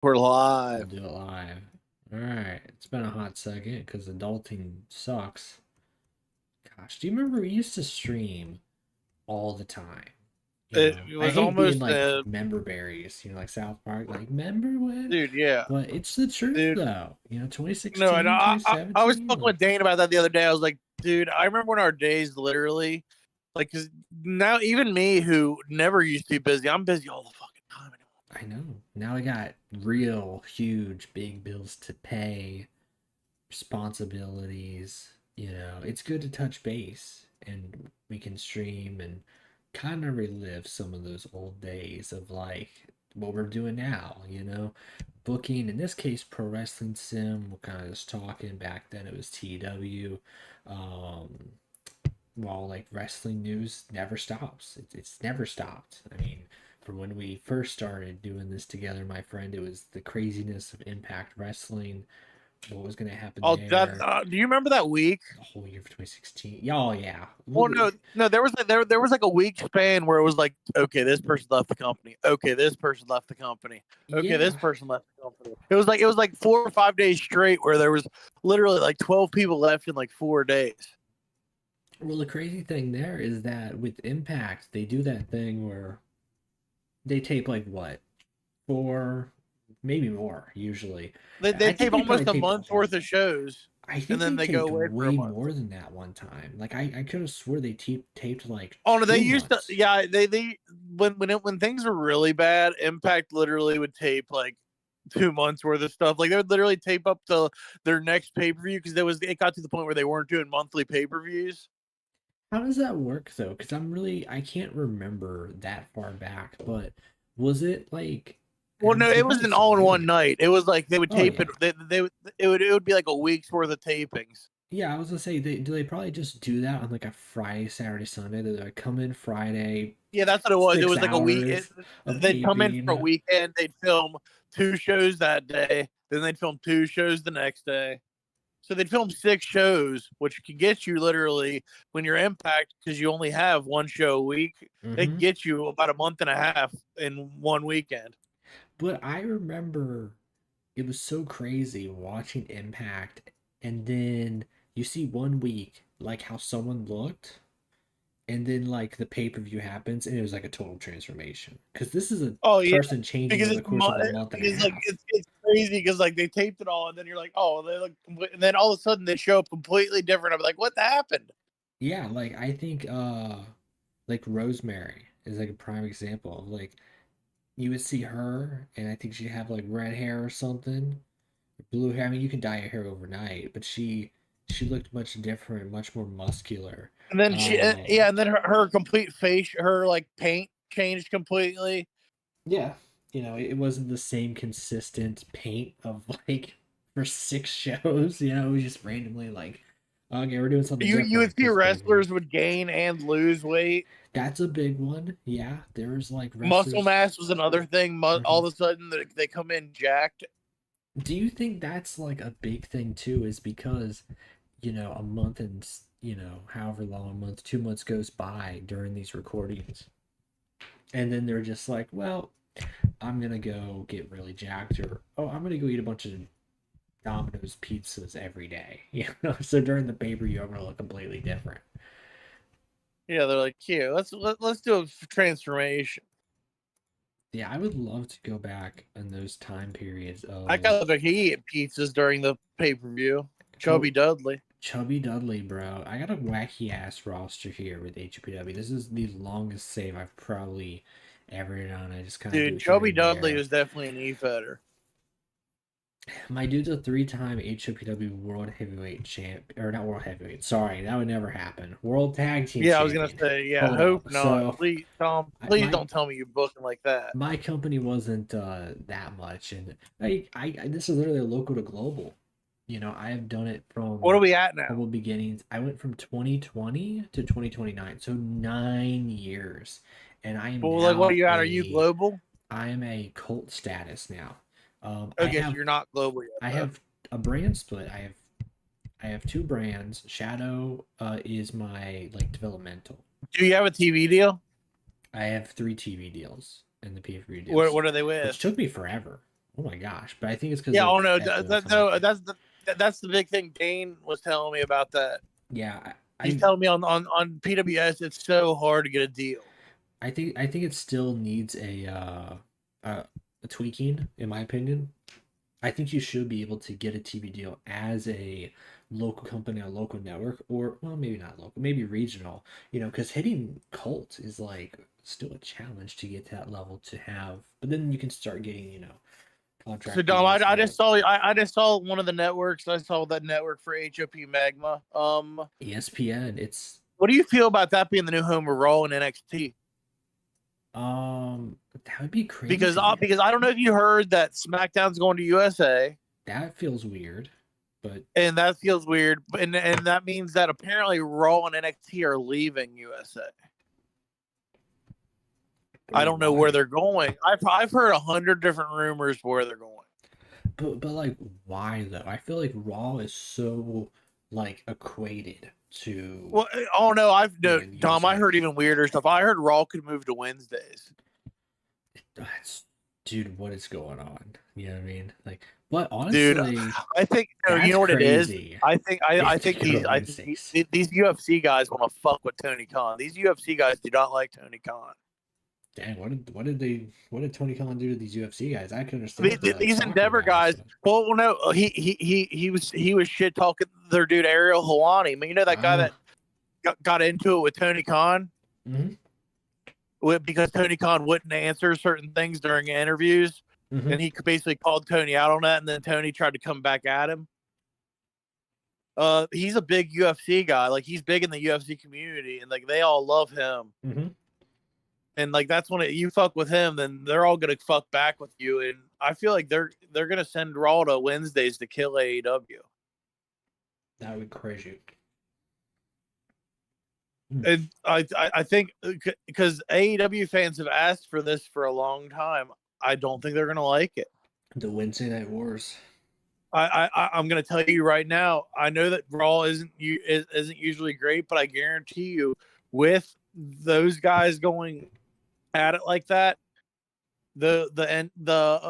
We're We'll live. do it live. Alright, it's been a hot second because adulting sucks. Gosh, do you remember we used to stream all the time? You It know, I was hate being almost, like member berries, like South Park, like member when? dude. Yeah, But it's the truth dude. though. No, and 2016, twenty I was seventeen. talking Like, with Dane about that the other day. I was like, dude, I remember when our days literally, like, cause now even me who never used to be busy, I'm busy all the fucking time anymore. I know. Now I got real huge big bills to pay, responsibilities. It's good to touch base and we can stream and kind of relive some of those old days of like what we're doing now. Booking, in this case, Pro Wrestling Sim. We're kind of just talking. Back then it was TW. Um, while like wrestling news never stops. It's never stopped. I mean, from when we first started doing this together, my friend, it was the craziness of Impact Wrestling, what was going to happen Oh, that. there, Do you remember that week? the whole year of 2016. Yeah, oh yeah. Well, no. There was like a week span where it was like, okay, this person left the company. Okay, this person left the company. Okay, this Yeah. person left the company. It was like 4 or 5 days straight where there was literally like 12 people left in like 4 days. Well, the crazy thing there is that with Impact, they do that thing where they tape like what, four, maybe more usually. They I think tape they probably almost a taped. month's worth of shows, I and think then they they go taped away for a way month. more than that one time. Like I could have swore they taped like Oh no, they two used to. months. Yeah, they when things were really bad, Impact literally would tape like 2 months worth of stuff. Like they would literally tape up to their next pay per view because it got to the point where they weren't doing monthly pay per views. How does that work though? Because I can't remember that far back. But was it like? Well, no, They it was probably an still all in do one it. night. It was like they would Oh tape it. yeah, It would be like a week's worth of tapings. yeah. I was gonna say they probably just do that on like a Friday, Saturday, Sunday. They like come in Friday, Yeah, that's what it was. It six was like a week. hours of They'd come in for a taping. weekend. They'd film 2 shows that day. Then they'd film 2 shows the next day. So they'd film 6 shows, which could get you literally when you're Impact because you only have one show a week. It can Hmm. get you about a month and a half in one weekend. But I remember it was so crazy watching Impact, and then you see one week like how someone looked, and then like the pay-per-view happens and it was like a total transformation because this is a Oh yeah, person changing because over the it's course of a month and a because like half. it's crazy because like they taped it all and then you're like, oh, they look complete, and then all of a sudden they show up completely different. I'm like, what happened? Yeah, like I think like Rosemary is like a prime example of like you would see her and I think she'd have like red hair or something, blue hair. I mean, you can dye your hair overnight, but she looked much different, much more muscular. And then um yeah, and then her complete face, her like paint changed completely. Yeah, it wasn't the same consistent paint of like for 6 shows. It was just randomly like, okay, we're doing something You different would see this pay-per-view. wrestlers would gain and lose weight. That's a big one. Yeah, there's like Muscle wrestlers. mass was another thing. Mhm. All of a sudden, they come in jacked. Do you think that's like a big thing too? Is because a month and however long, a month, 2 months goes by during these recordings, and then they're just like, well, I'm gonna go get really jacked, or oh, I'm gonna go eat a bunch of Domino's pizzas every day. So during the pay per view, I'm gonna look completely different. Yeah, they're like, here, let's do a transformation. Yeah, I would love to go back in those time periods I of got like he ate pizzas during the pay per view. Chubby oh, Dudley. Chubby Dudley, bro. I got a wacky ass roster here with HPW. This is the longest save I've probably ever done. I just kind of do Dude, it here Chubby and Dudley there. was definitely an e-fetter. My dude's a 3-time HPW World Heavyweight champ, or not World Heavyweight. Sorry, that would never happen. World Tag Team Yeah, I was gonna Champion. say, yeah, Hold hope up. not. So Please, Tom, please my don't tell me you booking like that. my company wasn't that much, and this is literally local to global. I have done it What are from we at now? humble beginnings. I went from 2020 to 2029, so 9 years, and I am Well, like, what are now you at? Are you a global? I am a cult status now. I Okay, so have you're not global yet, I though. have a brand split. I have two brands. Shadow is my like developmental. Do you have a TV deal? I have three TV deals and the pay-per-view What deals, What are they with? which took me forever. Oh my gosh! But I think it's because Yeah, like oh no, no, that's the big thing. Dane was telling me about that. yeah, He's telling me on PWS it's so hard to get a deal. I think it still needs a tweaking, in my opinion. I think you should be able to get a TV deal as a local company, a local network, or well, maybe not local, maybe regional. You know, because hitting cult is like still a challenge to get to that level to have. But then you can start getting, you know, So contract Dom, deals I and just like saw I just saw one of the networks. I saw that network for HOP Magma. ESPN. It's What do you feel about that being the new home of Raw and NXT? that would be crazy. Because I don't know if you heard that SmackDown's going to USA, That feels weird, but and that feels weird. And that means that apparently Raw and NXT are leaving USA. I don't know where why? they're going. I've heard 100 different rumors where they're going. But like why though? I feel like Raw is so like equated to Well, oh no, I've no being Tom. I USA. heard even weirder stuff. I heard Raw could move to Wednesdays. That's dude, what is going on? You know what I mean? Like, but Dude, honestly, I think you that's know what it is. crazy. I If they think go to these UFC guys want to fuck with Tony Khan. These UFC guys do not like Tony Khan. Dang, what did Tony Khan do to these UFC guys? I can understand with the These soccer Endeavor guys, guys. but Well, no, he was shit talking their dude Ariel Helwani. I mean, you know that guy that got into it with Tony Khan mm-hmm, because Tony Khan wouldn't answer certain things during interviews, mm-hmm. and he basically called Tony out on that, and then Tony tried to come back at him. He's a big UFC guy. Like he's big in the UFC community, and like they all love him. Mm-hmm. And like that's when you fuck with him, then they're all gonna fuck back with you. And I feel like they're gonna send Raw to Wednesdays to kill AEW. That would be crazy. And I think because AEW fans have asked for this for a long time, I don't think they're gonna like it. The Wednesday Night Wars. I'm gonna tell you right now. I know that Raw isn't usually great, but I guarantee you, with those guys going at it like that, the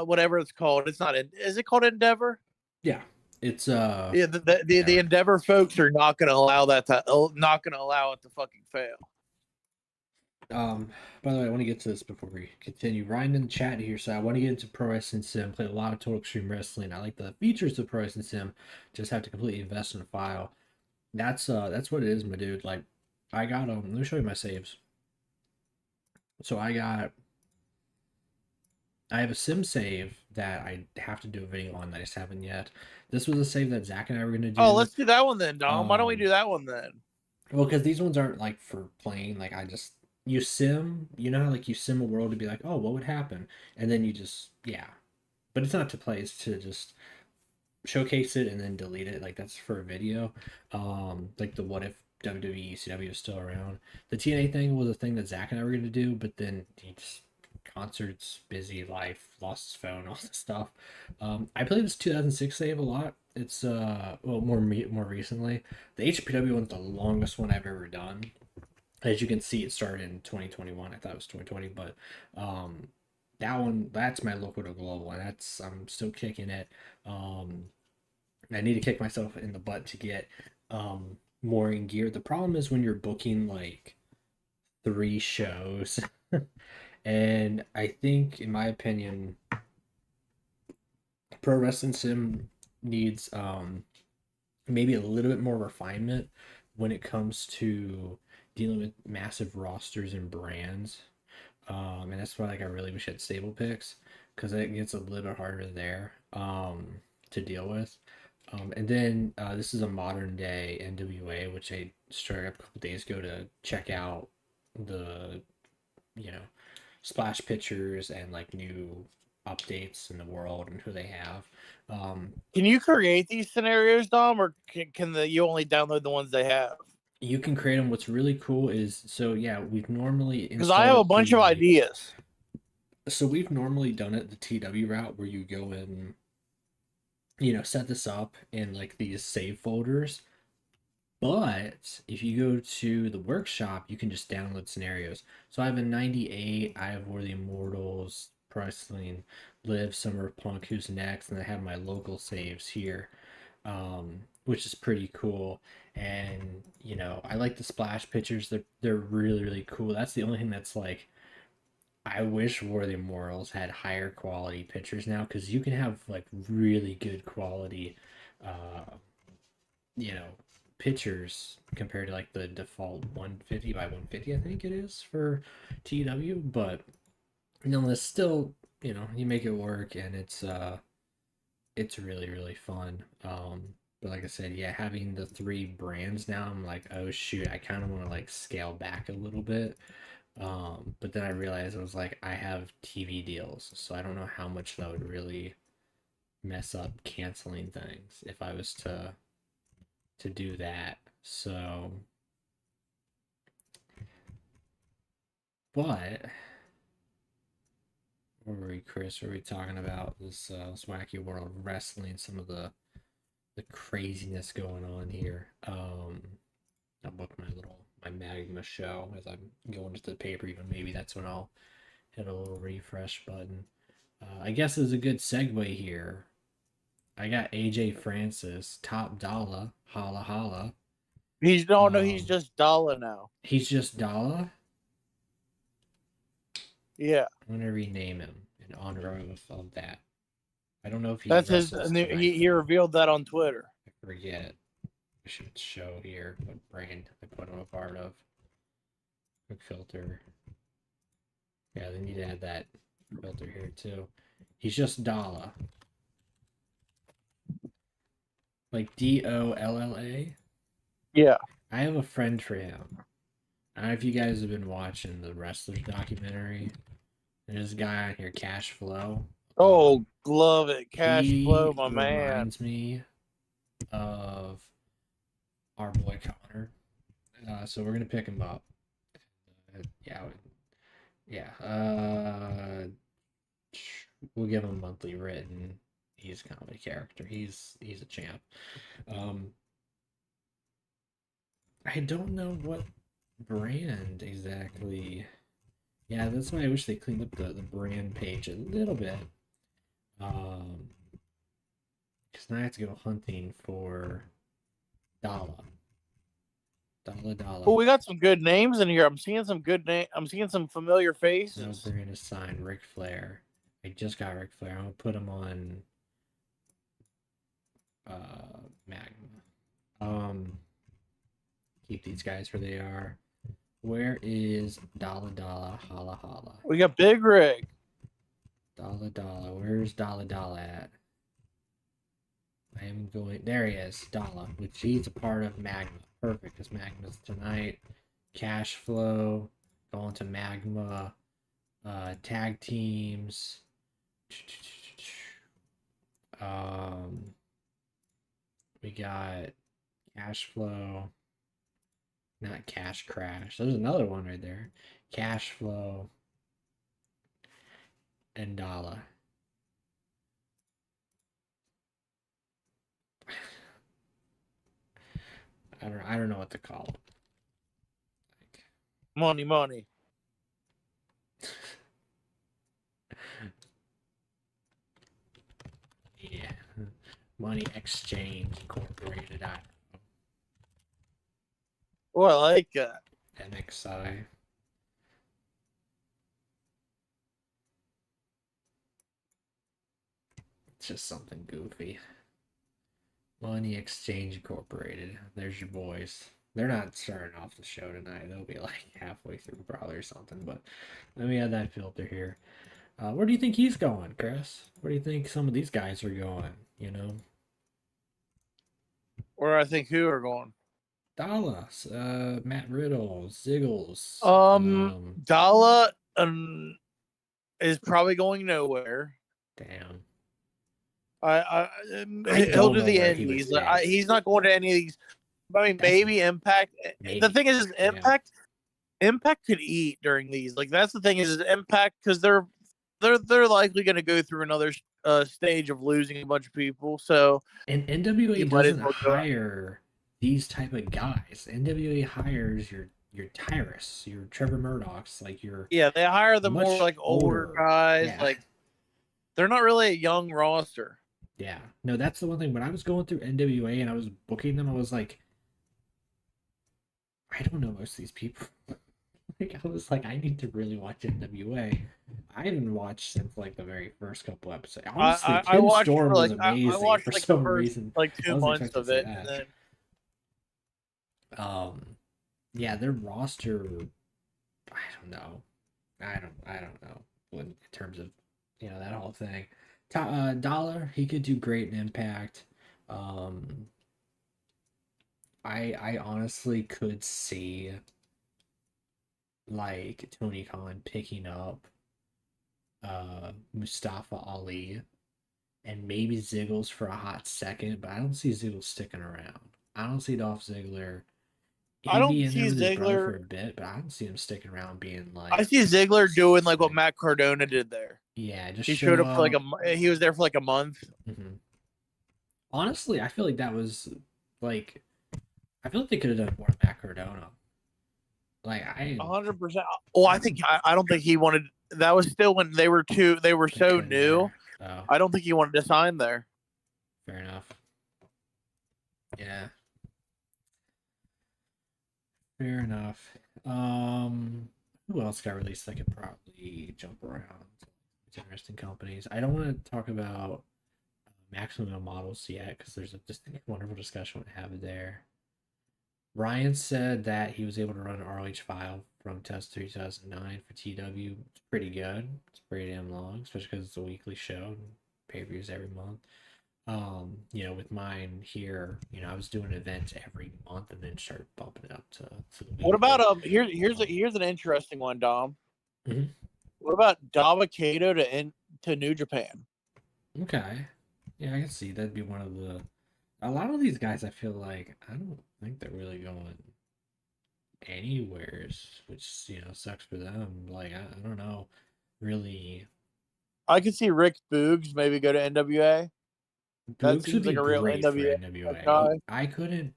whatever it's called, it's not. Is it called Endeavor? Yeah, it's Yeah, the Endeavor folks are not gonna allow that to not gonna allow it to fucking fail. By the way, I want to get to this before we continue. Ryan in the chat here, so I want to get into Pro Wrestling Sim, play a lot of Total Extreme Wrestling. I like the features of Pro Wrestling Sim, just have to completely invest in a file. That's what it is, my dude. Like, I got let me show you my saves. So I have a sim save that I have to do a video on that I just haven't yet. This was a save that Zach and I were gonna do. Oh, let's do that one then, Dom. Why don't we do that one then? Well, because these ones aren't like for playing. Like you sim, you know how like you sim a world to be like, oh, what would happen, and then you just but it's not to play. It's to just showcase it and then delete it. Like that's for a video. Like the what if WWE ECW is still around. The TNA thing was a thing that Zach and I were gonna do, but then he just concerts, busy life, lost his phone, all this stuff. I played this 2006 save a lot. It's well more recently. The HPW one's the longest one I've ever done. As you can see, it started in 2021. I thought it was 2020, but that's my local to global, and I'm still kicking it. I need to kick myself in the butt to get more in gear. The problem is when you're booking like 3 shows. And I think, in my opinion, Pro Wrestling Sim needs maybe a little bit more refinement when it comes to dealing with massive rosters and brands. And that's why like I really wish I had stable picks because it gets a little bit harder there to deal with. And then this is a modern day NWA, which I started up a couple days ago to check out the splash pictures and like new updates in the world and who they have. Can you create these scenarios, Dom, or can you only download the ones they have? You can create them. What's really cool is we've normally because I have a bunch of ideas. So we've normally done it the TW route where you go in, set this up in like these save folders. But if you go to the workshop, you can just download scenarios. So I have a 98, I have War of the Immortals, Pro Wrestling Liv, Summer Punk, who's next, and I have my local saves here, which is pretty cool. And you know, I like the splash pictures. They're really really cool. That's the only thing that's like, I wish War of the Immortals had higher quality pictures now, because you can have like really good quality, uh, you know, pictures compared to like the default 150 by 150, I think it is for TW. But you know, it's still, you know, you make it work, and it's really really fun. But like I said, yeah, having the three brands now, I'm like, oh shoot, I kind of want to like scale back a little bit. But then I realized, I was like, I have TV deals, so I don't know how much that would really mess up canceling things if I was to do that. So, but what were we, Chris? What were we talking about? This wacky world of wrestling, some of the craziness going on here. I'll book my Magma show as I'm going to the paper. Even maybe that's when I'll hit a little refresh button. I guess it's a good segue here. I got AJ Francis, Top Dollar, Holla Holla. He's no, he's just Dollar now. He's just Dollar. Yeah, I'm gonna rename him in honor of that. I don't know if he that's his. wrestles He revealed that on Twitter. I forget. I should show here what brand I put him a part of. Quick filter. Yeah, they need to add that filter here too. He's just Dollar. Like Dolla. Yeah. I have a friend for him. I don't know if you guys have been watching the wrestlers documentary. There's a guy on here, Cash Flow. Oh, love it. Cash Flow, my He man. reminds me of our boy Connor. So we're gonna pick him up. We'll give him monthly written. He's a comedy character. He's a champ. I don't know what brand exactly. Yeah, that's why I wish they cleaned up the brand page a little bit. Because now I have to go hunting for Dollar. Dollar. Well, we got some good names in here. I'm seeing some good name. I'm seeing some familiar faces. No brand assigned. Ric Flair. I just got Ric Flair. I'm gonna put him on Magma. Keep these guys where they are. Where is Dollar Holla Holla? We got Big Rig. Dollar. Where's Dollar at? I am going. There he is, Dollar, which he's a part of Magma. Perfect, because Magma's tonight. Cash Flow, going to Magma. Tag teams. We got Cash Flow. Not Cash Crash. There's another one right there. Cash Flow and Dollar. I don't know what to call it. Like, Money. Yeah. Money Exchange Incorporated. Oh, I like that. MXI. It's just something goofy. Money Exchange Incorporated. There's your boys. They're not starting off the show tonight. They'll be like halfway through probably or something. But let me add that filter here. Where do you think he's going, Chris? Where do you think some of these guys are going? You know? Where I think who are going? Dallas, Matt Riddle, Ziggles. Dalla is probably going nowhere. Damn. He'll do the indies. He's not going to any of these. I mean, maybe Impact. Maybe. The thing is Impact. Yeah. Impact could eat during these. Like that's the thing is Impact, because they're likely going to go through another stage of losing a bunch of people. So and NWA doesn't hire these type of guys. NWA hires your Tyrus, your Trevor Murdochs, like your they hire the more like older guys, yeah. like They're not really a young roster. Yeah. No, that's the one thing. When I was going through NWA and I was booking them, I was like, I don't know most of these people. Like, I was like, I need to really watch NWA. I haven't watched since like the very first couple episodes. Honestly, I Tim watched Storm for was like I amazing watched for like the some first reason. like I 2 wasn't months expecting of to see it, and that. then Yeah, their roster, I don't know. I don't know in terms of that whole thing. Dollar, he could do great in Impact. Um, I honestly could see like Tony Khan picking up Mustafa Ali and maybe Ziggles for a hot second, but I don't see Ziggles sticking around. I don't see Dolph Ziggler. I He'd be don't in there see with his brother Ziggler. for a bit, but I don't see him sticking around being I like, see Ziggler doing like what Matt Cardona did there. yeah, just He showed show up for like up. he was there for like a month. Mm-hmm. Honestly, I feel like that was like, I feel like they could have done more with Matt Cardona. Like, 100%. Well, I don't think he wanted. That was still when they were so new. Oh, I don't think he wanted to sign there. fair enough. Yeah, fair enough. Who else got released? I could probably jump around. It's interesting companies. I don't want to talk about maximum models yet because there's just a wonderful discussion we have there. Ryan said that he was able to run an ROH file from test 2009 for TW. It's pretty good. It's pretty damn long, especially because it's a weekly show and pay-per-views every month. With mine here, I was doing events every month and then started bumping it up to the weekly. What about here's an interesting one, Dom. Mm-hmm. What about Dabba-Kato to New Japan? Okay. Yeah, I can see that'd be one of the. A lot of these guys, I feel like I don't think they're really going anywheres, which sucks for them. Like I don't know, really. I could see Rick Boogs maybe go to NWA. That Boogs would seems like be a real great for NWA NWA. guy. I couldn't.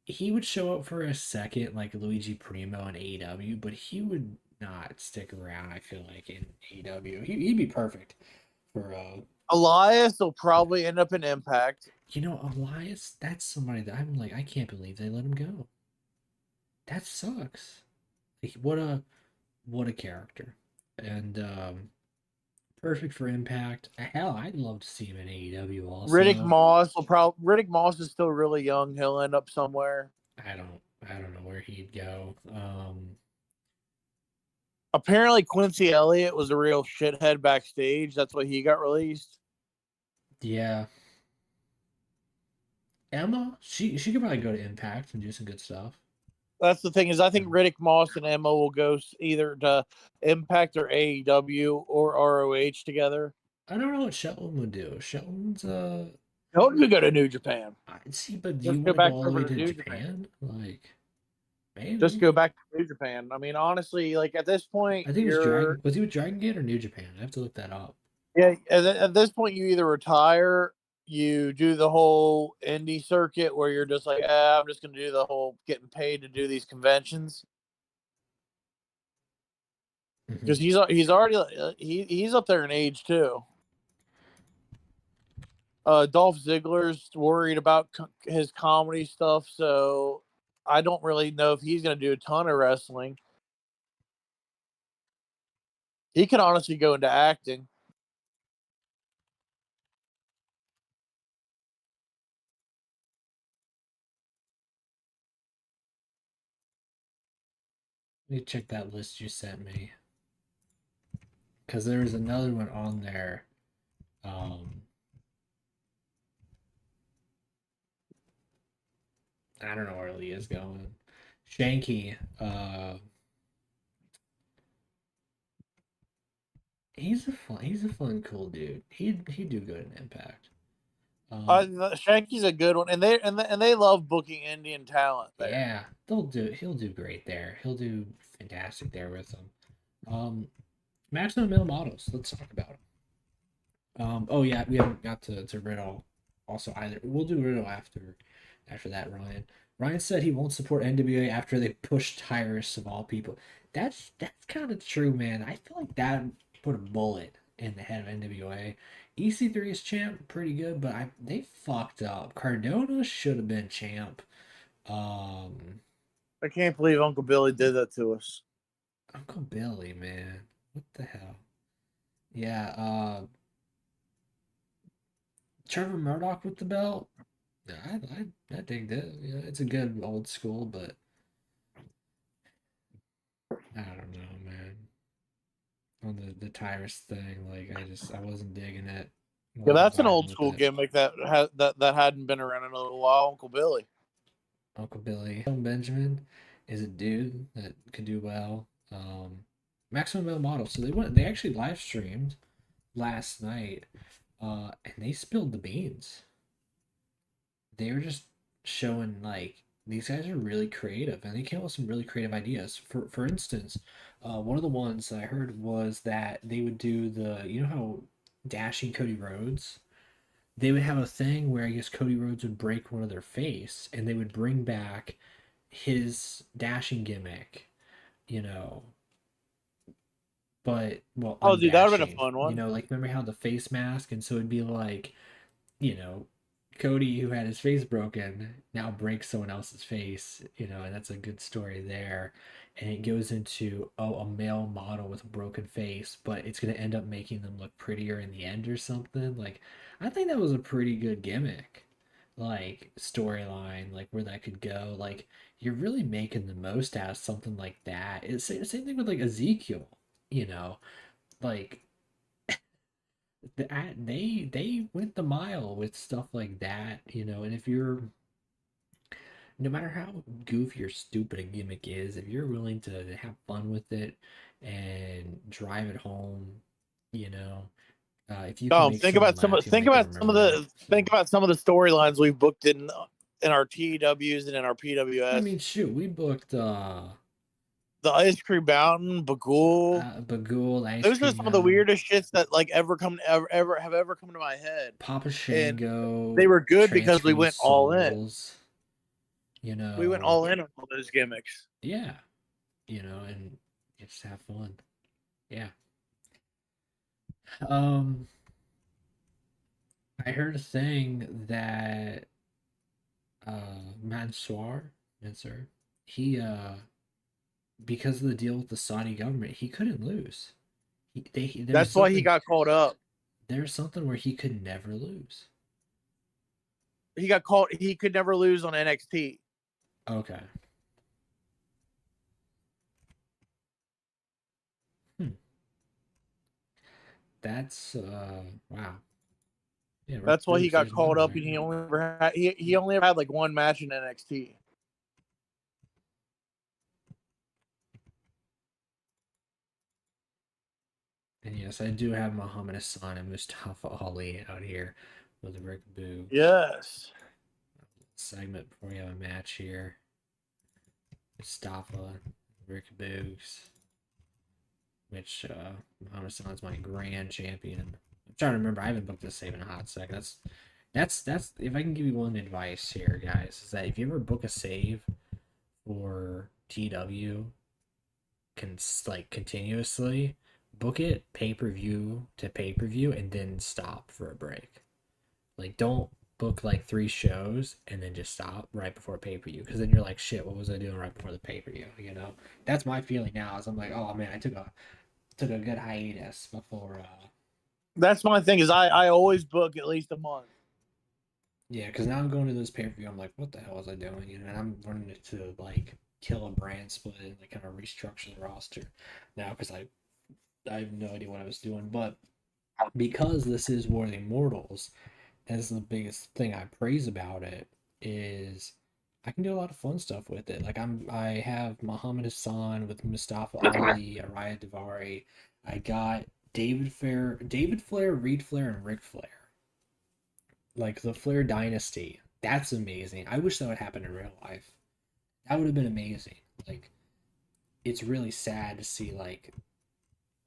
He would show up for a second, like Luigi Primo in AEW, but he would not stick around. I feel like in AEW, he'd be perfect for. Elias will probably end up in Impact. Elias. That's somebody that I'm like, I can't believe they let him go. That sucks. Like, what a character, and perfect for Impact. Hell, I'd love to see him in AEW also. Riddick Moss is still really young. He'll end up somewhere. I don't know where he'd go. Apparently Quincy Elliott was a real shithead backstage. That's why he got released. Yeah. Emma, she could probably go to Impact and do some good stuff. That's the thing is, I think Riddick Moss and Emma will go either to Impact or AEW or ROH together. I don't know what Shelton would do. Shelton's Don't you go to New Japan? I see, but do you Just go want to go back all the way over to to New Japan? Like, Just maybe. go back to New Japan. I mean, honestly, like at this point, I think it was Dragon. Was he with Dragon Gate or New Japan? I have to look that up. yeah. At this point, you either retire, you do the whole indie circuit where you're just like, I'm just going to do the whole getting paid to do these conventions. Because he's already he's up there in age too. Dolph Ziggler's worried about his comedy stuff, so I don't really know if he's going to do a ton of wrestling. He could honestly go into acting. Let me check that list you sent me. Because there was another one on there. I don't know where Lee is going. Shanky, he's a fun, cool dude. He'd do good in Impact. Shanky's a good one, and they love booking Indian talent there. Yeah, he'll do great there. He'll do fantastic there with them. Maximum male models. Let's talk about them. Oh yeah, we haven't got to Riddle also either. We'll do Riddle after that, Ryan. Ryan said he won't support NWA after they push Tyrus of all people. That's kind of true, man. I feel like that put a bullet and the head of NWA. EC3 is champ, pretty good, but they fucked up. Cardona should have been champ. I can't believe Uncle Billy did that to us. Uncle Billy, man. What the hell? Yeah, Trevor Murdoch with the belt. I dig that. You know, it's a good old school, but I don't know, man. On the Tyrus thing, like I wasn't digging it. Yeah, Wasn't that's an vibing old with school it. gimmick that hadn't been around in a little while. Uncle Billy. Uncle Billy. Benjamin is a dude that could do well. Maximum Male Model. So they actually live streamed last night, and they spilled the beans. They were just showing like these guys are really creative and they came up with some really creative ideas. For instance, one of the ones I heard was that they would do you know how Dashing Cody Rhodes, they would have a thing where I guess Cody Rhodes would break one of their face and they would bring back his dashing gimmick, you know, but well, Oh, dude, that would have been a undashing, fun you one. know, like remember how the face mask, and so it'd be like, you know, Cody, who had his face broken, now breaks someone else's face, you know, and that's a good story there. And it goes into, oh, a male model with a broken face, but it's going to end up making them look prettier in the end or something. Like, I think that was a pretty good gimmick, like, storyline, like, where that could go. Like, you're really making the most out of something like that. It's the same thing with, like, Ezekiel, you know, like, they went the mile with stuff like that, you know. And if you're, no matter how goofy or stupid a gimmick is, if you're willing to have fun with it and drive it home, you know, if you can make someone laugh, you'll make them remember it. So, Think about some of the storylines we've booked in our TEWs and in our I PWS. mean, shoot, we booked The Ice Cream Mountain, Bagul. Bagul, Ice Those are Cream some of the Mountain, weirdest shits that like ever come to my head. Papa And they Shango, were good because we Transferring went all in. Souls, you We went know, all in on all those gimmicks. yeah, you know, and just have fun. Yeah. Um, I heard a thing that Mansoor, he because of the deal with the Saudi government, he couldn't lose. That's why he got called up. There's something where he could never lose. He got called. He could never lose on NXT. Okay. Hmm. That's wow. Yeah, Rick That's why he Boogs, got there's called another up, one. and he only ever had like one match in NXT. And yes, I do have Muhammad Hassan and Mustafa Ali out here with Rick Boogs. Yes. Segment before we have a match here. Mustafa, Rick Boogs, which Muhammad Hassan's my grand champion. I'm trying to remember. I haven't booked this save in a hot sec. That's if I can give you one advice here, guys, is that if you ever book a save for TW, like continuously, book it pay-per-view to pay-per-view and then stop for a break. Like, don't book like 3 shows and then just stop right before pay-per-view, because then you're like, shit, what was I doing right before the pay-per-view? You know, that's my feeling now. Is I'm like, oh man, I took a good hiatus before. That's my thing. Is I always book at least a month. Yeah, because now I'm going to this pay-per-view. I'm like, what the hell was I doing? You know, and I'm running it to like kill a brand split and like kind of restructure the roster now, because I have no idea what I was doing. But because this is War of the Immortals, that's the biggest thing I praise about it, is I can do a lot of fun stuff with it. Like I have Muhammad Hassan with Mustafa Ali, Araya Davari. I got David Flair, Reed Flair, and Ric Flair. Like the Flair dynasty. That's amazing. I wish that would happen in real life. That would have been amazing. Like, it's really sad to see like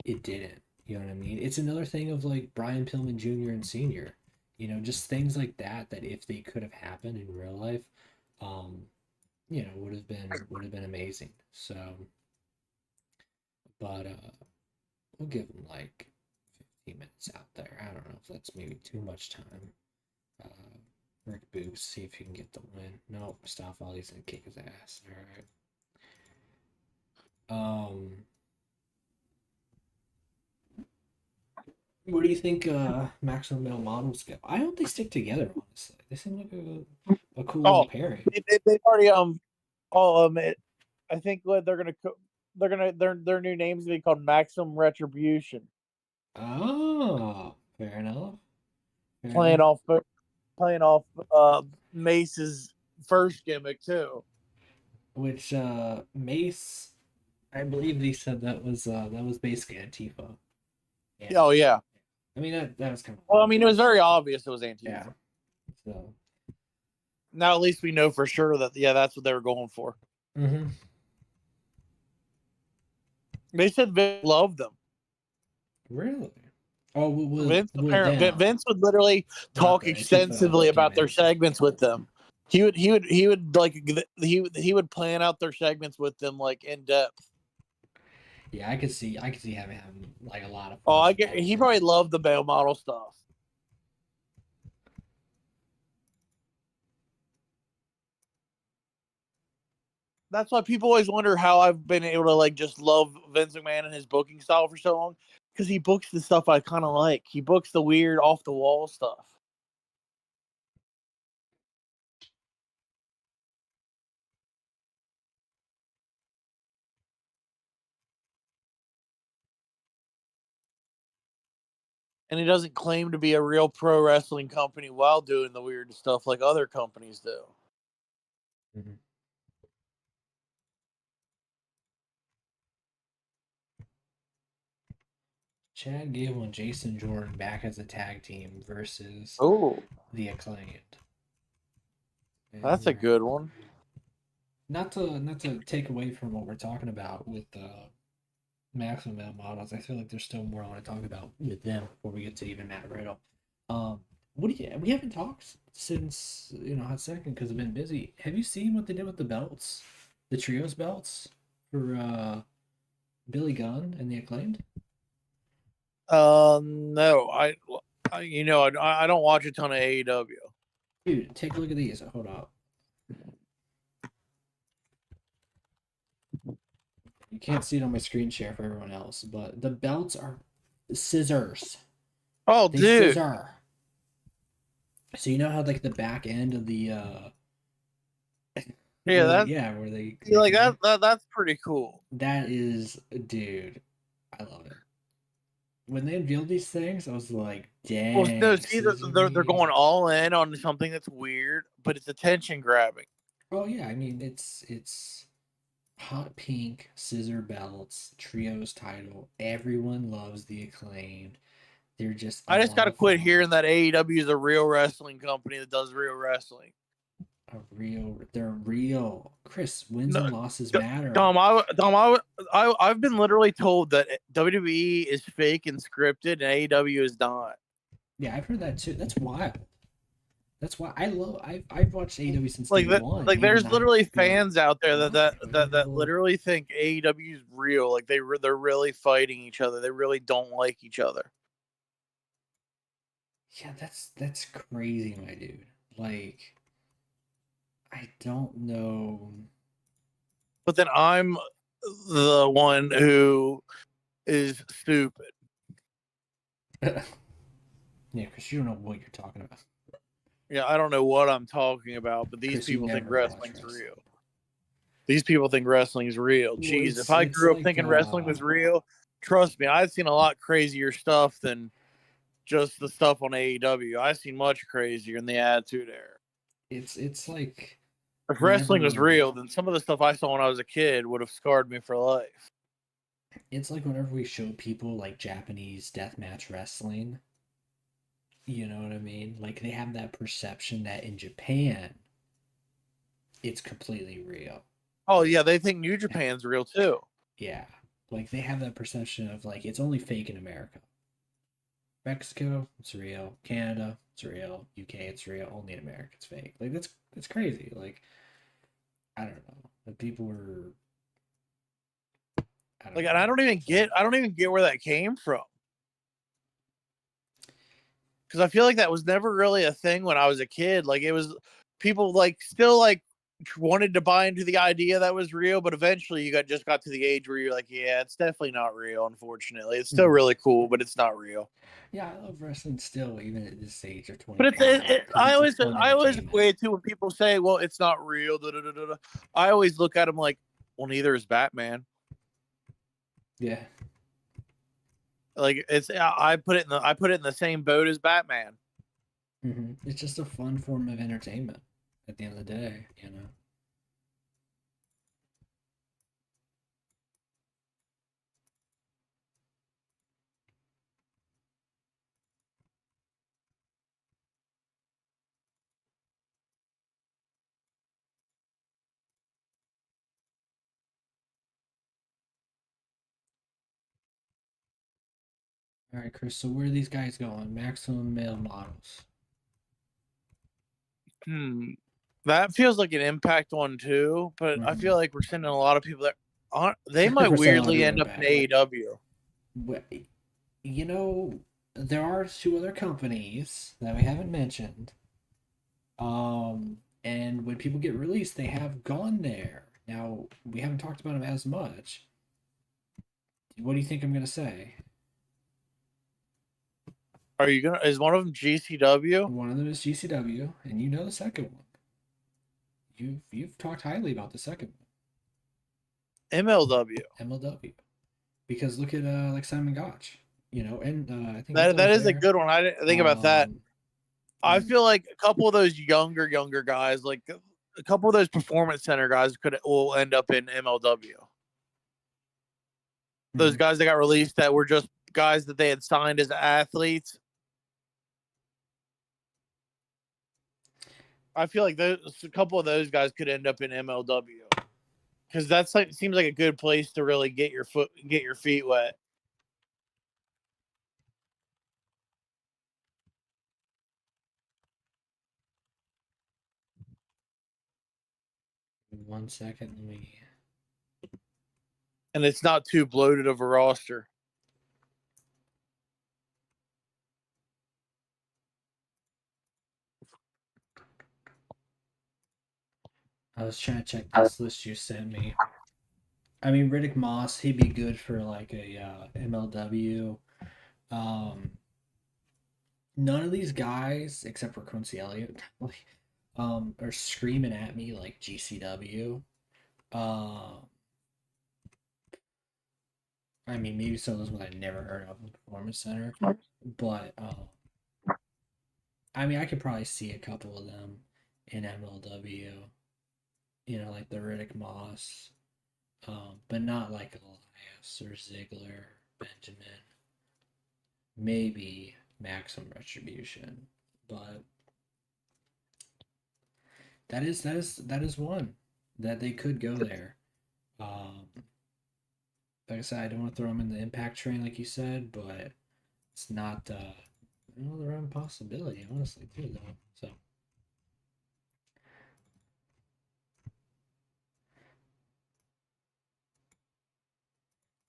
it didn't. You know what I mean? It's another thing of like Brian Pillman Jr. and Sr. You know, just things like that that if they could have happened in real life, um, you know, would have been amazing. So, but we'll give them like 15 minutes out there. I don't know if that's maybe too much time. Rick Boogs, see if he can get the win. Nope, Mustafa Ali's gonna kick his ass. All right. Where do you think Maximum Male Models go? I hope they stick together. Honestly, they seem like a cool little pairing. They've already I think what they're gonna their new names be called Maximum Retribution. Oh, fair enough. Playing off Mace's first gimmick too. Which Mace, I believe they said that was basically Antifa. Yeah. Oh yeah. I mean that was kind of well. I mean, it was very obvious it was Antifa. Yeah. So now at least we know for sure that that's what they were going for. Mm-hmm. They said Vince loved them. Really? Oh, Vince would literally talk extensively about their segments with them. He would plan out their segments with them like in depth. Yeah, I could see having like a lot of fun. He probably loved the male model stuff. That's why people always wonder how I've been able to like just love Vince McMahon and his booking style for so long, because he books the stuff I kind of like. He books the weird off the wall stuff. And he doesn't claim to be a real pro wrestling company while doing the weird stuff like other companies do. Mm-hmm. Chad Gable and Jason Jordan back as a tag team versus the Acclaimed. That's a good one. Not to take away from what we're talking about with Maximum Male Models, I feel like there's still more I want to talk about with them before we get to even Matt Riddle. We haven't talked since hot second because I've been busy. Have you seen what they did with the belts, the trios belts for Billy Gunn and the Acclaimed? No, I don't watch a ton of AEW. Dude, take a look at these. Hold up. You can't see it on my screen share for everyone else, but the belts are scissors. Oh, they dude. Scissor. So you know how like the back end of the where they like that's pretty cool. That is, dude, I love it. When they unveiled these things, I was like, dang. Well, no, see, they're going all in on something that's weird, but it's attention grabbing. Oh yeah, I mean it's hot pink scissor belts, trios title. Everyone loves the Acclaimed. They're just. I just gotta quit hearing that AEW is a real wrestling company that does real wrestling. They're real. Chris, wins and losses matter. I've been literally told that WWE is fake and scripted, and AEW is not. Yeah, I've heard that too. That's wild. That's why I've watched AEW since day one. Like there's literally fans out there that literally think AEW is real. Like they're really fighting each other. They really don't like each other. Yeah, that's crazy, my dude. Like, I don't know. But then I'm the one who is stupid. Yeah, because you don't know what you're talking about. Yeah, I don't know what I'm talking about, but these people think wrestling's real. These people think wrestling is real. Jeez, if I grew up thinking wrestling was real, trust me, I've seen a lot crazier stuff than just the stuff on AEW. I've seen much crazier in the Attitude Era. It's like, if wrestling was real, then some of the stuff I saw when I was a kid would have scarred me for life. It's like whenever we show people like Japanese deathmatch wrestling, you know what I mean? Like they have that perception that in Japan, it's completely real. Oh yeah, they think New Japan's real too. Yeah, like they have that perception of like it's only fake in America. Mexico, it's real. Canada, it's real. UK, it's real. Only in America, it's fake. Like that's crazy. Like I don't know. The people were. I don't even get where that came from. because I feel like that was never really a thing when I was a kid. Like, it was people like still like wanted to buy into the idea that was real, but eventually you just got to the age where you're like, yeah, it's definitely not real. Unfortunately, it's still really cool, but it's not real. Yeah, I love wrestling still, even at this age of 25. But I always equate to when people say, "Well, it's not real." Da, da, da, da. I always look at them like, "Well, neither is Batman." Yeah. Like I put it in the same boat as Batman. It's just a fun form of entertainment at the end of the day, you know. All right, Chris. So where are these guys going? Maximum male models. That feels like an Impact one too, but I feel like we're sending a lot of people that aren't. They might We're sending weirdly end up back. in AEW. Well, you know, there are 2 other companies that we haven't mentioned. And when people get released, they have gone there. Now, we haven't talked about them as much. What do you think I'm gonna say? Are you gonna? Is one of them GCW? One of them is GCW, and you know the second one. You've talked highly about the second one. MLW. MLW. Because look at like Simon Gotch, you know, and I think that is a good one. I didn't think about that. I feel like a couple of those younger guys, like a couple of those performance center guys, will end up in MLW. Those guys that got released that were just guys that they had signed as athletes. I feel like a couple of those guys could end up in MLW because that's like seems like a good place to really get your feet wet. One second, let me. And it's not too bloated of a roster. I was trying to check this list you sent me. I mean, Riddick Moss, he'd be good for like a MLW. None of these guys, except for Quincy Elliott, are screaming at me like GCW. I mean, maybe some of those ones I never heard of in the Performance Center, but I mean, I could probably see a couple of them in MLW. You know, like the Riddick Moss, but not like Elias or Ziggler, Benjamin. Maybe Maximum Retribution, but that is one that they could go there. Like I said, I don't want to throw them in the Impact train, like you said, but it's not another impossibility, honestly, too, though. So.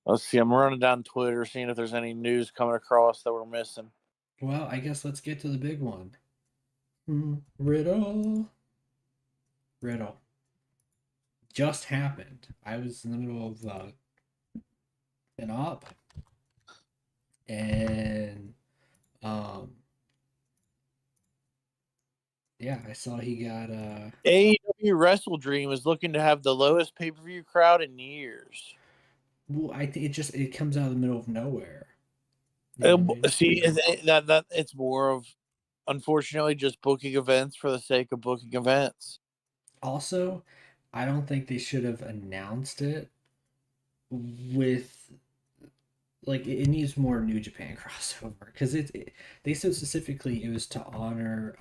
Let's see. I'm running down Twitter, seeing if there's any news coming across that we're missing. Well, I guess let's get to the big one. Riddle. Just happened. I was in the middle of an op, and yeah, I saw he got AEW Wrestle Dream is looking to have the lowest pay-per-view crowd in years. Well, I think it comes out of the middle of nowhere. You know I mean? See, that it's more of, unfortunately, just booking events for the sake of booking events. Also, I don't think they should have announced it with like it needs more New Japan crossover because they said specifically it was to honor.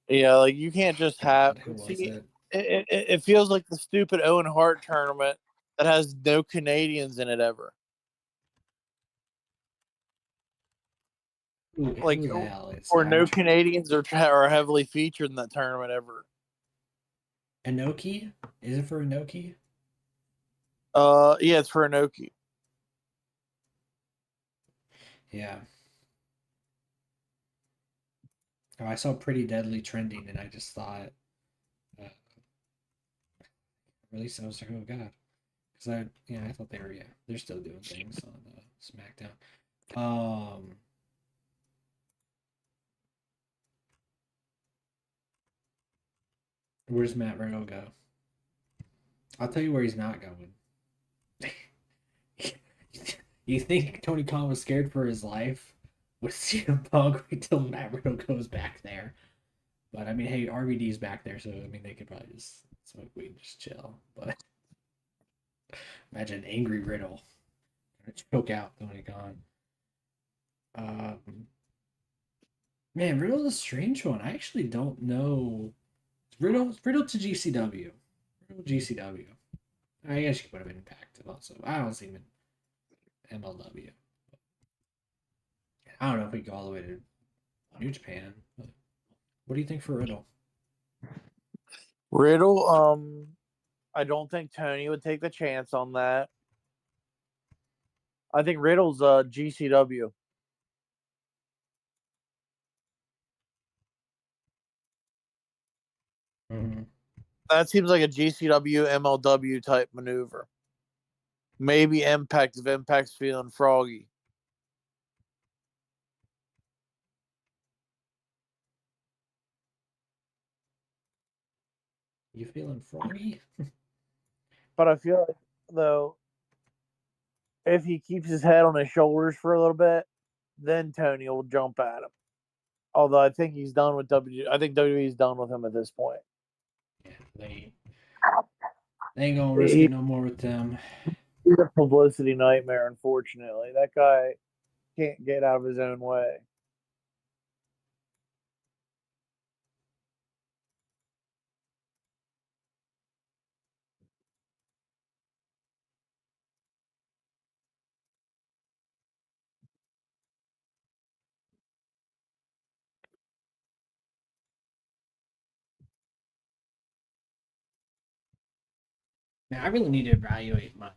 Yeah, like you can't just have. Who was See, it? It feels like the stupid Owen Hart tournament that has no Canadians in it ever. Like, or no Canadians are heavily featured in that tournament ever. Inoki? Is it for Inoki? Yeah, it's for Inoki. Yeah. Oh, I saw Pretty Deadly trending, and I just thought, uh, at least I was like, oh god, because I thought they're still doing things on SmackDown. Where's Matt Riddle go? I'll tell you where he's not going. You think Tony Khan was scared for his life with CM Punk until Matt Riddle goes back there? But I mean, hey, RVD's back there, so I mean, they could probably just smoke weed and just chill. But imagine angry Riddle gonna choke out Tony Khan. Man, Riddle's a strange one. I actually don't know. Riddle to GCW. Riddle GCW. I guess you could put him in Impact also. I don't see him in MLW. I don't know if we go all the way to New Japan. But what do you think for Riddle? Riddle, I don't think Tony would take the chance on that. I think Riddle's GCW. Mm-hmm. That seems like a GCW MLW type maneuver. Maybe Impact if Impact's feeling froggy. You feeling froggy? But I feel like, though, if he keeps his head on his shoulders for a little bit, then Tony will jump at him. Although I think he's done with WWE. I think WWE's done with him at this point. Yeah, they ain't gonna risk it no more with them. He's a publicity nightmare, unfortunately. That guy can't get out of his own way. Man, I really need to evaluate my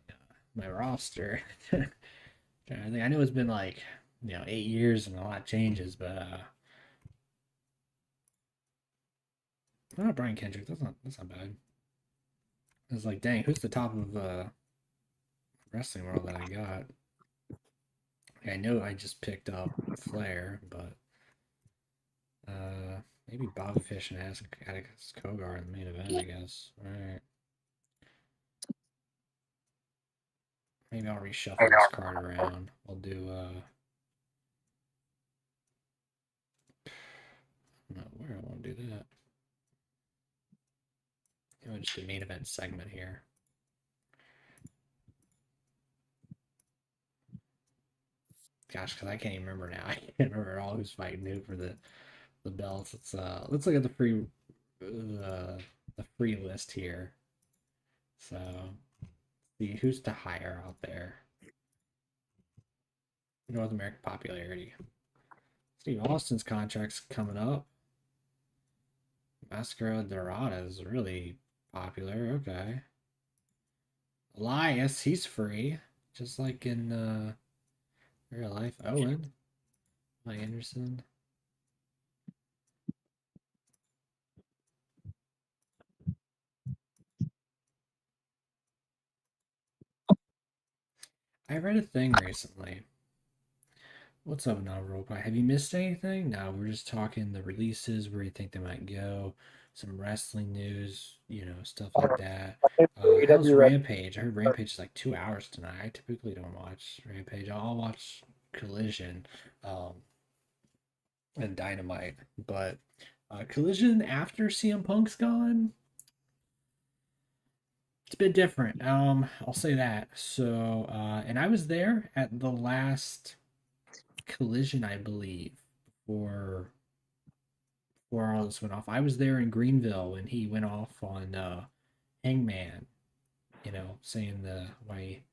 roster. I know it's been like 8 years and a lot changes, but oh, Brian Kendrick, that's not bad. It's like, dang, who's the top of wrestling world that I got? I know I just picked up Flair, but maybe Bobby Fish and Atticus Kogar in the main event, I guess. All right. Maybe I'll reshuffle this card around. I'll do no, where I want to do that. I'll just do main event segment here. Gosh, because I can't even remember now. I can't remember all who's fighting who for the belts. Let's look at the free list here. So see who's to hire out there. North American popularity. Steve Austin's contract's coming up. Mascara Dorada is really popular. Okay. Elias, he's free, just like in real life. Owen, Mike Anderson. I read a thing recently. What's up, Robot? Have you missed anything? No, we're just talking the releases, where you think they might go, some wrestling news, stuff like that. How's Rampage? I heard Rampage is like 2 hours tonight. I typically don't watch Rampage. I'll watch Collision and Dynamite, but Collision after CM Punk's gone, it's a bit different. I'll say that. So, and I was there at the last Collision, I believe, before all this went off. I was there in Greenville when he went off on Hangman, saying why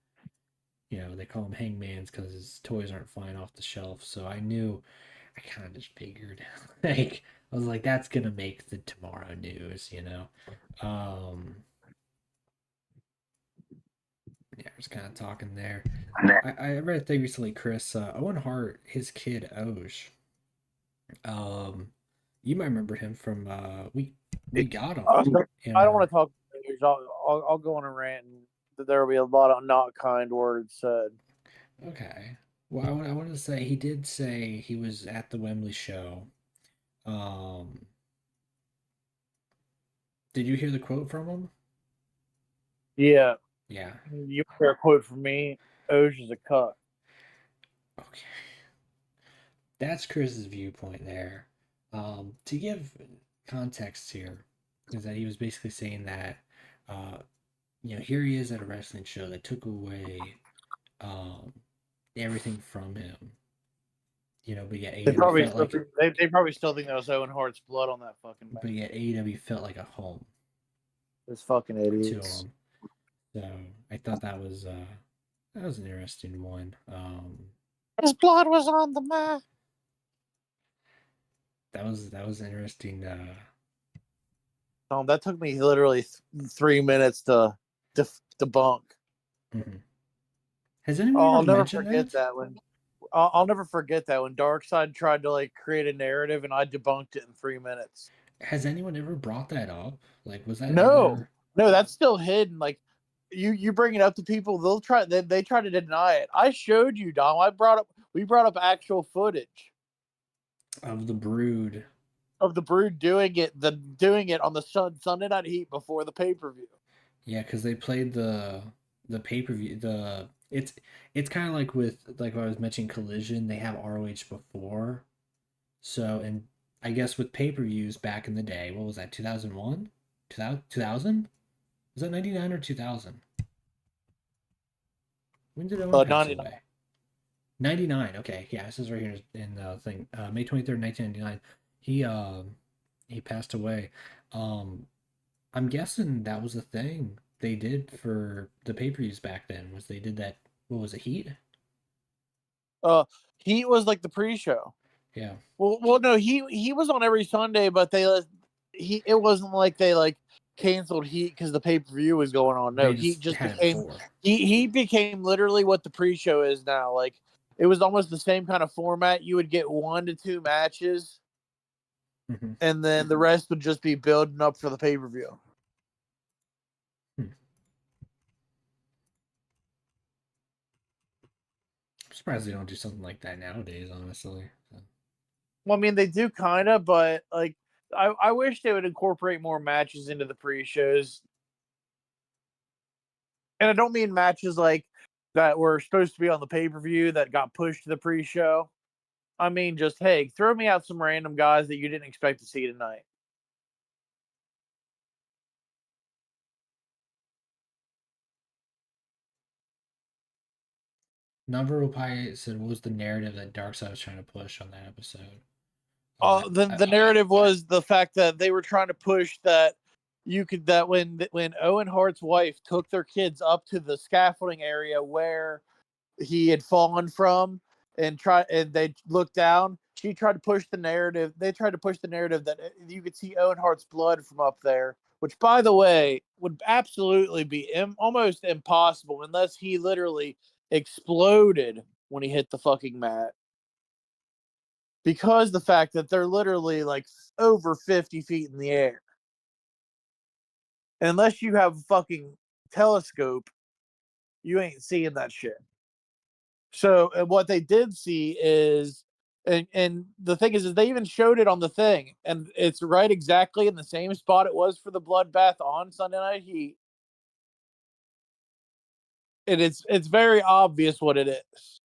they call him Hangman's because his toys aren't flying off the shelf. So I kind of just figured, like, I was like, that's gonna make the tomorrow news. Yeah, I was kind of talking there. I read a thing recently, Chris. Owen Hart, his kid Oj, You might remember him from we got him in I don't want our. to talk. I'll go on a rant, and there will be a lot of not kind words said. Okay. Well, I wanted to say he did say he was at the Wembley show. Um, did you hear the quote from him? Yeah, Yeah. you hear a quote from me. Oj is a cuck. Okay. That's Chris's viewpoint there. To give context here, is that he was basically saying that, uh, here he is at a wrestling show that took away um, everything from him. But yet They AEW probably felt still like, think, they probably still think that was Owen Hart's blood on that fucking man. but yet AEW felt like a home Those fucking to idiots. him. So I thought that was an interesting one. His blood was on the map. That was interesting. That took me literally 3 minutes to debunk. Mhm. Has anyone I'll ever never mentioned forget that? that when I'll never forget that when Darkseid tried to like create a narrative and I debunked it in 3 minutes. Has anyone ever brought that up? Like, was that No, ever? no, that's still hidden. Like you bring it up to people, they try to deny it. I showed you, Dom. We brought up actual footage Of the Brood? of the Brood doing it on the Sunday Night Heat before the pay-per-view. Yeah, because they played the pay-per-view. It's kind of like with like what I was mentioning Collision. They have ROH before, so and I guess with pay-per-views back in the day, what was that? 2001, 2000? Was that 99 or 2000? When did Owen pass 99. away? 99. Okay, yeah, this is right here in the thing. May 23rd, 1999. He passed away. Um, I'm guessing that was a thing they did for the pay-per-views back then. Was they did that? What was it? Heat? Uh, Heat was like the pre-show. Yeah, Well, no, he was on every Sunday, but it wasn't like they like canceled Heat because the pay per view was going on. No, they Heat just just had it became before. he became literally what the pre show is now. Like it was almost the same kind of format. You would get 1 to 2 matches, Hmm. and then the rest would just be building up for the pay per view. I'm surprised they don't do something like that nowadays. Honestly, so. Well, I mean, they do kind of, but like I wish they would incorporate more matches into the pre shows. And I don't mean matches like that were supposed to be on the pay per view that got pushed to the pre show. I mean, just hey, throw me out some random guys that you didn't expect to see tonight. Navarro Pai said, "What was the narrative that Darkseid was trying to push on that episode?" The narrative was the fact that they were trying to push that you could that when Owen Hart's wife took their kids up to the scaffolding area where he had fallen from and they looked down. She tried to push the narrative. They tried to push the narrative that you could see Owen Hart's blood from up there, which, by the way, would absolutely be almost impossible unless he literally exploded when he hit the fucking mat. Because the fact that they're literally like over 50 feet in the air. Unless you have a fucking telescope, you ain't seeing that shit. So what they did see is, and the thing is they even showed it on the thing, and it's right exactly in the same spot it was for the bloodbath on Sunday Night Heat, and it's very obvious what it is.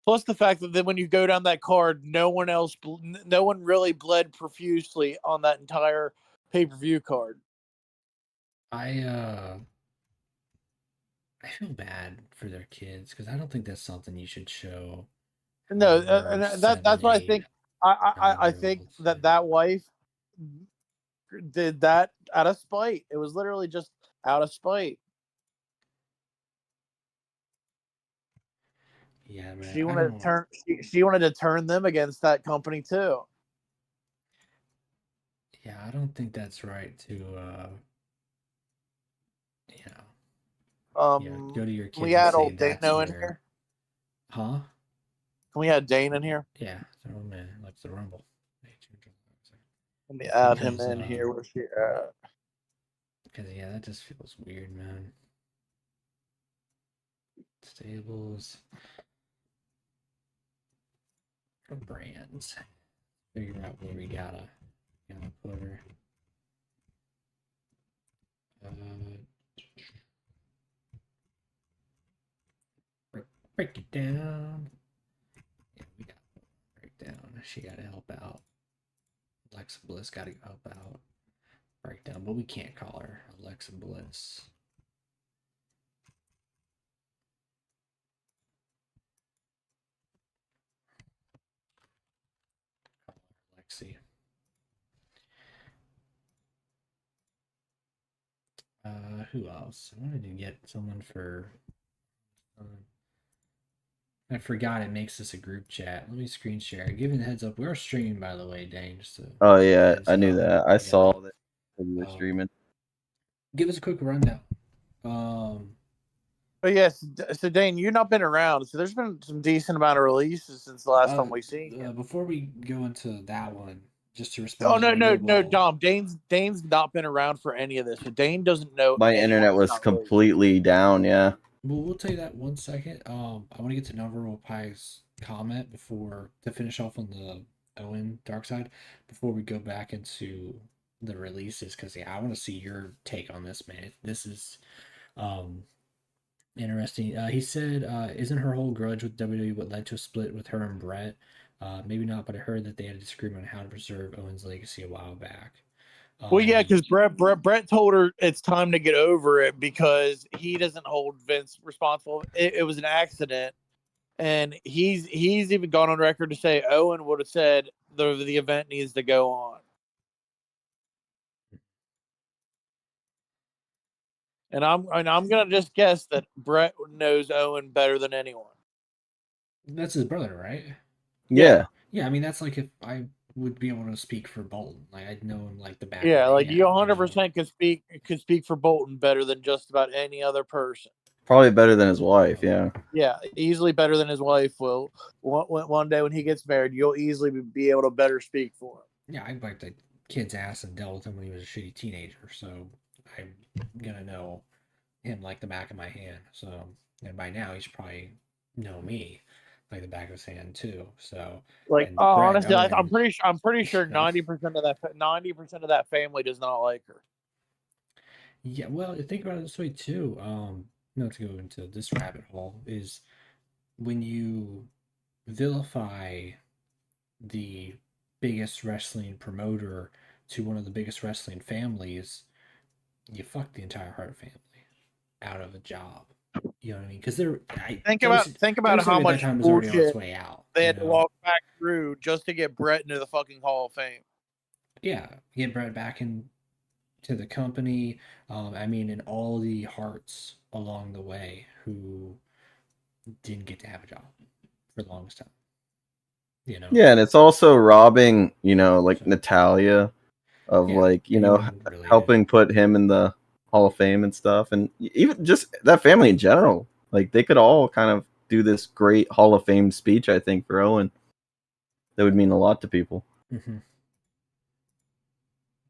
Plus the fact that then when you go down that card, no one really bled profusely on that entire pay per view card. I feel bad for their kids because I don't think that's something you should show No, your and seven, that's what I think. eight, I 9 year think olds. that wife did that out of spite. It was literally just out of spite. Yeah, man. She I wanted to don't. turn. She wanted to turn them against that company too. Yeah, I don't think that's right to. You know, go to your We kids and had say old that's Dano in where. here. Huh? Can we add Dane in here? Yeah, throw him in like the Rumble. Let me add him Because, in here. Where's he at? Because yeah, that just feels weird, man. Stables. Brands. Figure out where we gotta put her. Break it down. Yeah, we got to break down. She gotta help out. Alexa Bliss gotta help out. Breakdown, but we can't call her Alexa Bliss. Lexi. Who else? I wanted to get someone for. I forgot it makes this a group chat. Let me screen share. Giving the heads up, we're streaming, by the way, Dane. Just oh yeah, I knew that. I saw that you were streaming. Give us a quick rundown. But yes, so Dane, you've not been around, so there's been some decent amount of releases since the last time we seen you. Before we go into that one, just to respond. Oh no, Dom. Dane's not been around for any of this. So Dane doesn't know. My internet was completely down. Yeah. Well, we'll tell you that 1 second. I want to get to Nonverbal Pie's comment to finish off on the Owen Dark Side before we go back into the releases, because I want to see your take on this, man. This is interesting. He said, isn't her whole grudge with WWE what led to a split with her and Brett? Maybe not, but I heard that they had a disagreement on how to preserve Owen's legacy a while back. Well, yeah, because Brett told her it's time to get over it because he doesn't hold Vince responsible. It was an accident, and he's even gone on record to say Owen would have said the event needs to go on. And I'm gonna just guess that Brett knows Owen better than anyone. That's his brother, right? Yeah. Yeah, I mean that's like if I would be able to speak for Bolton. Like I'd know him like the back. Yeah, like you 100% could speak for Bolton better than just about any other person. Probably better than his wife. Yeah. Yeah, easily better than his wife will. One day when he gets married, you'll easily be able to better speak for him. Yeah, I wiped the kid's ass and dealt with him when he was a shitty teenager, so I'm gonna know him like the back of my hand. So, and by now he should probably know me like the back of his hand too. So, like, honestly, I'm pretty sure 90% of that family does not like her. Yeah, well, think about it this way too. Not to go into this rabbit hole, is when you vilify the biggest wrestling promoter to one of the biggest wrestling families, you fuck the entire Hart family out of a job. You know what I mean? Because think about how much bullshit way out, they had to walk back through just to get Brett into the fucking Hall of Fame. Yeah, get Brett back into the company. I mean, and all the Harts along the way who didn't get to have a job for the longest time. You know? Yeah, and it's also robbing, like Natalia of helping put him in the Hall of Fame and stuff, and even just that family in general. Like they could all kind of do this great Hall of Fame speech, I think, for Owen. That would mean a lot to people. Mm-hmm.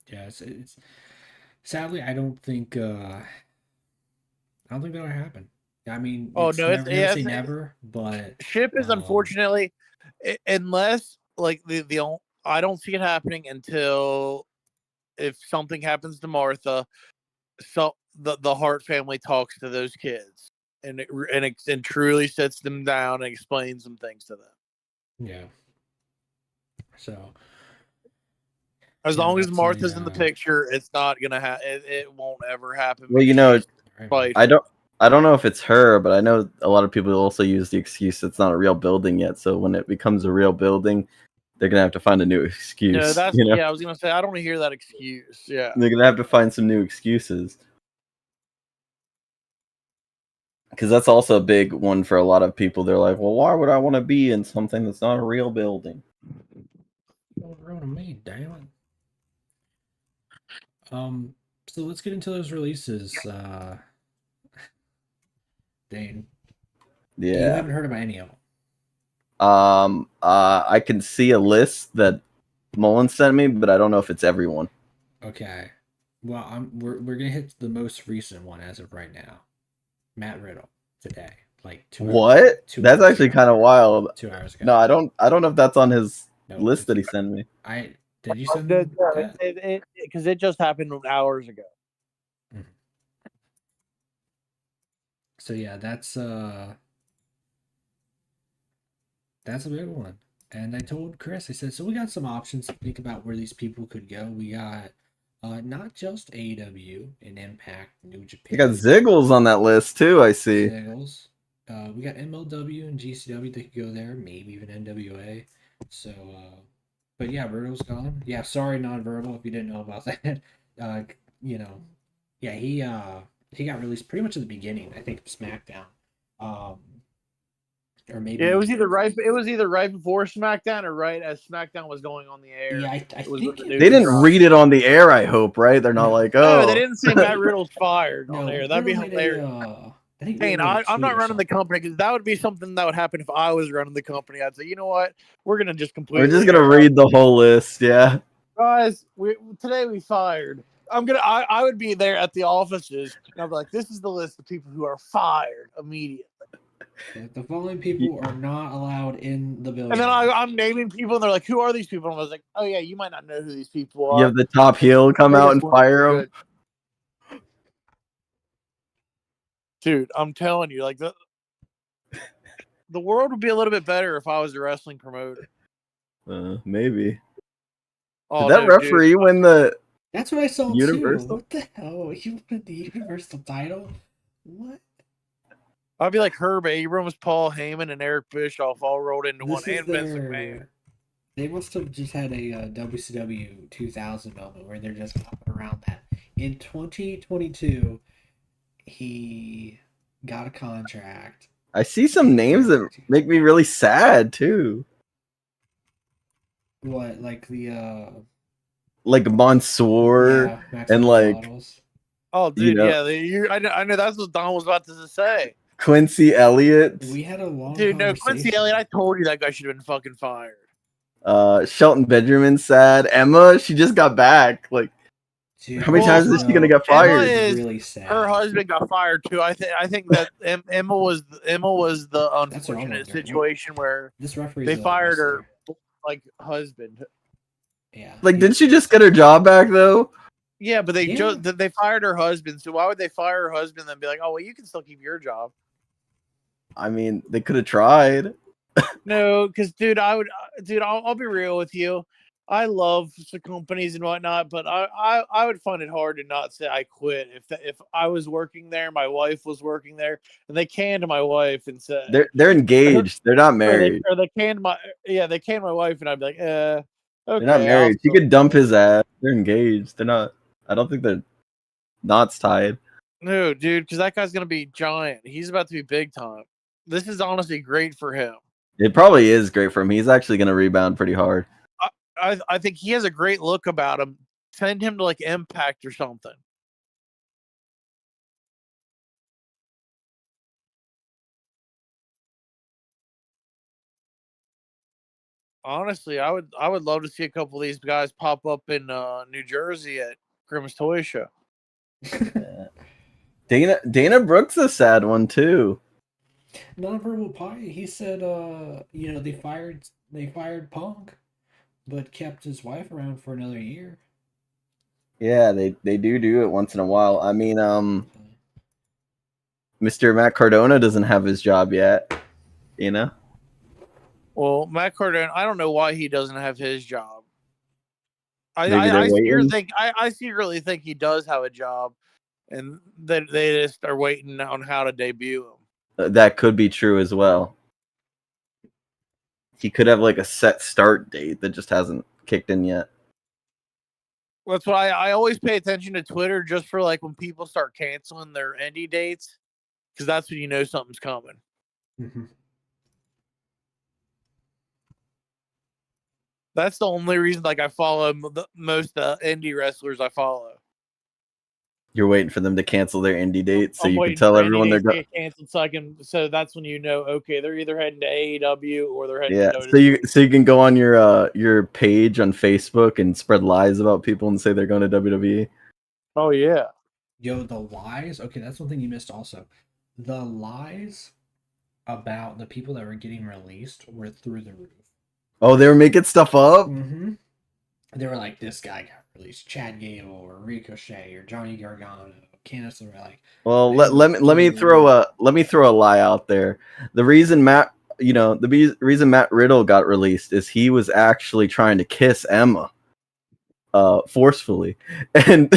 Yeah, it's sadly I don't think that'll happen. I mean, never say never, but Ship is unfortunately, unless like I don't see it happening until if something happens to Martha, so the Hart family talks to those kids and truly sits them down and explains some things to them. Yeah. So as long as Martha's in the picture, it's not gonna happen. It won't ever happen. Well, I don't know if it's her, but I know a lot of people also use the excuse it's not a real building yet. So when it becomes a real building, they're gonna have to find a new excuse. Yeah, I was gonna say I don't want to hear that excuse. Yeah, they're gonna have to find some new excuses because that's also a big one for a lot of people. They're like, "Well, why would I want to be in something that's not a real building?" Don't ruin me, damn it. So let's get into those releases. Dane. Yeah. You haven't heard about any of them. I can see a list that Mullen sent me, but I don't know if it's everyone. Okay. Well, we're gonna hit the most recent one as of right now. Matt Riddle today, like 2 hours. What? 2 That's hours actually ago. kind of wild. 2 hours ago. No, I don't know if that's on his No, list that he sent me. Did you send that? Because it just happened hours ago. Mhm. So yeah, that's a big one. And I told Chris, I said, so we got some options to think about where these people could go. We got not just AEW and Impact, New Japan. You got Ziggles on that list too, I see. Ziggles. We got MLW and GCW that could go there, maybe even NWA. So, but yeah, Riddle's gone. Yeah, sorry, non-verbal, if you didn't know about that. You know, yeah, he got released pretty much at the beginning, I think, of SmackDown. Or maybe it was either right before SmackDown or right as SmackDown was going on the air. Yeah, I think they didn't read it on the air. I hope, right? They're not like, oh, no, they didn't say Matt Riddle's fired on there. That'd be hilarious. I think I'm not running the company because that would be something that would happen if I was running the company. I'd say, you know what, we're gonna just completely. We're just gonna read the whole list, yeah. Guys, today we fired. I would be there at the offices and I'd be like, this is the list of people who are fired immediately. The following people are not allowed in the building. And then I'm naming people, and they're like, "Who are these people?" And I was like, "Oh yeah, you might not know who these people are." You have the top heel come out and fire him. Dude, I'm telling you, like the world would be a little bit better if I was a wrestling promoter. Maybe. Oh, did that referee win the? That's what I saw Universal? too. What the hell? He won the Universal title? What? I'd be like Herb Abrams, Paul Heyman, and Eric Bischoff all rolled into one, and Vince McMahon. They must have just had a WCW 2000 moment where they're just hopping around that. In 2022, he got a contract. I see some names that make me really sad too. What, like the like Mansoor and like models. Oh, dude, I know that's what Don was about to say. Quincy Elliott. We had a long Quincy Elliott. I told you that guy should have been fucking fired. Shelton Benjamin sad. Emma, she just got back. Like, dude, how many times is she gonna get fired? Emma is really sad. Her husband got fired too. I think that Emma was the unfortunate situation where they fired her like husband. Yeah. Like, didn't she just get her job back though? Yeah, but they fired her husband. So why would they fire her husband and be like, oh well, you can still keep your job? I mean, they could have tried. No, because I'll be real with you. I love the companies and whatnot, but I would find it hard to not say I quit if I was working there, my wife was working there, and they canned my wife and said they're engaged, they're not married, or they canned my wife, and I'd be like, okay, they're not married. She could dump his ass. They're engaged. They're not. I don't think they're knots tied. No, dude, because that guy's gonna be giant. He's about to be big time. This is honestly great for him. It probably is great for him. He's actually gonna rebound pretty hard. I think he has a great look about him. Send him to like Impact or something. Honestly, I would love to see a couple of these guys pop up in New Jersey at Grimm's Toy Show. Dana Brooks is a sad one too. Nonverbal Pie, he said they fired Punk, but kept his wife around for another year. Yeah, they do it once in a while. I mean, Mr. Matt Cardona doesn't have his job yet, you know? Well, Matt Cardona, I don't know why he doesn't have his job. I secretly think he does have a job, and that they just are waiting on how to debut him. That could be true as well. He could have like a set start date that just hasn't kicked in yet. That's why I always pay attention to Twitter, just for like when people start canceling their indie dates, because that's when you know something's coming. Mm-hmm. That's the only reason, like, I follow most indie wrestlers I follow. You're waiting for them to cancel their indie dates so I'm you can waiting tell for everyone they're NDAs to going. get canceled, so that's when you know, okay, they're either heading to AEW or they're heading Yeah, to WWE. so you can go on your page on Facebook and spread lies about people and say they're going to WWE. Oh yeah. Yo, the lies. Okay, that's one thing you missed also. The lies about the people that were getting released were through the roof. Oh, they were making stuff up. Mm-hmm. They were like, this guy got released, Chad Gable or Ricochet or Johnny Gargano, Candice LeRae. Well, let me throw a lie out there. The reason Matt Riddle got released is he was actually trying to kiss Emma, forcefully, and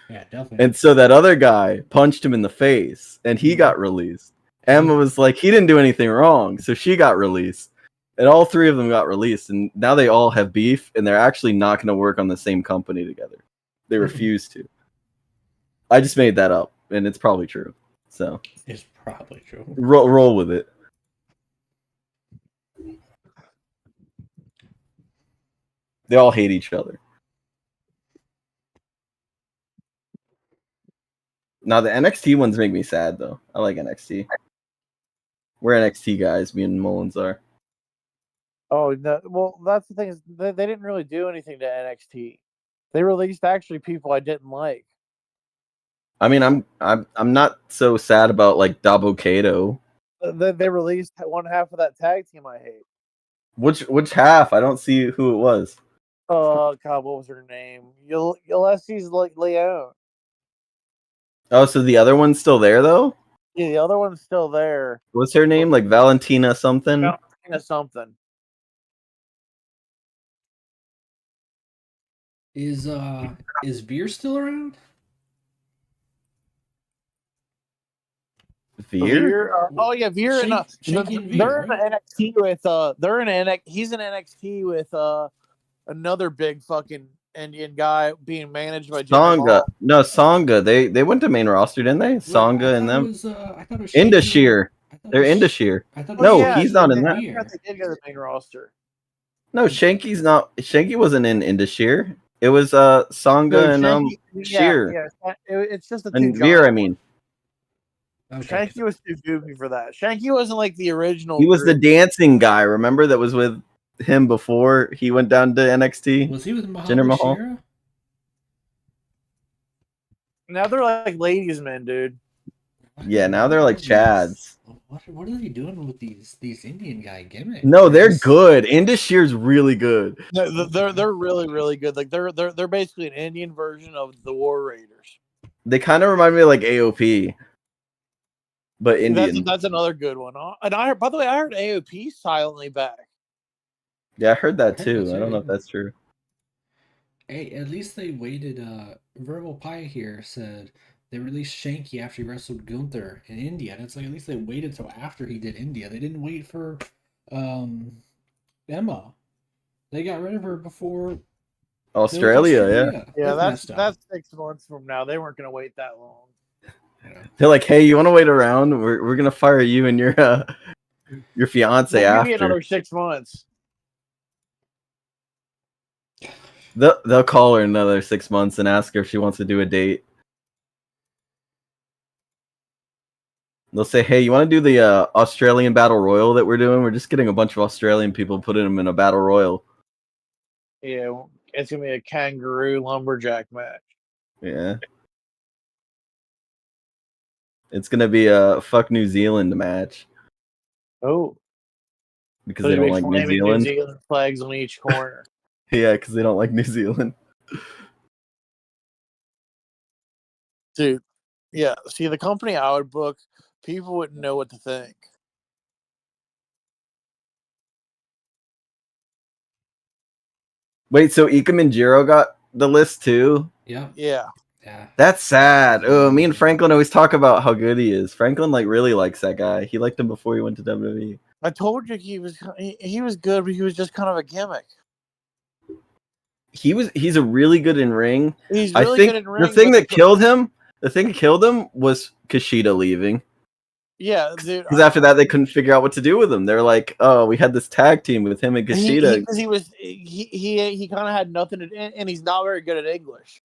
yeah, definitely. And so that other guy punched him in the face, and he got released. Emma was like, he didn't do anything wrong, so she got released. And all three of them got released, and now they all have beef, and they're actually not going to work on the same company together. They refuse to. I just made that up, and it's probably true. So it's probably true. Roll with it. They all hate each other. Now the NXT ones make me sad though. I like NXT. We're NXT guys. Me and Mullins are. Oh no! Well, that's the thing is they didn't really do anything to NXT. They released actually people I didn't like. I mean, I'm not so sad about like Dabo Kato. They released one half of that tag team I hate. Which half? I don't see who it was. Oh God, what was her name? Ulysses Leon. Oh, so the other one's still there though? Yeah, the other one's still there. What's her name? Like Valentina something? Valentina something. Is Veer still around? Veer? Oh yeah, Veer and Veer, they're right? in NXT with he's in NXT with another big fucking Indian guy being managed by Songa. No, Songa. They went to main roster, didn't they? Songa and them. I thought it was Indashir. They're Indashir. No, he's not in that. I forgot they did go to the main roster. No, Shanky's not. Shanky wasn't in Indashir. It was Songa and Sheer. Yeah, it's just the two. And Veer, I mean. Okay. Shanky was too goofy for that. Shanky wasn't like the original. He was the dancing guy, remember, that was with him before he went down to NXT? Was he with Jinder Mahal? Shira? Now they're like ladies' men, dude. Yeah, now they're like Chads. What are they doing with these Indian guy gimmicks? No, they're good. Indashir's really good. No, they're really really good. Like they're basically an Indian version of the War Raiders. They kind of remind me of like AOP, but Indian. That's another good one. And by the way, I heard AOP silently back. Yeah, I heard that too. I don't know if that's true. Hey, at least they waited. Verbal Pie here said they released Shanky after he wrestled Gunther in India, and it's like at least they waited till after he did India. They didn't wait for Emma. They got rid of her before Australia. Yeah, that's 6 months from now. They weren't gonna wait that long. They're like, hey, you want to wait around? We're gonna fire you and your fiance after. Maybe another 6 months. They'll call her another 6 months and ask her if she wants to do a date. They'll say, hey, you want to do the Australian Battle Royal that we're doing? We're just getting a bunch of Australian people, putting them in a Battle Royal. Yeah, it's going to be a kangaroo lumberjack match. Yeah. It's going to be a fuck New Zealand match. Oh. Because they don't like New Zealand. New Zealand flags on each corner. Yeah, because they don't like New Zealand. Dude, yeah. See, the company I would book, people wouldn't know what to think. Wait, so Ika Minjiro got the list too? Yeah. Yeah. That's sad. Oh, me and Franklin always talk about how good he is. Franklin really likes that guy. He liked him before he went to WWE. I told you he was good, but he was just kind of a gimmick. He's a really good in ring. He's really good in ring. The thing that killed him was Kushida leaving. Yeah, dude. Because after that, they couldn't figure out what to do with him. They're like, "Oh, we had this tag team with him and Kushida." He kind of had nothing to do, and he's not very good at English.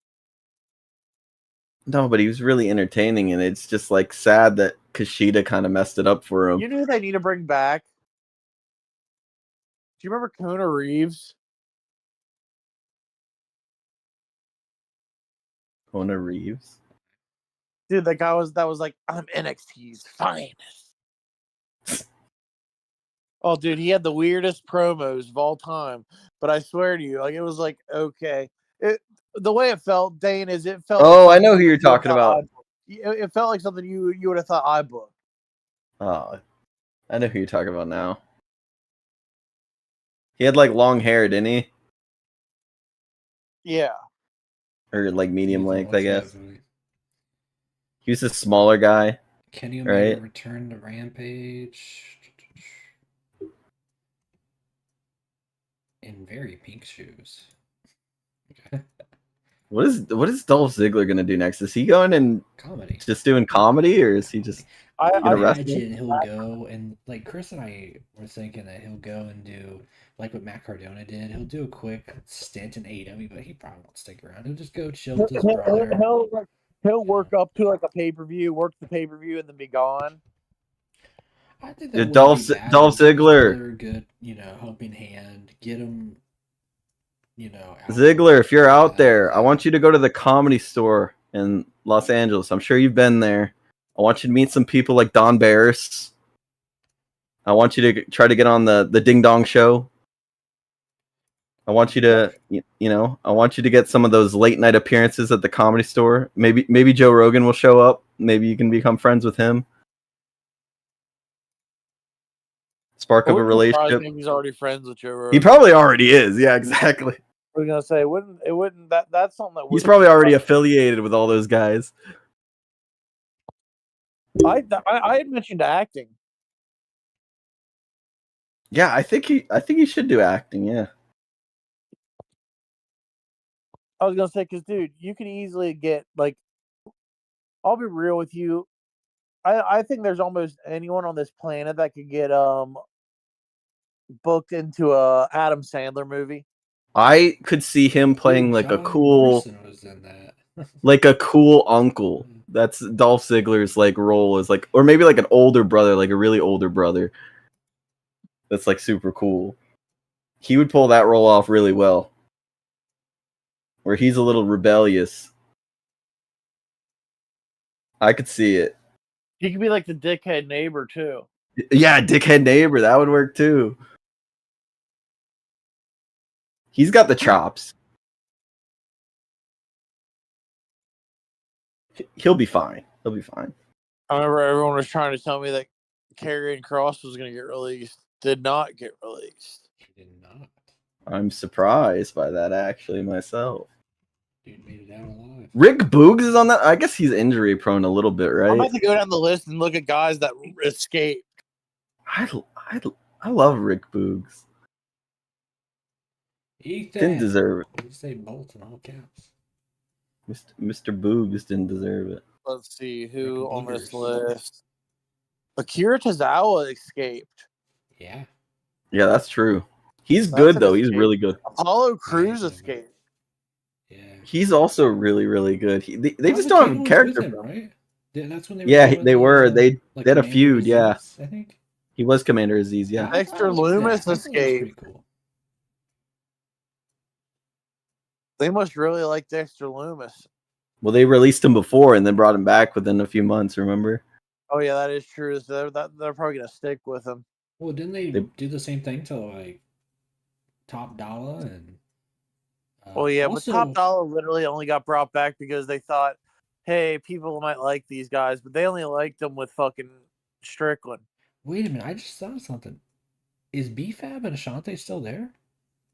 No, but he was really entertaining, and it's just like sad that Kushida kind of messed it up for him. You know who they need to bring back? Do you remember Kona Reeves? Kona Reeves? Dude, that was like, I'm NXT's finest. Oh, dude, he had the weirdest promos of all time. But I swear to you, like, it was like, okay. The way it felt, Dane, is it felt. Oh, like I know who you're talking about. It felt like something you would have thought I booked. Oh, I know who you're talking about now. He had like long hair, didn't he? Yeah. Or like medium length, I guess. Definitely. He was a smaller guy. Kenny Omega right? return to Rampage in very pink shoes. Okay. What is Dolph Ziggler gonna do next? Is he going and Comedy. just doing comedy, or is he just I gonna wrestle? imagine he'll go and like Chris and I were thinking that he'll go and do like what Matt Cardona did. He'll do a quick stint in AEW, but he probably won't stick around. He'll just go chill with his brother. He'll work up to like a pay-per-view, work the pay-per-view, and then be gone. I think that Dolph Ziggler, good, helping hand, get him, out Ziggler, if you're out there, I want you to go to the Comedy Store in Los Angeles. I'm sure you've been there. I want you to meet some people like Don Barris. I want you to try to get on the Ding Dong Show. I want you to, I want you to get some of those late night appearances at the Comedy Store. Maybe Joe Rogan will show up. Maybe you can become friends with him. Spark up a relationship. He's already friends with Joe Rogan. He probably already is. Yeah, exactly. I was gonna say, it wouldn't that's something that he's probably already affiliated with all those guys. I had mentioned acting. Yeah, I think he should do acting. Yeah. I was gonna say, because dude, you can easily get like. I'll be real with you. I think there's almost anyone on this planet that could get booked into a Adam Sandler movie. I could see him playing like a cool, like a cool uncle. That's Dolph Ziggler's like role is like, or maybe like an older brother, like a really older brother. That's like super cool. He would pull that role off really well. Where he's a little rebellious. I could see it. He could be like the dickhead neighbor too. Yeah, dickhead neighbor. That would work too. He's got the chops. He'll be fine. He'll be fine. I remember everyone was trying to tell me that Karrion Kross was going to get released. Did not get released. He did not. I'm surprised by that actually myself. Dude made it out alive. Rick Boogs is on that. I guess he's injury prone a little bit, right? I'm about to go down the list and look at guys that escaped. I love Rick Boogs. Ethan. Didn't deserve it. You say Bolt in all caps. Mr. Boogs didn't deserve it. Let's see who on this list. Akira Tozawa escaped. Yeah. Yeah, that's true. He's good though. He's really good. Apollo Crews escaped. Yeah. He's also really, really good. They just don't have a character, him, right? Yeah, that's when they. Yeah, they were. They had a feud. Aziz, yeah, I think he was Commander Aziz. Yeah. Dexter Loomis escaped. Cool. They must really like Dexter Loomis. Well, they released him before and then brought him back within a few months. Remember? Oh yeah, that is true. So they're probably gonna stick with him. Well, didn't they do the same thing to like Top Dollar and? Well, yeah, but Top Dollar literally only got brought back because they thought, hey, people might like these guys, but they only liked them with fucking Strickland. Wait a minute, I just saw something. Is BFAB and Ashante still there?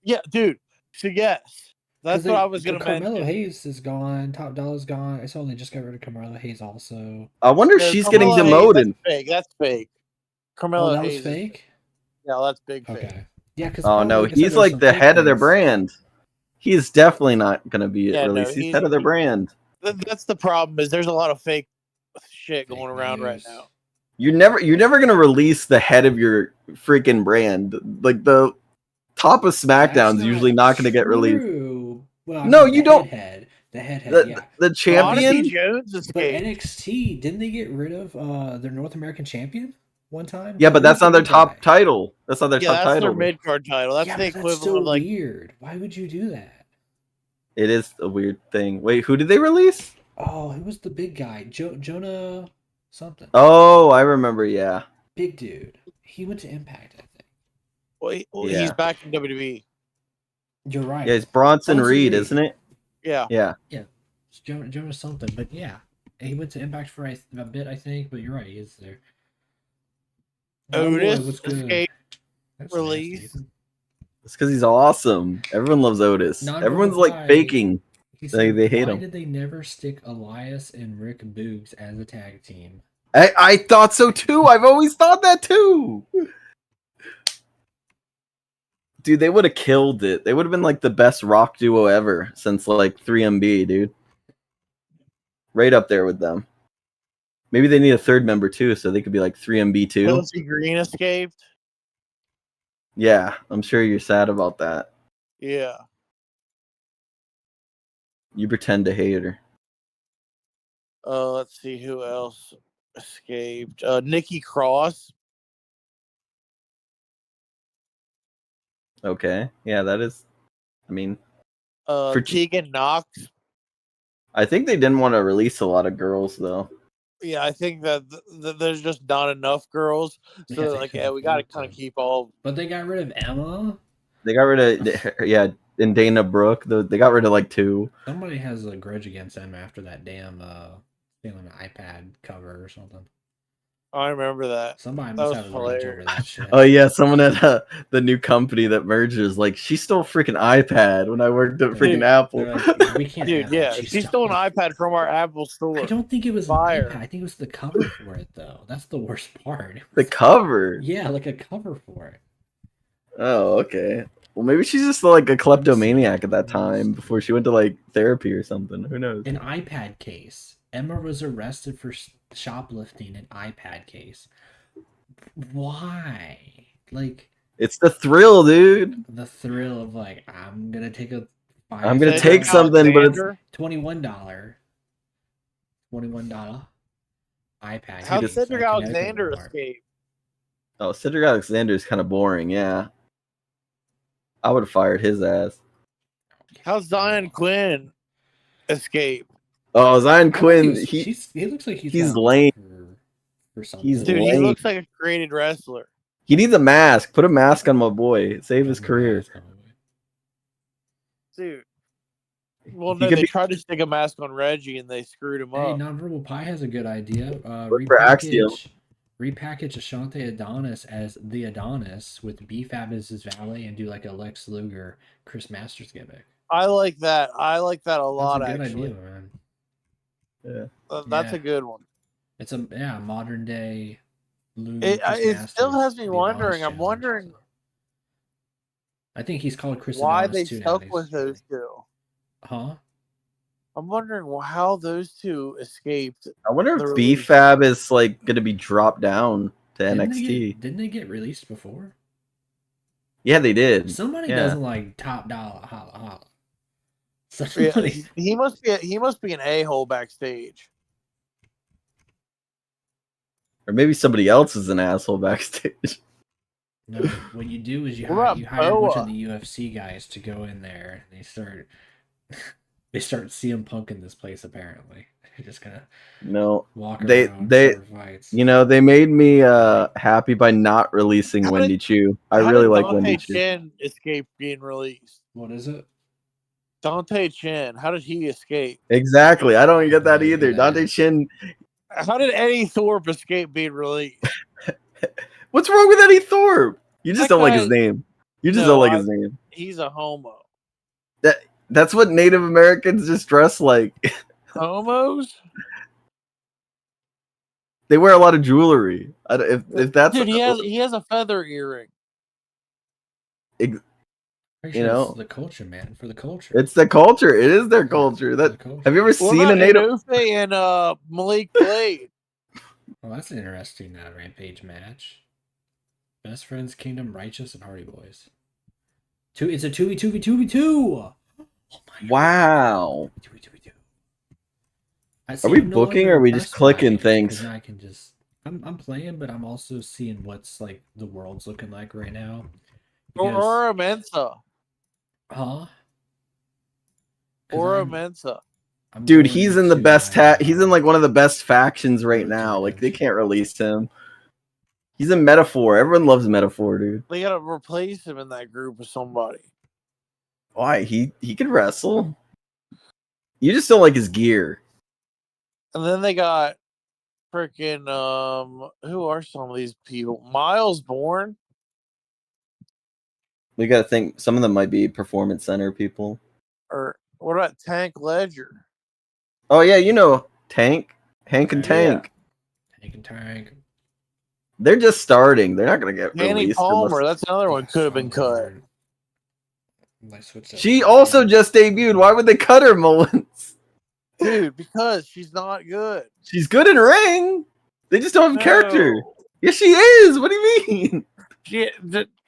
Yeah, dude. So yes, that's what I was gonna mention. Carmelo Hayes is gone. Top Dollar's gone. I saw they just got rid of Carmelo Hayes also. I wonder if she's getting demoted. That's fake. Carmelo that was Hayes fake? Yeah, that's big fake. Okay. Yeah, because oh no, he's like the head of their brand. He's definitely not going to be released. He's head of their brand. That's the problem. Is there's a lot of fake shit going around right now. You're never going to release the head of your freaking brand. Like the top of SmackDown's usually not going to get released. Well, no, you don't. Head. The head, yeah. The champion. Odyssey Jones But escaped. NXT, didn't they get rid of their North American champion one time? Yeah, but Who was that's not the their big top guy? title. That's not their top That's their title. mid card title. That's Yeah, the but that's equivalent so of like. weird. Why would you do that? It is a weird thing. Wait, who did they release? Oh, who was the big guy? Jonah something. Oh, I remember. Yeah. Big dude. He went to Impact, I think. Well, Yeah. he's back in WWE. You're right. Yeah, it's Bronson Reed, Reed. isn't it? Yeah. Yeah. Yeah, it's Jonah something, but yeah, he went to Impact for a bit, I think. But you're right, he is there. Otis what's good? escaped That's release. nasty. It's because he's awesome. Everyone loves Otis. Non-verbal Everyone's like pie. faking. He They said, hate why him. did they never stick Elias and Rick Boogs as a tag team? I thought so too. I've always thought that too. Dude, they would have killed it. They would have been like the best rock duo ever since like 3MB, dude. Right up there with them. Maybe they need a third member too, so they could be like 3MB too. Chelsea Green escaped. Yeah, I'm sure you're sad about that. Yeah. You pretend to hate her. Let's see who else escaped. Nikki Cross. Okay. Yeah, that is. I mean, For Tegan Knox. I think they didn't want to release a lot of girls though. Yeah, I think that there's just not enough girls. So Yeah, they're like, yeah, we got to kind of keep all. But they got rid of Emma. They got rid of and Dana Brooke. They got rid of like 2. Somebody has a grudge against Emma after that damn thing on an iPad cover or something. I remember that. Somebody That must was have a rage over hilarious. that shit. Oh yeah, someone at the new company that merges like she stole freaking iPad when I worked at freaking Dude, Apple. They're like, we can't Dude, have yeah, that. she stole an iPad from our Apple store. I don't think it was Fire. an iPad. I think it was the cover for it, though. That's the worst part. It The was- cover. Yeah, like a cover for it. Oh, okay. Well, maybe she's just like a kleptomaniac at that time before she went to like therapy or something. Who knows? An iPad case. Emma was arrested for shoplifting an iPad case. Why? Like, It's the thrill, dude. the thrill of like, I'm gonna take a. I'm gonna Cedric take something, but it's Alexander? $21 iPad. How case Cedric at Alexander Walmart. escaped? oh, Cedric Alexander is kind of boring. Yeah, I would have fired his ass. How Zion Quinn escaped? Oh, Zion I think Quinn, he looks like he's he's got lame. for something. He's Dude, he lame. looks like a created wrestler. He needs a mask. Put a mask on my boy. Save his career. Dude. Well, He no, could they be- tried to stick a mask on Reggie and they screwed him Hey, up. Nonverbal Pie has a good idea. Look for Axiom. Repackage Ashante Adonis as the Adonis with B-Fab as his valet and do like a Lex Luger, Chris Masters gimmick. I like that. I like that a lot, That's a good actually. idea, man. Yeah. That's Yeah. a good one. It's a modern day Luger. It Chris still Masters, has me the wondering. Adonis I'm challenge. wondering I think he's called Chris why Adonis they too stuck nowadays. with those two. Huh? I'm wondering how those two escaped. I wonder The if release. B-Fab is like going to be dropped down to Didn't NXT. Didn't they get released before? Yeah, they did. Somebody Yeah. doesn't like top dollar holla holla. Yeah, Somebody, he must be an a-hole backstage. Or maybe somebody else is an asshole backstage. no, what you do is you What hire, about you hire a bunch Boa? of the UFC guys to go in there and they start CM Punk in this place apparently. They're just gonna No. walk They- around they- start fights. You know, they made me happy by not releasing How Wendy Chu. I How really did like Dante Wendy Chu. Chen escape being released? What is it? Dante Chen, how did he escape? Exactly. I don't get that Yeah, either. that- Dante Chin. How did Eddie Thorpe escape being released? What's wrong with Eddie Thorpe? You just That don't like guy- his name. You just No, don't like his name. He's a homo. That's what Native Americans just dress like. Homos? They wear a lot of jewelry. If that's Dude, he has a feather earring. Pretty you sure know, it's the culture, man. For the culture. it's the culture. It is their culture. For That the culture. have you ever What seen about a Native? Inufe and Malik Blade? Well, that's an interesting Rampage match. Best Friends, Kingdom, Righteous, and Hardy Boys. It's a 2v2v2v2. Oh my Wow. God. 2v2v2. Are we booking or are we just clicking things? Because I can just I'm playing, but I'm also seeing what's like the world's looking like right now. Or Mensa. Huh? Or Mensa. Dude, he's in the best he's in like one of the best factions right now. Like they can't release him. He's a Metaphor. Everyone loves Metaphor, dude. They gotta replace him in that group with somebody. Why? He could wrestle. You just don't like his gear. And then they got freaking who are some of these people? Miles Bourne. We gotta think some of them might be Performance Center people. Or what about Tank Ledger? Oh yeah, you know Tank. Hank and Tank. Hank and Tank. They're just starting. They're not gonna get Danny released. Palmer, that's another one could have been cut. She also just debuted. Why would they cut her, Mullins? Dude, because she's not good. She's good in ring. They just don't have a character. Yes, she is. What do you mean?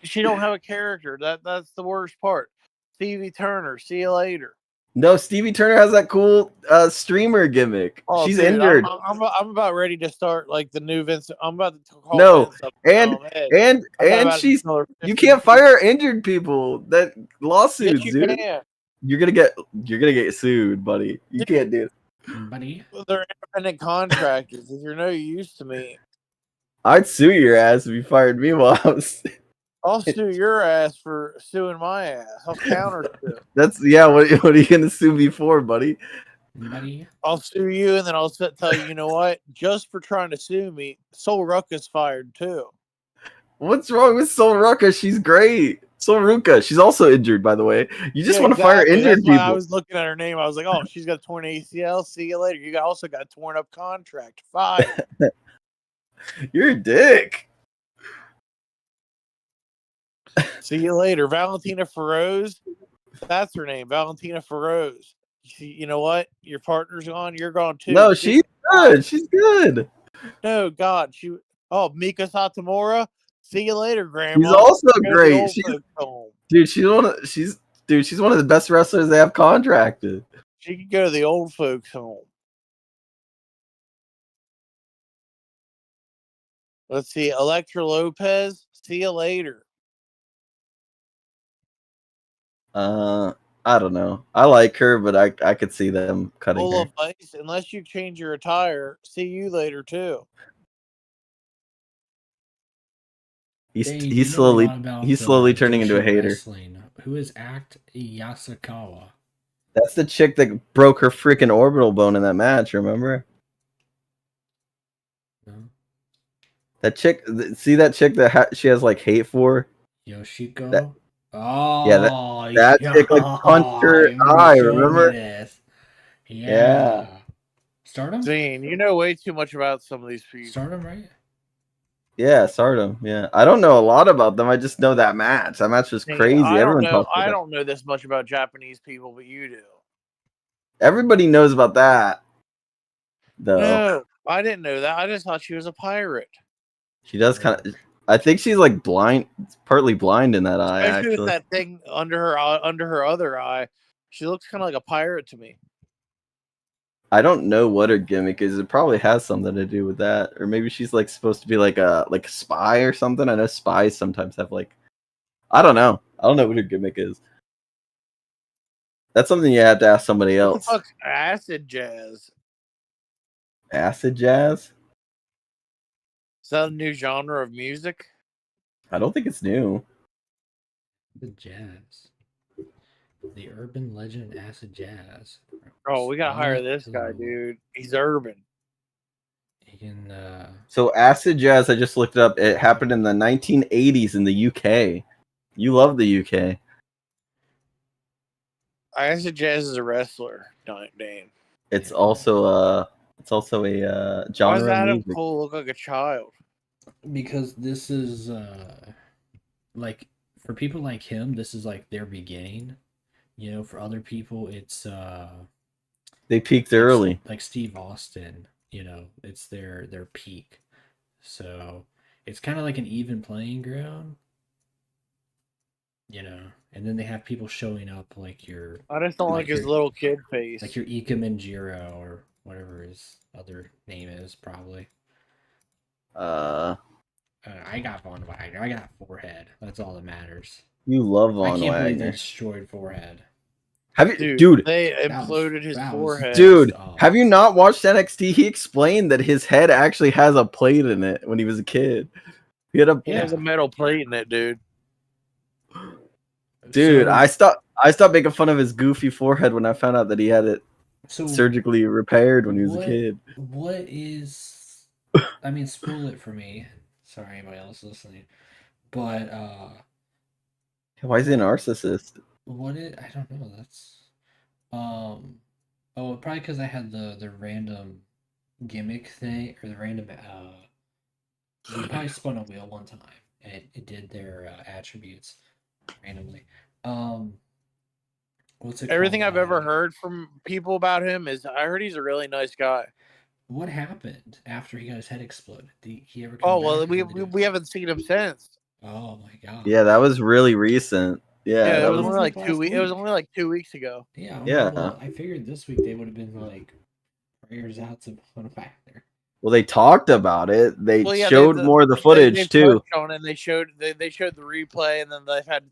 She don't have a character. That's the worst part. Stevie Turner, see you later. No, Stevie Turner has that cool streamer gimmick. Oh, she's dude, injured. I'm about ready to start like the new Vince. I'm about to call no, Vince up and she's you can't fire injured people. That lawsuits, yes, you dude. Can. You're gonna get sued, buddy. You can't do it. Buddy. They're independent contractors. If you're no use to me, I'd sue your ass if you fired me while I was. I'll sue your ass for suing my ass. I'll counter sue. That's What are you gonna sue me for, buddy? I'll sue you, and then I'll tell you. You know what? Just for trying to sue me, Sol Rucka's fired too. What's wrong with Sol Rucka? She's great. Sol Rucka. She's also injured, by the way. You just want to fire injured people. I was looking at her name. I was like, oh, she's got a torn ACL. See you later. You also got a torn up contract. Fired. You're a dick. See you later. Valentina Feroz. That's her name. Valentina Feroz. You know what? Your partner's gone. You're gone too. No, she's good. She's good. No, God. Mika Satomura. See you later, Grandma. She's also great. She's one of the best wrestlers they have contracted. She could go to the old folks' home. Let's see. Elektra Lopez. See you later. I don't know. I like her, but I could see them cutting her. Vice, unless you change your attire, see you later too. He's slowly turning into a hater. Wrestling. Who is Act Yasukawa? That's the chick that broke her freaking orbital bone in that match. Remember? No. That chick. See that chick that she has like hate for? Yoshiko. That chick like punched her eye. Remember? Yeah. Stardom. Zane, you know way too much about some of these people. Stardom, right? Yeah, Stardom. Yeah, I don't know a lot about them. I just know that match. That match was crazy. I don't know this much about Japanese people, but you do. Everybody knows about that. Though. No, I didn't know that. I just thought she was a pirate. She does kind of. I think she's like blind, partly blind in that eye. Especially actually, with that thing under her other eye, she looks kind of like a pirate to me. I don't know what her gimmick is. It probably has something to do with that, or maybe she's like supposed to be like a spy or something. I know spies sometimes have like, I don't know what her gimmick is. That's something you have to ask somebody else. What the fuck's acid jazz? Acid jazz? Is that a new genre of music? I don't think it's new. The jazz. The urban legend acid jazz. Oh, we gotta hire this guy, dude. He's urban. He can So acid jazz, I just looked it up. It happened in the 1980s in the UK. You love the UK. Acid jazz is a wrestler, Dane. It's also a genre. Why does Adam music. Cole look like a child? Because this is like for people like him, this is like their beginning. You know, for other people, it's they peaked early. Like Steve Austin, you know, it's their peak. So it's kind of like an even playing ground. You know, and then they have people showing up like your. I just don't like his little kid face. Like your Ika Manjiro or whatever his other name is, probably. I got Von Wagner. I got Forehead. That's all that matters. You love Von I can't believe Wagner. they destroyed Forehead. Have you, dude? They imploded his forehead. Dude, have you not watched NXT? He explained that his head actually has a plate in it when he was a kid. He had He has a metal plate in it, dude. Dude, I stopped making fun of his goofy forehead when I found out that he had it surgically repaired when he was a kid. What is? I mean, spoil it for me. Sorry, anybody else listening. But why is he a narcissist? What it? I don't know. That's oh, probably because I had the random gimmick thing or the random we probably spun a wheel one time and it did their attributes randomly. What's it Everything called? I've ever heard from people about him is I heard he's a really nice guy. What happened after he got his head exploded? Did he ever? Oh well, we haven't seen him since. Oh my god. Yeah, that was really recent. Yeah, that was only like 2 weeks. It was only like 2 weeks ago. Yeah. Yeah. Well, I figured this week they would have been like prayers out to Von Wagner. Well, they talked about it. They showed more of the footage too. On and they showed the replay, and then they've had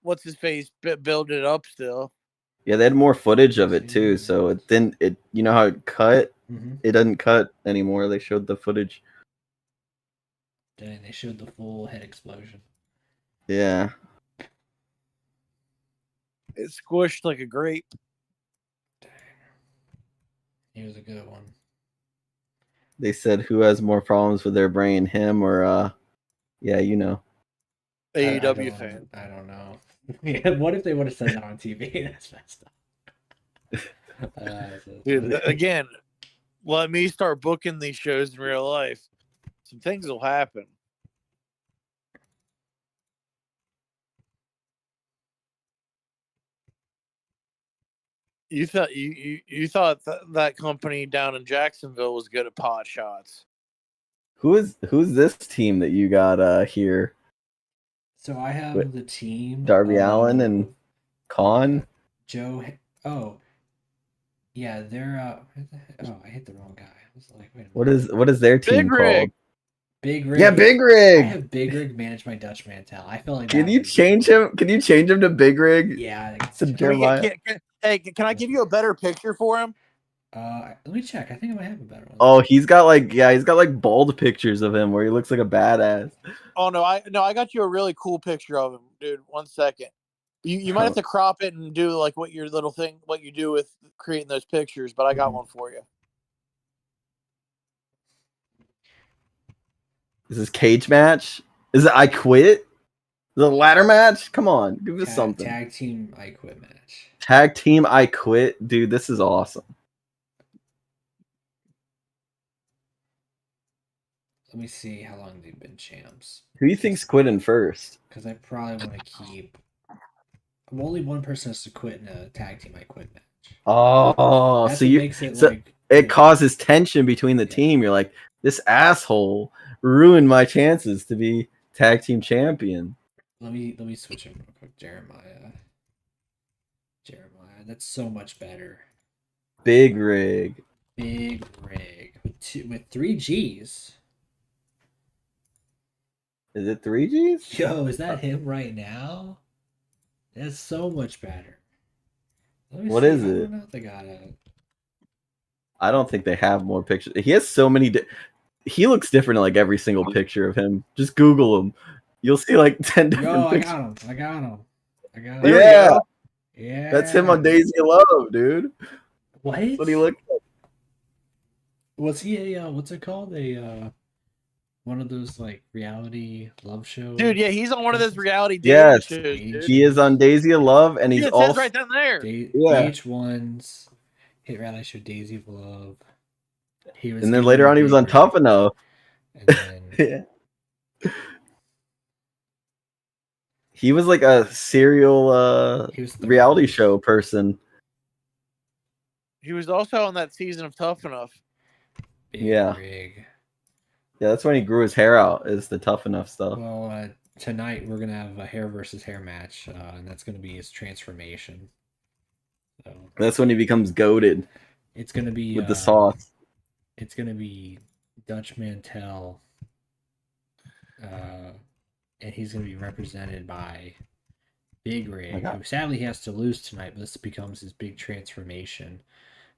what's his face build it up still. Yeah, they had more footage of it too. So it didn't. It you know how it cut? Mm-hmm. It doesn't cut anymore. They showed the footage. Dang, they showed the full head explosion. Yeah. It squished like a grape. Dang. He was a good one. They said who has more problems with their brain, him or yeah, you know. AEW fan. I don't know. Yeah, what if they would have said that on TV? That's messed up. Dude, again, let me start booking these shows in real life. Some things will happen. You thought you thought that company down in Jacksonville was good at pot shots. Who's this team that you got here? So I have the team Darby Allin and Khan. Joe. Oh, yeah, they're. Oh, I hit the wrong guy. I was like, wait a minute. What is their team Big Rig. called? Big Rig. Yeah, Big Rig. I have Big Rig manage my Dutch Mantel. I feel like. Can you change him? Can you change him to Big Rig? Yeah. Hey, can I give you a better picture for him? Let me check. I think I might have a better one. Oh, he's got like bald pictures of him where he looks like a badass. Oh no, I got you a really cool picture of him, dude. 1 second. You might have to crop it and do like what you do with creating those pictures, but I got one for you. Is this cage match? Is it I Quit? The ladder match? Come on, give us something. Tag team I Quit match. Tag team I Quit, dude. This is awesome. Let me see how long they've been champs. Who do you think's quitting first? Because I probably want to keep. Only one person has to quit in a tag team I Quit match. Oh, That's so what you makes it so like it causes tension between the team. You're like, this asshole ruined my chances to be tag team champion. Let me switch him real quick. Jeremiah, that's so much better. Big Rig with 3 G's. Is it 3 G's? Yo, is that him right now? That's so much better. What is it? I don't know if they got it. I don't think they have more pictures. He has so many. He looks different in like every single picture of him. Just Google him. You'll see like 10 different pictures. I got him. Yeah. Yeah. That's him on Daisy of Love, dude. What? That's what he looked like. Was he a what's it called? One of those like reality love shows? Dude, yeah, he's on one of those reality dating shows. Dude. He is on Daisy of Love, and he's also right down there. VH1's hit reality show Daisy of Love. And then later on, he was on Tough Enough. And then, yeah. He was like a serial reality show person. He was also on that season of Tough Enough. Big Rig. Yeah, that's when he grew his hair out, is the Tough Enough stuff. Well, tonight we're going to have a hair versus hair match, and that's going to be his transformation. So. That's when he becomes goated. It's gonna be with the sauce. It's gonna be Dutch Mantel, and he's gonna be represented by Big Rig, who sadly has to lose tonight, but this becomes his big transformation.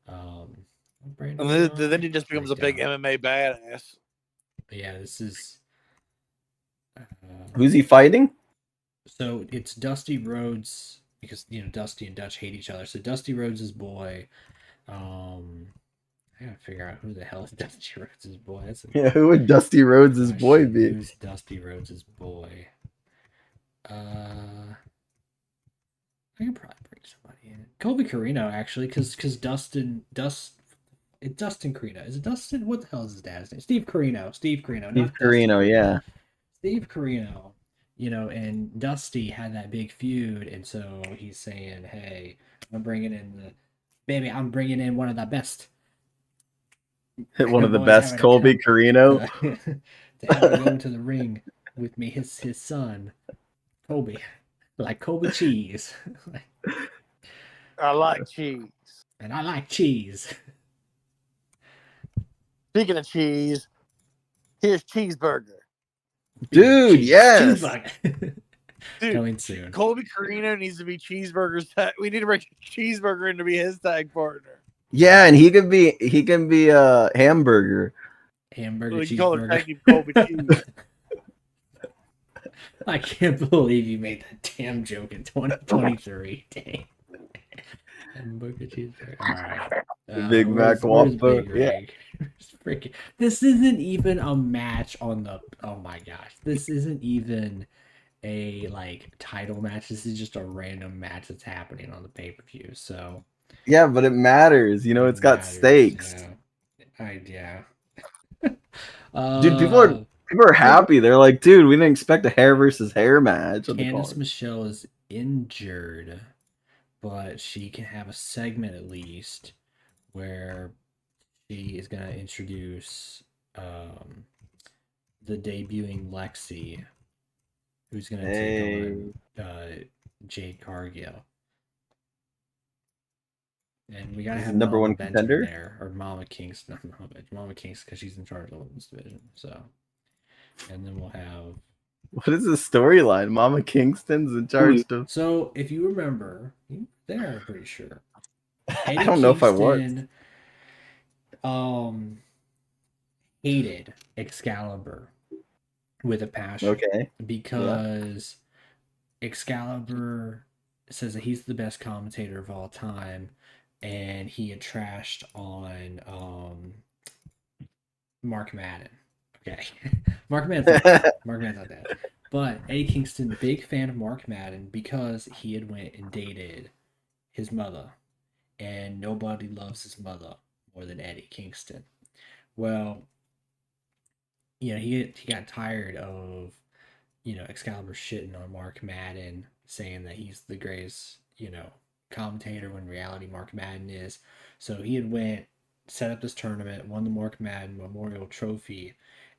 And then he just becomes a big MMA badass. Yeah, this is. Who's he fighting? So it's Dusty Rhodes, because Dusty and Dutch hate each other. So Dusty Rhodes' boy. I gotta figure out who the hell is Dusty Rhodes' boy. Who would Dusty Rhodes' boy be? Who's Dusty Rhodes' boy? I can probably bring somebody in. Colby Carino, actually, because Dustin Carino. Is it Dustin? What the hell is his dad's name? Steve Carino. Steve Carino, yeah. Steve Carino. And Dusty had that big feud, and so he's saying, "Hey, I'm bringing in one of the best." One of the best, Colby Carino. To have him go into the ring with me, his son, Colby, like Colby cheese. I like cheese, and I like cheese. Speaking of cheese, here's Cheeseburger. Dude, yes. Dude, coming soon. Colby Carino needs to be Cheeseburger's tag. We need to bring Cheeseburger in to be his tag partner. Yeah, and he can be Hamburger. Cheeseburger. Thank you, Colby Cheese. I can't believe you made that damn joke in 2023. Dang. Hamburger cheeseburger. All right. Big Mac Waffle. Yeah. This isn't even a match on the. Oh my gosh! This isn't even a title match. This is just a random match that's happening on the pay-per-view. So. Yeah, but it matters. It's got stakes. Yeah. Dude, people are happy. They're like, dude, we didn't expect a hair versus hair match. Candice Michelle is injured, but she can have a segment at least where she is going to introduce the debuting Lexi, who's going to take on Jade Cargill. And we gotta have number one contender there, or Mama Kingston. Mama Kingston, because she's in charge of the women's division. So, and then we'll have. What is the storyline? Mama Kingston's in charge of. So, if you remember, you were there, I'm pretty sure. I don't know if I was. Hated Excalibur with a passion. Okay. Because Excalibur says that he's the best commentator of all time. And he had trashed on Mark Madden. Okay. Mark Madden's not bad. But Eddie Kingston, big fan of Mark Madden because he had went and dated his mother. And nobody loves his mother more than Eddie Kingston. Well, he got tired of, Excalibur shitting on Mark Madden, saying that he's the greatest, commentator when reality Mark Madden is. So he had went, set up this tournament, won the Mark Madden Memorial Trophy,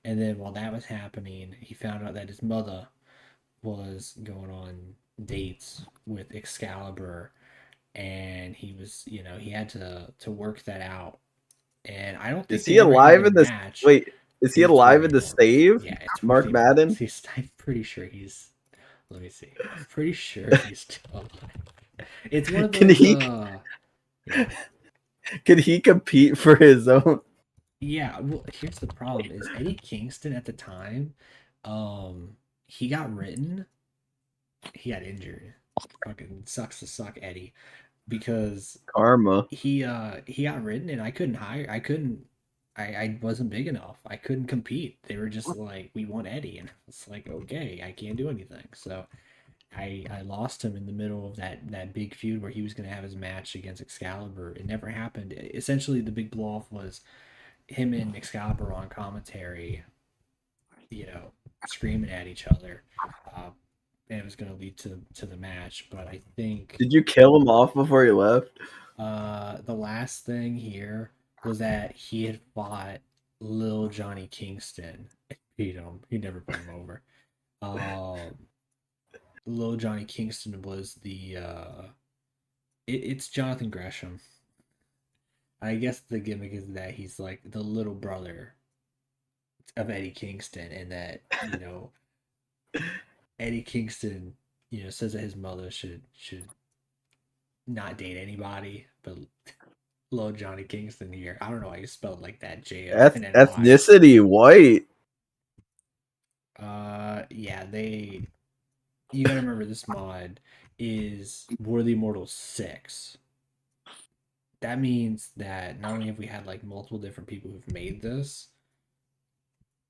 and then while that was happening, he found out that his mother was going on dates with Excalibur, and he was, he had to work that out. And I don't think is he alive in this match. Wait, is he alive in the save? Yeah, Mark Madden. I'm pretty sure he's. Let me see. I'm pretty sure he's still alive. It's one of those. Can he compete for his own? Yeah. Well, here's the problem: is Eddie Kingston at the time, he got written. He got injured. Fucking sucks to suck, Eddie, because karma. He got written, and I wasn't big enough. I couldn't compete. They were just like, we want Eddie, and it's like, okay, I can't do anything. So I lost him in the middle of that big feud where he was going to have his match against Excalibur. It never happened. Essentially, the big blow off was him and Excalibur on commentary, screaming at each other. And it was going to lead to the match. But I think... Did you kill him off before he left? The last thing here was that he had fought Lil Johnny Kingston and beat him. He never put him over. Lil Johnny Kingston was the it's Jonathan Gresham. I guess the gimmick is that he's like the little brother of Eddie Kingston, and that Eddie Kingston says that his mother should not date anybody, but little Johnny Kingston here. I don't know why you spelled like that. JONNY. Ethnicity white. Yeah, you gotta remember this mod is War of the Immortals 6. That means that not only have we had like multiple different people who've made this,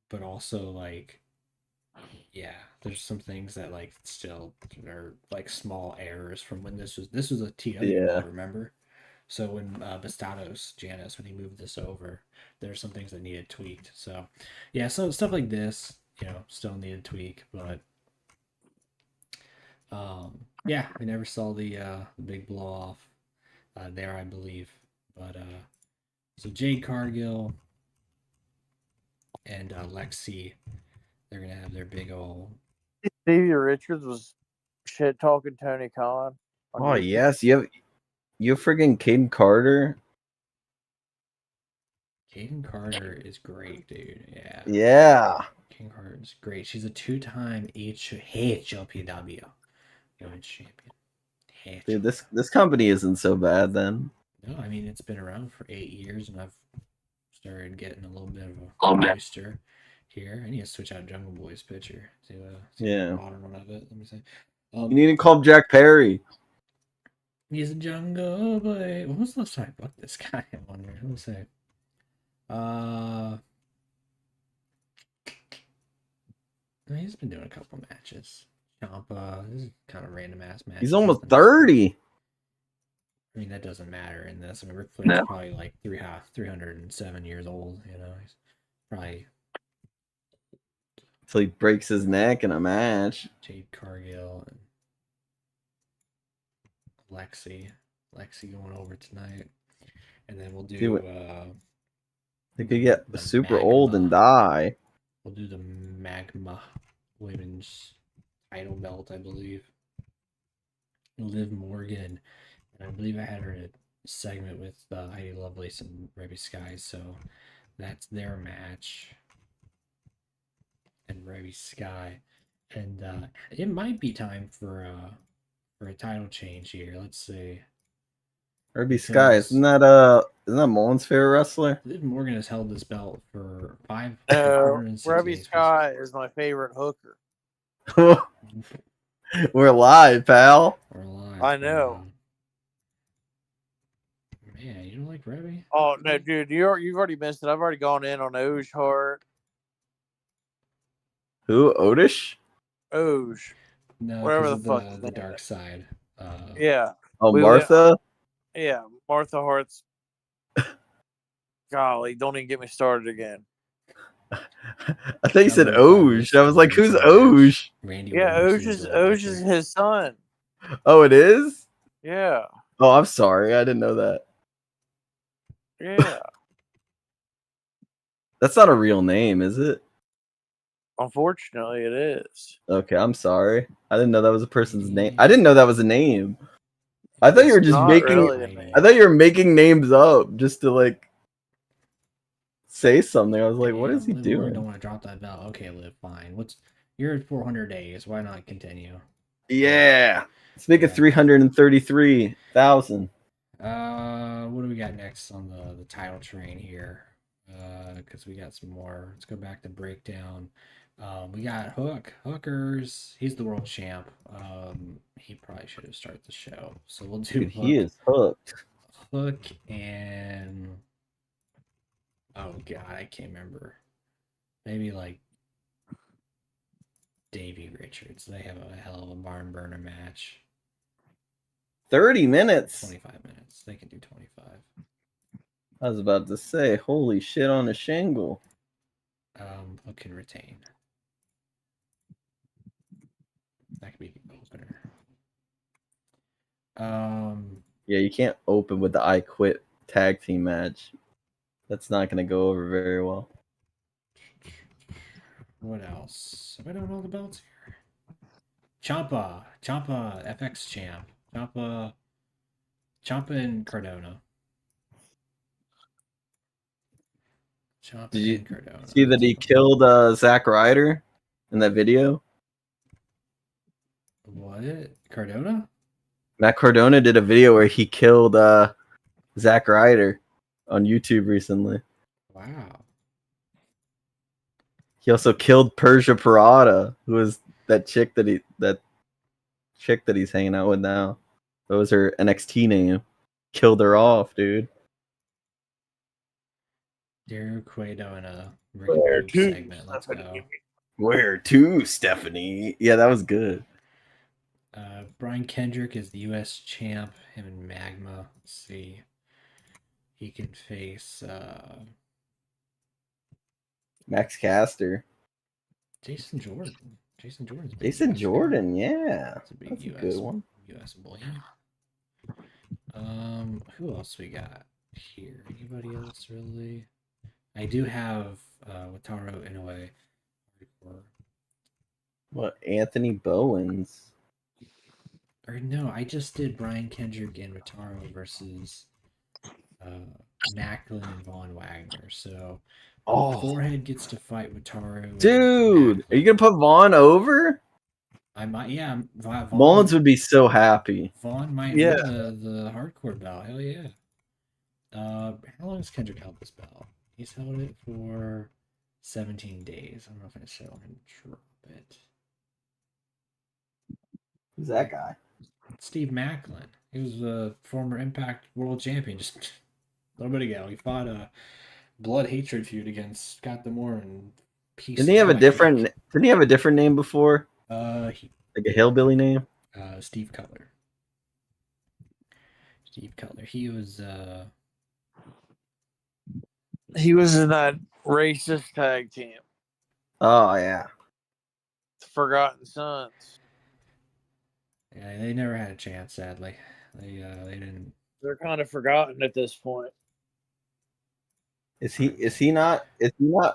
but also like, yeah, there's some things that like still are like small errors from when this was a TW mod, remember? So when Bastados Janice, when he moved this over, there's some things that needed tweaked. So yeah, so stuff like this, still needed tweak, but yeah, we never saw the big blow off there, I believe. But so Jade Cargill and Lexi, they're gonna have their big old. Stevie Richards was shit talking Tony Khan. Oh yes, you friggin' Caden Carter. Caden Carter is great, dude. Yeah. Yeah. Caden Carter is great. She's a 2-time HLPW champion. Dude, this company isn't so bad then. No, I mean it's been around for 8 years, and I've started getting a little bit of a moisture here. I need to switch out Jungle Boy's picture. See the modern one of it. Let me see. You need to call Jack Perry. He's a Jungle Boy. When was the last time I booked this guy? I wonder. Let me see. He's been doing a couple matches. Ciampa. This is kind of random ass match. He's almost 30. I mean, that doesn't matter in this. I mean, Ric Flair's probably like 307 years old. He's probably. So he breaks his neck in a match. Jade Cargill and Lexi going over tonight, and then we'll do. They could get super old and die. We'll do the Magma Women's title belt, I believe. Liv Morgan, and I believe I had her in a segment with Heidi Lovelace and Ruby Sky, so that's their match. And Ruby Sky, and it might be time for a title change here. Let's see. Ruby Sky, isn't that Mullen's favorite wrestler? Liv Morgan has held this belt for 5. Ruby Sky is my favorite hooker. We're live, pal. We're live. I know. Man, you don't like Ruby? Oh no, dude, you've already missed it. I've already gone in on Oj Hart. Who? Odish? Oj. No, whatever the fuck. The dark side. Yeah. Oh, Martha? Yeah, Martha Hart's. Golly, don't even get me started again. I thought you said Oj. I was like, who's Oj? Yeah, Oj is his son. Oh, it is? Yeah. Oh, I'm sorry. I didn't know that. Yeah. That's not a real name, is it? Unfortunately, it is. Okay, I'm sorry. I didn't know that was a person's name. I didn't know that was a name. I thought you were just making. Really I thought you were making names up just to like say something. I was like, "What is he doing?" I don't want to drop that belt. Okay, Liv, fine. You're at 400 days. Why not continue? Yeah, let's make it 333,000. What do we got next on the title train here? Because we got some more. Let's go back to breakdown. We got Hookers. He's the world champ. He probably should have started the show. So we'll do. Dude, he is hooked. Hook and oh god, I can't remember. Maybe like Davey Richards. They have a hell of a barn burner match. 30 minutes. 25 minutes. They can do 25. I was about to say, holy shit on a shingle. Hook can retain. That could be the opener. Yeah, you can't open with the I Quit tag team match. That's not going to go over very well. What else? I don't know the belts here. Ciampa FX champ. Ciampa and Cardona. Did you see that he killed Zack Ryder in that video? What? Cardona? Matt Cardona did a video where he killed Zack Ryder on YouTube recently. Wow. He also killed Persia Parada, who is that chick that he's hanging out with now. That was her NXT name. Killed her off, dude. Dario Cueto in a Where Ricky to, segment. Let's go. Where to, Stephanie? Yeah, that was good. Brian Kendrick is the U.S. champ. Him and Magma. Let's see. He can face Max Caster. Jason Jordan. Jason Jordan's big Jason US Jordan, guy. yeah. That's a big That's US, a good one. US boy. Who else we got here? Anybody else really? I do have Wataru Inoue. What, Anthony Bowens? Or no, I just did Brian Kendrick and Wataru versus Macklin and Von Wagner. So Forehead gets to fight Wataru. Dude, are you gonna put Vaughn over? I might, yeah. Vaughn, Mullins would be so happy. Vaughn might win the hardcore belt. Hell yeah. How long has Kendrick held this belt? He's held it for 17 days. I don't know if I said I'm gonna drop it. Who's that guy? Steve Macklin. He was a former Impact World Champion just a little bit ago. He fought a blood hatred feud against Scott D'Amore and Peace. Didn't he have a different name before? Like a hillbilly name? Steve Cutler. Steve Cutler. He was in that racist tag team. Oh yeah. The Forgotten Sons. Yeah, they never had a chance, sadly. They didn't. They're kind of forgotten at this point. Is he not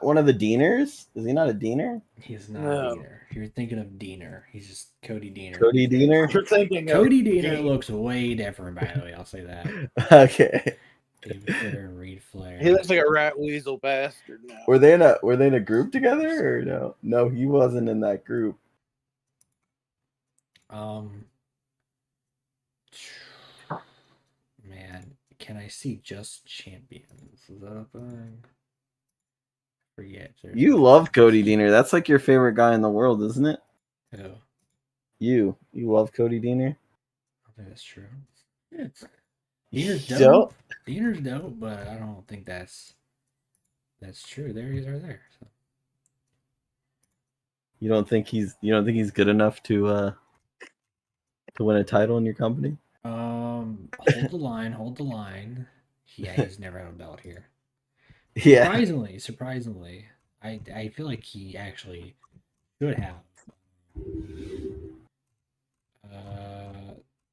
one of the Deaners? Is he not a Deaner? He's not a Deaner. You're thinking of Diener. He's just Cody Deaner. Cody Deaner? You're thinking Cody Deaner looks way different, by the way. I'll say that. Okay. David Flair and Reed Flair. He looks like a rat weasel bastard now. Were they in a group together or no? No, he wasn't in that group. Man, can I see just champions? Is that a thing? Forget. You love Cody Deaner. That's like your favorite guy in the world, isn't it? Who? You love Cody Deaner? I think that's true. Deaner's dope. Deaner's dope, but I don't think that's true. There he is right there. So. You don't think he's good enough to win a title in your company? Hold the line. Yeah, he's never had a belt here. Yeah. Surprisingly, I feel like he actually should have.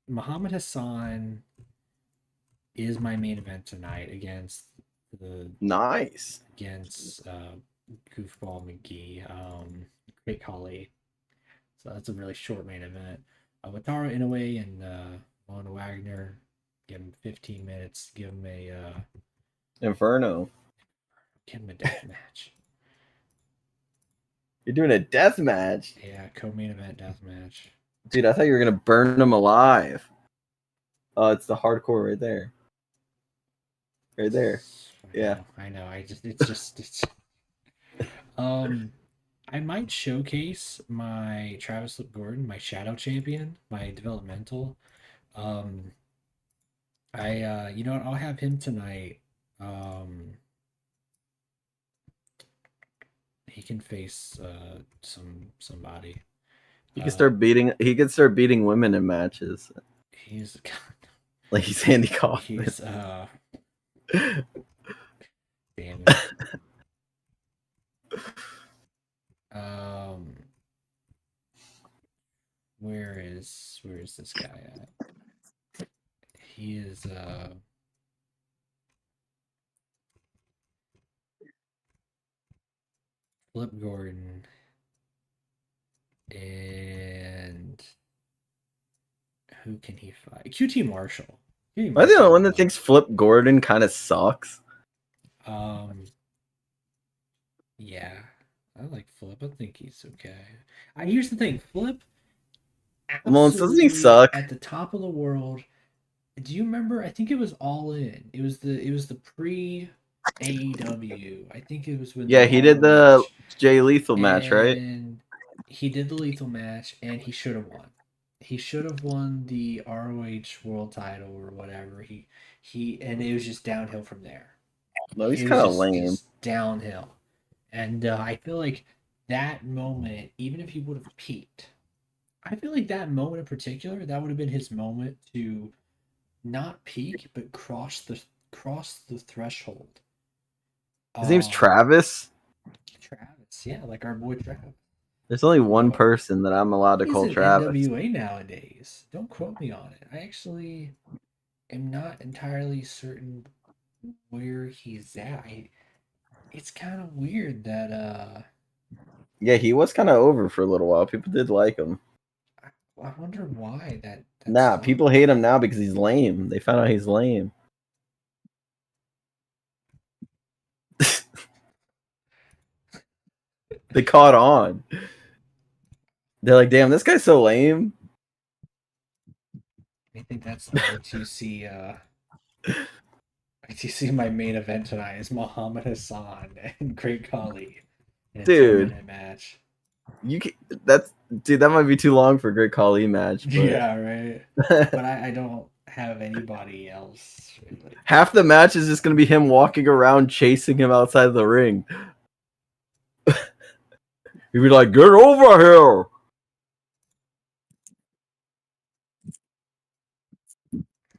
Muhammad Hassan is my main event tonight against Goofball McGee, Great Khali. So that's a really short main event. Wataru Inoue and Von Wagner, give him 15 minutes. Give him a Inferno. Give him a death match. You're doing a death match? Yeah, co-main event death match. Dude, I thought you were gonna burn him alive. Oh, it's the hardcore right there. Right there. Yeah. I know. I might showcase my Travis Lip Gordon, my shadow champion, my developmental. You know what? I'll have him tonight. He can face somebody. He can start beating women in matches. He's like he's Andy Kaufman. He's damn it. Where is this guy at? He is Flip Gordon and who can he fight? QT Marshall. Am I the only one that thinks Flip Gordon kind of sucks? Yeah, I like Flip. I think he's okay. Here's the thing, Flip, Well, doesn't he absolutely suck? at the top of the world. Do you remember? I think it was All In. It was the pre AEW. I think it was when Yeah, the he did the ROH, Jay Lethal match, right? and he did the lethal match, and he should have won. He should have won the ROH world title or whatever. And it was just downhill from there. No, he's It was kind of just lame. just downhill, and I feel like that moment, even if he would have peaked, I feel like that moment in particular, that would have been his moment to not peak but cross the threshold. His name's Um, Travis. Travis, yeah, like our boy Travis. There's only one Uh, person that I'm allowed to he's call in Travis. NWA nowadays. Don't quote me on it. I actually am not entirely certain where he's at. It's kind of weird that Yeah, he was kind of over for a little while. People did like him. I wonder why that Nah, stopped. people hate him now because he's lame. They found out he's lame. They caught on. They're like, damn, this guy's so lame. I think that's what you see. What you see my main event tonight is Muhammad Hassan and Great Khali in a Dude. 10-minute match. That might be too long for a Great Khali match. But... Yeah, right. But I don't have anybody else. Really. Half the match is just gonna be him walking around chasing him outside the ring. He'd be like, "Get over here!"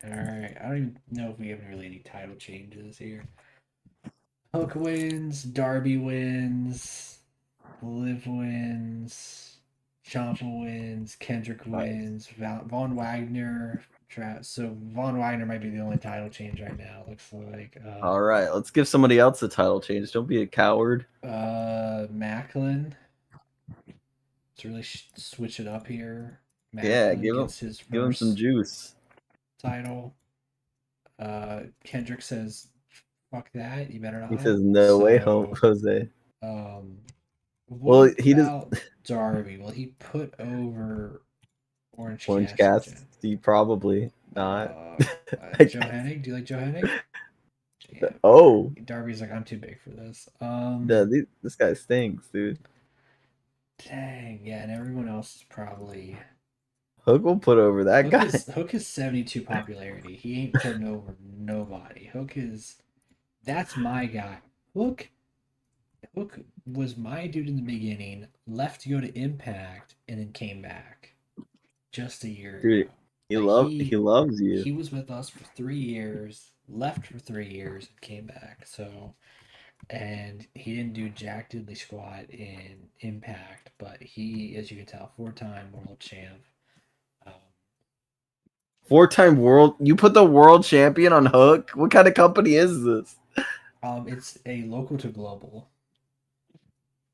All right. I don't even know if we have really any title changes here. Hook wins. Darby wins. Liv wins. Ciampa wins. Kendrick wins. Von Wagner. So Von Wagner might be the only title change right now. Looks like. All right, let's give somebody else a title change. Don't be a coward. Macklin. Let's really switch it up here. Yeah, Macklin give gets his him some first juice. title. Kendrick says, "Fuck that! You better not." He says, "No way, Jose." What he does. about Darby? Will he put over Orange Cassidy? Probably not. Joe Hennig? Do you like Joe Hennig? Yeah. Oh, Darby's like, I'm too big for this. This guy stinks, dude. Dang, yeah, and everyone else is probably. Hook will put over that guy. Hook is 72 popularity. He ain't putting over nobody. That's my guy. Hook was my dude in the beginning, left to go to Impact, and then came back just a year ago. He loves you. He was with us for 3 years, left for 3 years, and came back. So, and he didn't do jack diddly squat in Impact, but he, as you can tell, 4-time world champ. 4-time world. You put the world champion on Hook? What kind of company is this? It's a local to global.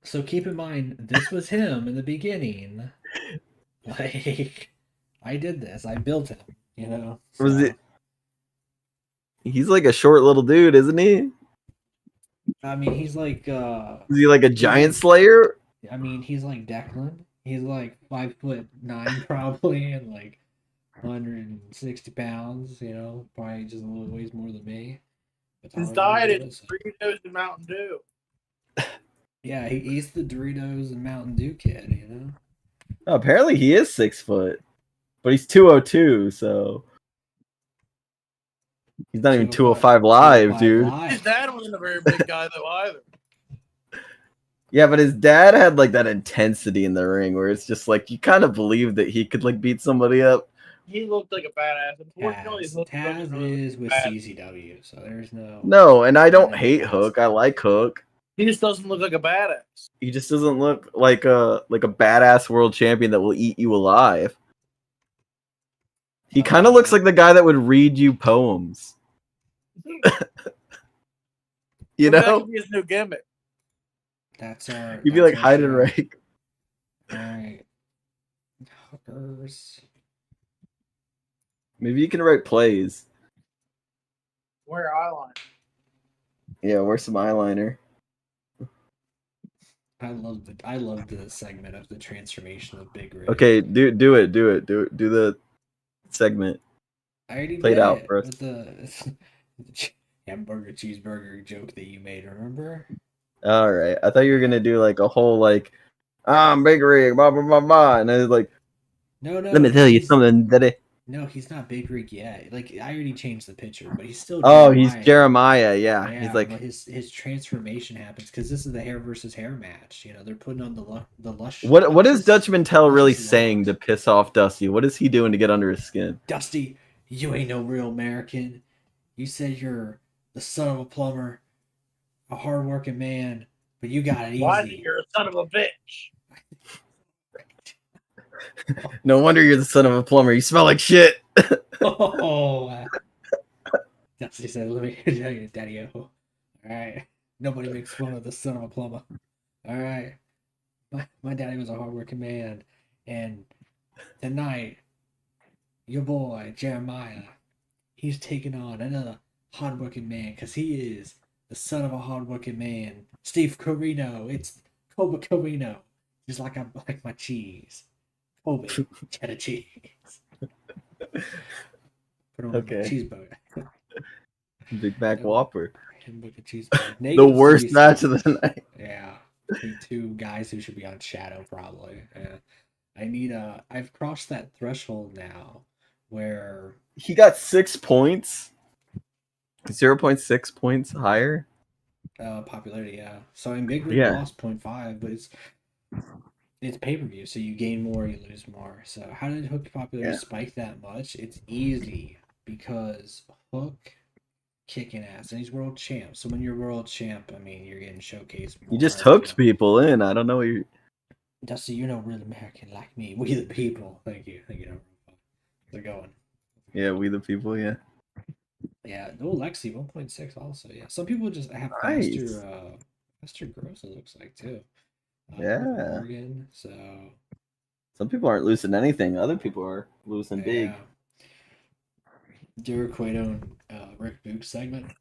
So keep in mind, this was him in the beginning. Like, I did this. I built him. You know. So. Was it? He's like a short little dude, isn't he? I mean, he's like. Is he like a giant slayer? I mean, he's like Declan. He's like 5'9" probably, and like 160 pounds. You know, probably just a little weighs more than me. His diet is Doritos and Mountain Dew. Yeah, he's the Doritos and Mountain Dew kid. You know. Oh, apparently he is 6 foot, but he's 202, so he's not even 205 live, dude. His dad wasn't a very big guy though either. Yeah, but his dad had like that intensity in the ring where it's just like you kind of believe that he could like beat somebody up. He looked like a badass. Unfortunately, Taz is with CZW, so there's no. No, and I don't hate Hook. I like Hook. He just doesn't look like a badass. He just doesn't look like a badass world champion that will eat you alive. He kind of looks like the guy that would read you poems. You know? That could be his new gimmick. That's our. You'd be like hide and rake. All right. Hookers. Maybe you can write plays. Wear eyeliner. Yeah, wear some eyeliner. I love the segment of the transformation of Big Rig. Okay, do it. Do the segment. I already Play it did out it for us. with the hamburger cheeseburger joke that you made. Remember? All right. I thought you were gonna do like a whole like, I'm Big Rig, blah blah blah blah, and it's like, No, let me tell you something, Daddy. No, he's not Big Rig yet. Like I already changed the picture, but he's still Oh, Jeremiah. he's Jeremiah. Yeah, Yeah, he's like, but his transformation happens because this is the hair versus hair match. You know, they're putting on the lush. what is Dutchman Tell really luscious saying locks. to piss off Dusty? What is he doing to get under his skin? Dusty, you ain't no real American. You said you're the son of a plumber, a hardworking man, but you got it easy. Why you're a son of a bitch? No wonder you're the son of a plumber. You smell like shit. Oh, Dusty said, "Let me tell you, Daddy-o. All right, nobody makes fun of the son of a plumber. All right, my daddy was a hardworking man, and tonight, your boy Jeremiah, he's taking on another hardworking man because he is the son of a hardworking man, Steve Carino. It's Kobe Carino, just like I like my cheese, Kobe cheddar cheese. Put on Okay. a cheeseburger. Big Mac Whopper. Hamburger cheeseburger. The worst match of the night. Yeah, between two guys who should be on Shadow probably. Yeah. I've crossed that threshold now where He got 6 points. 0.6 points higher. Popularity, yeah. So in Big Rig lost 0.5, but it's pay-per-view, so you gain more, you lose more. So how did Hook popularity spike that much? It's easy because Hook kicking ass and he's world champ. So when you're world champ, I mean you're getting showcased more. You just hooked people in. I don't know what you Dusty, you're no real American like me. We the people. Thank you. They're going. Yeah, we the people, yeah. Yeah, no Lexi 1.6 also. Yeah. Some people just have Nice. faster growth, it looks like too. Yeah. Morgan, so some people aren't losing anything. Other people are losing big. Derek Cueto and Rick Books segment.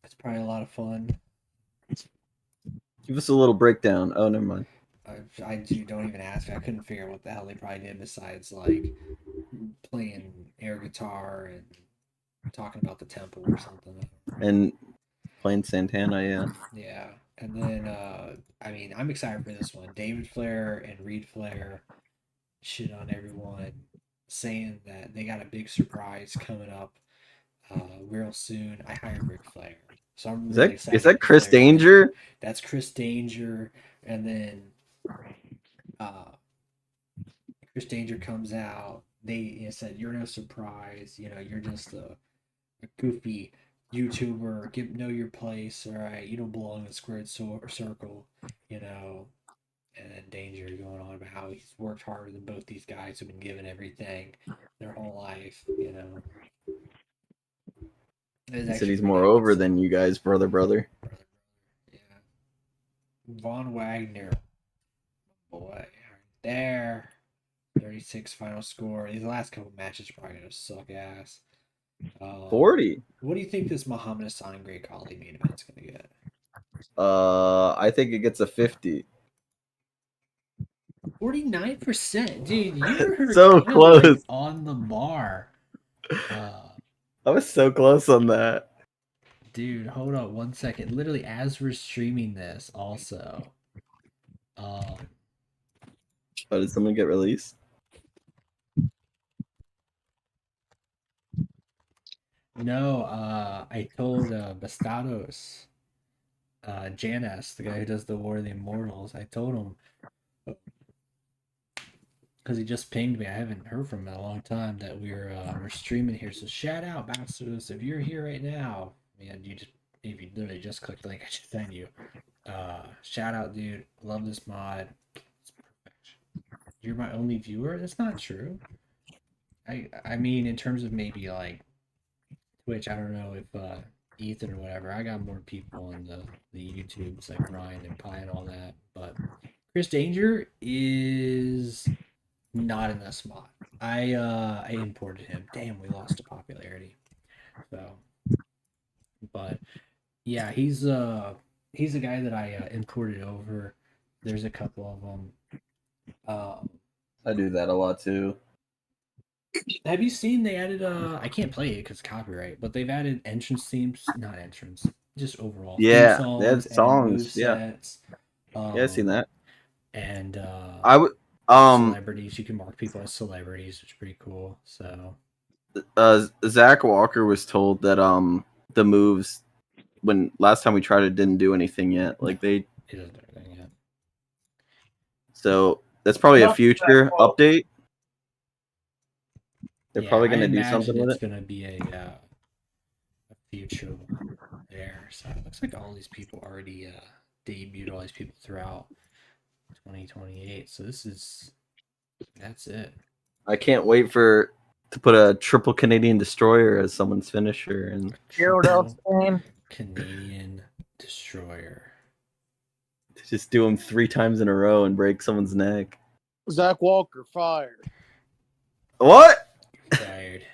It's probably a lot of fun. Give us a little breakdown. Oh, never mind. Don't even ask me. I couldn't figure out what the hell they probably did besides like playing air guitar and talking about the temple or something. And playing Santana, yeah. Yeah. And then I mean, I'm excited for this one. David Flair and Reed Flair shit on everyone, saying that they got a big surprise coming up real soon. I hired Ric Flair. So I'm really excited. Is that Chris Danger? That's Chris Danger. And then Chris Danger comes out. They said, "You're no surprise. You know, you're just a goofy YouTuber. Know your place. All right, you don't belong in the squared circle. You know." And then Danger going on about how he's worked harder than both these guys who've been given everything their whole life. You know. He said he's more over than you guys, brother. Yeah. Von Wagner. Boy, right there. 36 final score. These last couple matches are probably going to suck ass. 40. What do you think this Muhammad Hassan and Great Khali main event's going to get? I think it gets a 50. 49%. Dude, you're so close. Like on the bar. I was so close on that. Dude, hold on 1 second. Literally, as we're streaming this, also. Oh, did someone get released? No, I told Bastados, Janus, the guy who does the War of the Immortals, I told him, because he just pinged me, I haven't heard from him in a long time, that we're streaming here. So shout out, Bastados, if you're here right now, man, if you literally just clicked the link I just sent you, shout out, dude, love this mod, it's perfect. You're my only viewer? That's not true. I mean, in terms of maybe like Twitch, I don't know if Ethan or whatever. I got more people on the YouTubes like Ryan and Pie and all that. But Chris Danger is not in that spot. I imported him. Damn, we lost to popularity. So, but yeah, he's the guy that I imported over. There's a couple of them. I do that a lot too. Have you seen they added I can't play it because copyright, but they've added entrance themes, not entrance, just overall theme Yeah, they had songs and songs. move Yeah, sets. yeah, I've seen that. And I would celebrities. You can mark people as celebrities, which is pretty cool. So Zach Walker was told that the moves when last time we tried it didn't do anything yet. Like it doesn't do anything yet. So that's probably a future update. They're probably going to do something with it. It's going to be a future one there. So it looks like all these people already debuted, all these people throughout 2028. So that's it. I can't wait to put a triple Canadian Destroyer as someone's finisher and Canadian Destroyer. Just do them 3 times in a row and break someone's neck. Zach Walker fired. What? Fired.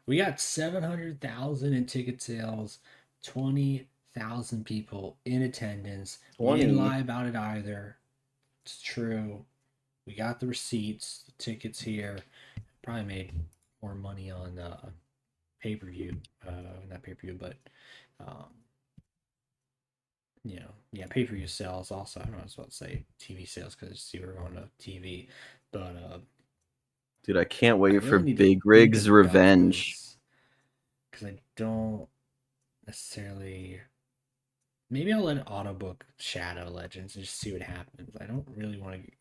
We got 700,000 in ticket sales, 20,000 people in attendance. We didn't lie about it either. It's true. We got the receipts, the tickets here. Probably made more money on pay-per-view. Not pay-per-view, but pay-per-view sales also. I don't know what I was about to say TV sales because I see we're going to TV. But dude, I can't wait for Big Rig's Revenge. Because I don't necessarily. Maybe I'll let Autobook Shadow Legends and just see what happens. I don't really want to.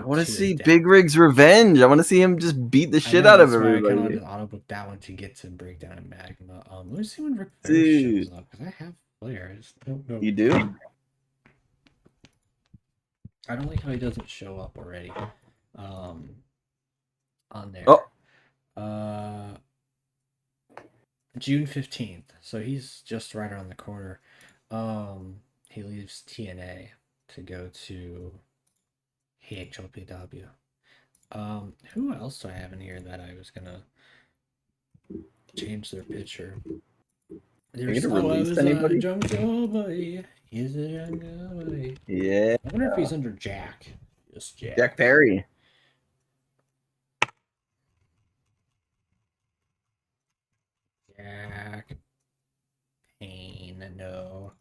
I want to see Big Rig's Revenge. I want to see him just beat the shit out of everybody. I kind of want to autobook that one to get to Breakdown and Magma. Let me see when Rick Flair shows up because I have Flair. I just don't know. You do? I don't like how he doesn't show up already. On there. Oh. June 15th. So he's just right around the corner. He leaves TNA to go to HLPW. Who else do I have in here that I was gonna change their picture? There's anybody? Jungle Boy. He's a Jungle Boy. Yeah. I wonder if he's under Jack. Just Jack. Jack Perry. Jack Payne. No.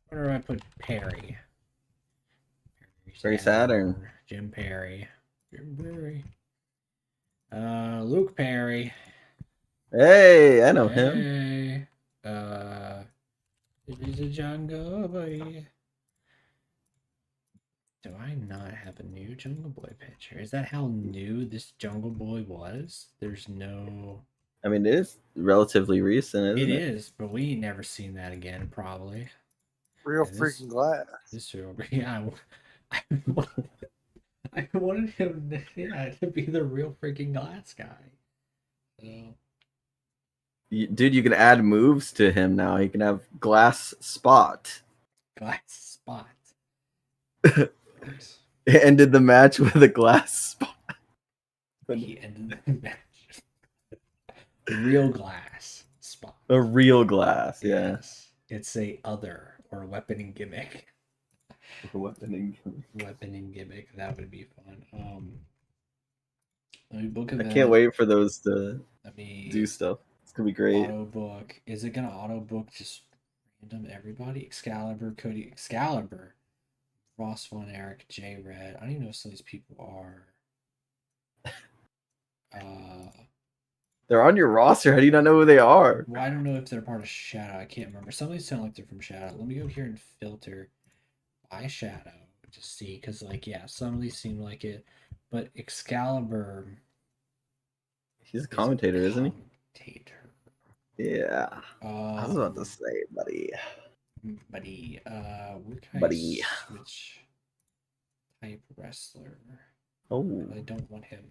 Where do I put Perry? Perry Saturn. Jim Perry. Luke Perry. Hey, I know him. He's a Jungle Boy. Do I not have a new Jungle Boy picture? Is that how new this Jungle Boy was? There's no. I mean, it is relatively recent, isn't it? It is, but we ain't never seen that again, probably. Real freaking glass. This real, yeah. I wanted him to be the real freaking glass guy. Dude, you can add moves to him now. You can have Glass Spot. Glass Spot. It ended the match with a glass spot. He ended the match. Real glass spot. A real glass, yeah. Yes. It's a other or weaponing gimmick. Weaponing gimmick. That would be fun. Let me book I can't wait for those to do stuff. It's gonna be great. Auto book. Is it gonna auto book just random everybody? Excalibur, Ross Von Erich, J Red. I don't even know if some of these people are. They're on your roster. How do you not know who they are? Well, I don't know if they're part of Shadow. I can't remember. Some of these sound like they're from Shadow. Let me go here and filter by Shadow to see, because some of these seem like it, but Excalibur. He's a commentator, isn't he? Commentator. Yeah. I was about to say, buddy. Buddy. Which type wrestler? Oh. I don't want him.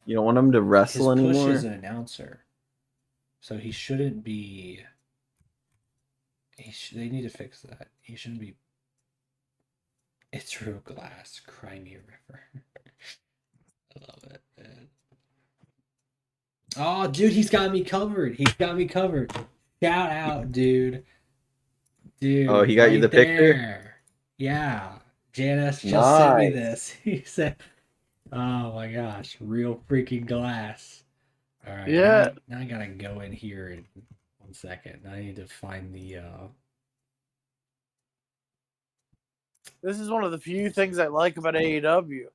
You don't want him to wrestle anymore? His push is an announcer, so he shouldn't be. They need to fix that. He shouldn't be. It's real glass, Crimea River. I love it, man. Oh, dude, he's got me covered. Shout out, dude. Oh, he got you the picture? Yeah, Janice just sent me Nice. this. He said, "Oh my gosh, real freaking glass." All right, Yeah. now I gotta go in here in 1 second. I need to find the This is one of the few things I like about AEW.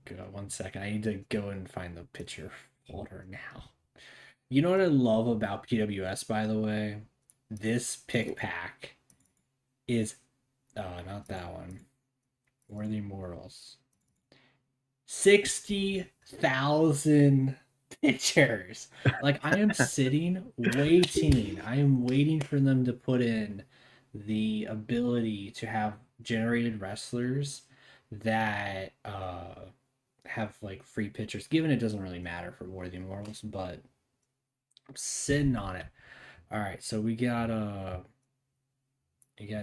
Go 1 second. I need to go and find the picture folder now. You know what I love about PWS, by the way? This pick pack is not that one. Worthy Mortals. 60,000 pictures. Like I am sitting waiting. I am waiting for them to put in the ability to have generated wrestlers that have like free pictures. Given it doesn't really matter for Worthy Mortals, but I'm sitting on it. All right, so we got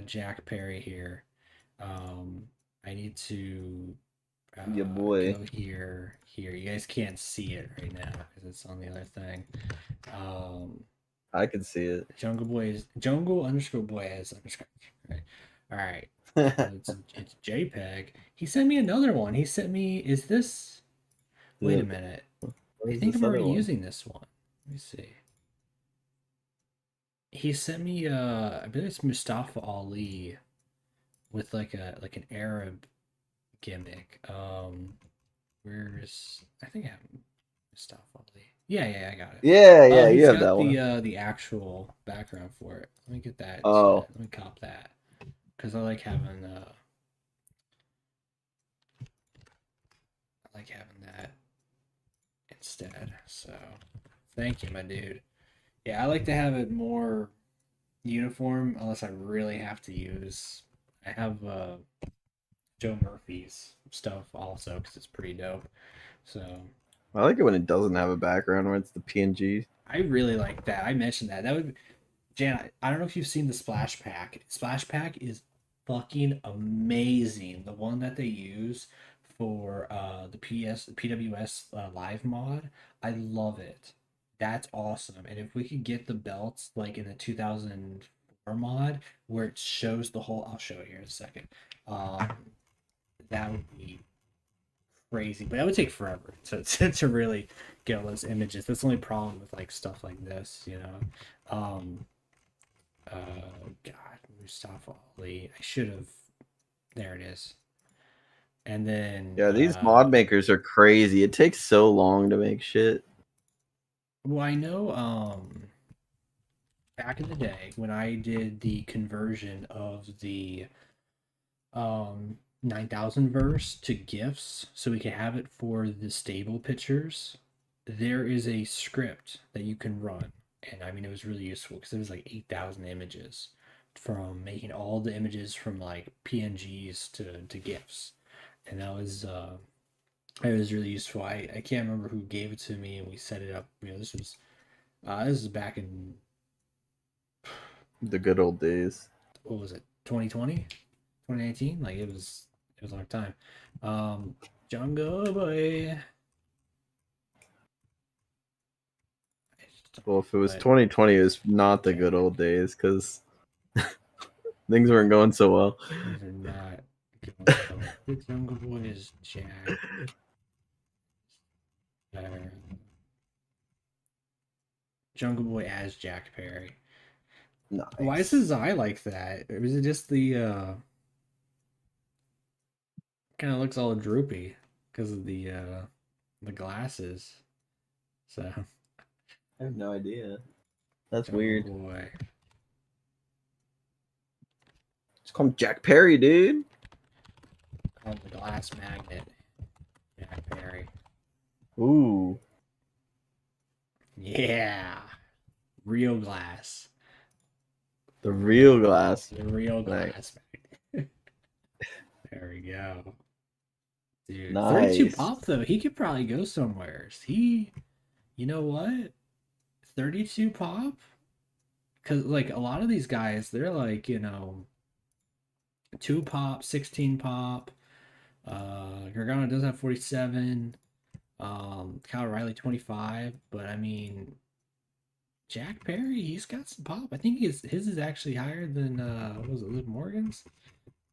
Jack Perry here. I need to Your boy. go here. You guys can't see it right now because it's on the other thing. I can see it. Jungle _ Boys _ right. All right. It's JPEG. He sent me another one. He sent me. Is this? Wait a minute. I think I'm already using this one. Let me see. He sent me I believe it's Mustafa Ali with like an Arab gimmick. Where's I think I have Mustafa Ali. Yeah, I got it. Yeah, He's you have got that the actual background for it. Let me get that. Oh. Let me cop that. Because I like having that instead. So thank you, my dude. Yeah, I like to have it more uniform unless I really have to use. I have Joe Murphy's stuff also because it's pretty dope. So I like it when it doesn't have a background where it's the PNG. I really like that. I mentioned that. That would Jan, I don't know if you've seen the Splash Pack. Splash Pack is fucking amazing. The one that they use for the PWS live mod, I love it. That's awesome. And if we could get the belts like in the 2004 mod where it shows the whole, I'll show it here in a second. That would be crazy, but that would take forever to really get all those images. That's the only problem with like stuff like this, you know. God, Mustafa Ali. I should have. There it is. And then Yeah, these mod makers are crazy. It takes so long to make shit. Well, I know back in the day when I did the conversion of the 9,000 verse to GIFs so we can have it for the stable pictures, there is a script that you can run. And I mean, it was really useful because it was like 8,000 images from making all the images from like PNGs to GIFs. And that was it was really useful. I can't remember who gave it to me and we set it up. You know, this is back in the good old days. What was it? 2020? 2019? Like it was a long time. Jungle Boy. Well, if it was 2020, it was not the good old days because things weren't going so well. These are not going so well. The Jungle Boy is Jack. Jungle Boy as Jack Perry. Nice. Why is his eye like that? Or is it just the kind of looks all droopy because of the glasses? So I have no idea. That's Jungle weird. Boy. Just call him Jack Perry, dude. Call him the glass magnet. Jack Perry. Ooh. Yeah. Real glass. The real glass. The real glass. Nice. There we go. Dude, nice. 32 pop though. He could probably go somewhere. You know what? 32 pop? Because like a lot of these guys, they're like, 2 pop, 16 pop. Gargano does have 47. Kyle O'Reilly 25. But I mean, Jack Perry, he's got some pop. I think his is actually higher than what was it, Liv Morgan's?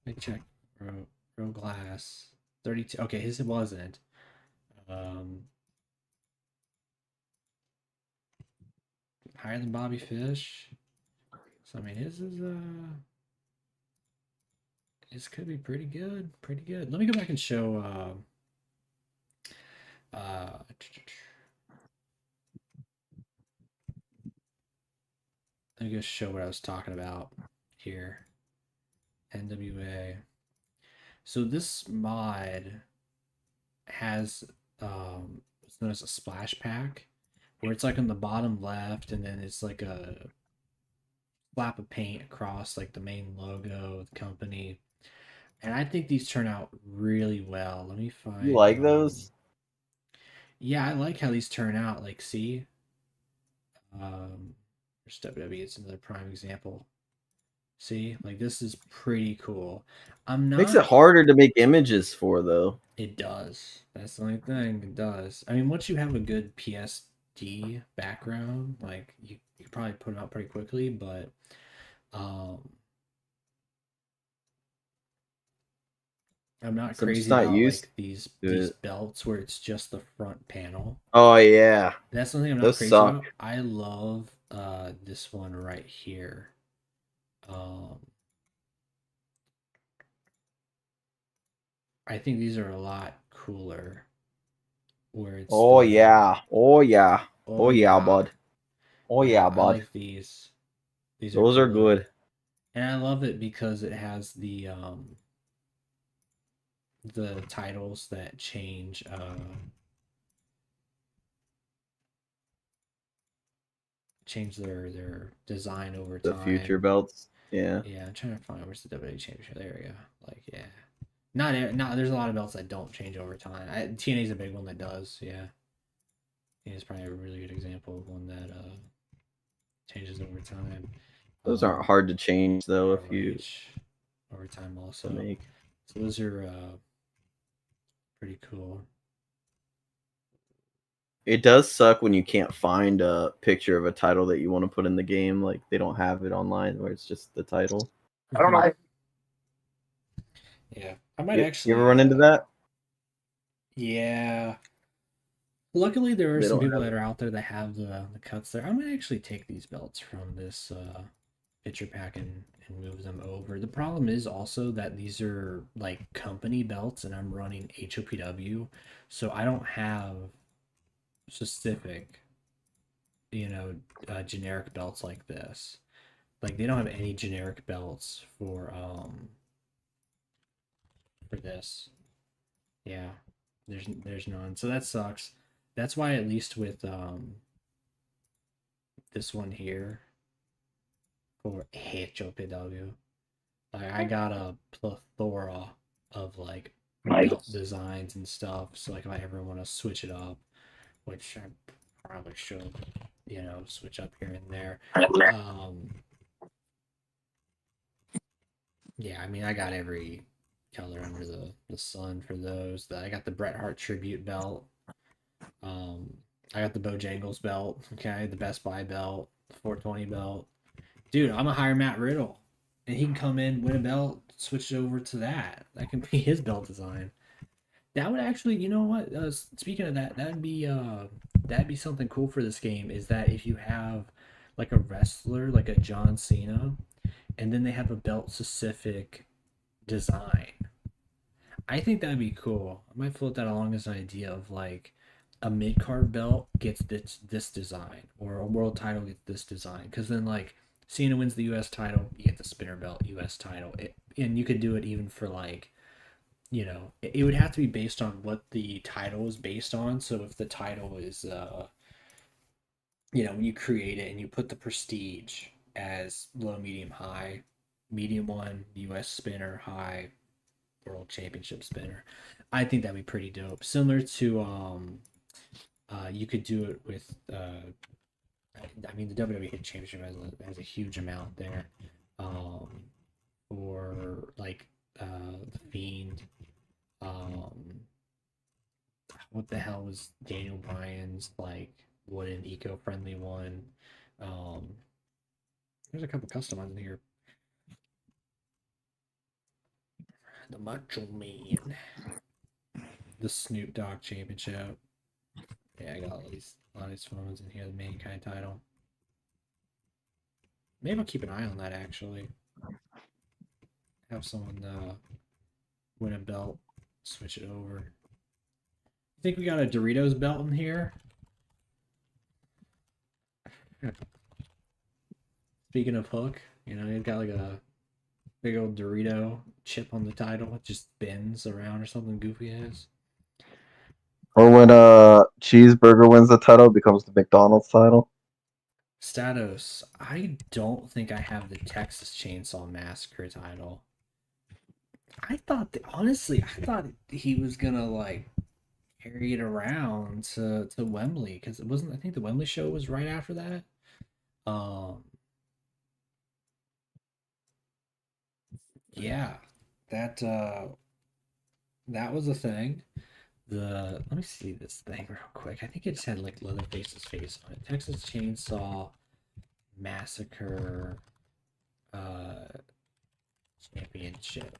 Let me check. Real glass. 32. Okay, his wasn't. Higher than Bobby Fish. So I mean, his could be pretty good. Pretty good. Let me go back and show. Let me just show what I was talking about here. NWA. So this mod has it's known as a splash pack, where it's like on the bottom left, and then it's like a slap of paint across like the main logo of the company. And I think these turn out really well. Let me find. You like those? Yeah, I like how these turn out. Like, see, there's WWE. It's another prime example. See, like this is pretty cool. I'm not. Makes it harder to make images for though. It does. That's the only thing. It does. I mean, once you have a good PSD background, like you probably put them out pretty quickly. But I'm not crazy about like these belts where it's just the front panel. Oh yeah, that's something I'm not crazy about. I love this one right here. I think these are a lot cooler. Where it's yeah, bud. Oh yeah, bud. I like these. Those are good. And I love it because it has the titles that change their design over time. The future belts. Yeah. Yeah, I'm trying to find where's the WWE Championship. There we go. Like, yeah. Not there's a lot of belts that don't change over time. TNA's a big one that does, yeah. It's probably a really good example of one that changes over time. Those aren't hard to change though if you over time also. So those are pretty cool. It does suck when you can't find a picture of a title that you want to put in the game. Like they don't have it online where it's just the title. I don't know. Yeah, I might actually. You ever run into that? Yeah. Luckily, there are some people that are out there that have the cuts there. I might actually take these belts from this picture pack and move them over. The problem is also that these are like company belts, and I'm running HOPW, so I don't have specific, generic belts like this. Like they don't have any generic belts for this. Yeah, there's none. So that sucks. That's why at least with this one here for HOPW, like I got a plethora of like belt designs and stuff. So like if I ever want to switch it up, which I probably should, switch up here and there. Yeah, I mean I got every color under the sun for those. I got the Bret Hart tribute belt. I got the Bojangles belt, okay, the Best Buy belt, the 420 belt. Dude, I'm gonna hire Matt Riddle, and he can come in, win a belt, switch it over to that. That can be his belt design. That would actually, you know what? Speaking of that, that'd be something cool for this game. Is that if you have like a wrestler, like a John Cena, and then they have a belt specific design. I think that'd be cool. I might float that along as an idea of like a mid card belt gets this design, or a world title gets this design. Because then like Cena wins the U.S. title, you get the spinner belt U.S. title, and you could do it even for like, it would have to be based on what the title is based on. So if the title is, when you create it and you put the prestige as low, medium, high, medium one, U.S. spinner, high, world championship spinner. I think that'd be pretty dope. Similar to you could do it with I mean the WWE Hit Championship has a huge amount there. For like the Fiend. What the hell was Daniel Bryan's like wooden eco-friendly one? There's a couple custom ones in here. The Macho Man. The Snoop Dogg Championship. Yeah, I got a lot of these phones in here. The Mankind title. Maybe I'll keep an eye on that, actually. Have someone win a belt. Switch it over. I think we got a Doritos belt in here. Speaking of Hook, you know, you've got like a big old Dorito chip on the title. It just spins around or something goofy ass. Or when Cheeseburger wins the title, it becomes the McDonald's title. Status. I don't think I have the Texas Chainsaw Massacre title. I thought, honestly, I thought he was gonna like carry it around to Wembley because it wasn't. I think the Wembley show was right after that. Yeah, that was a thing. Let me see this thing real quick. I think it just had like Leatherface's face on it. Texas Chainsaw Massacre Championship.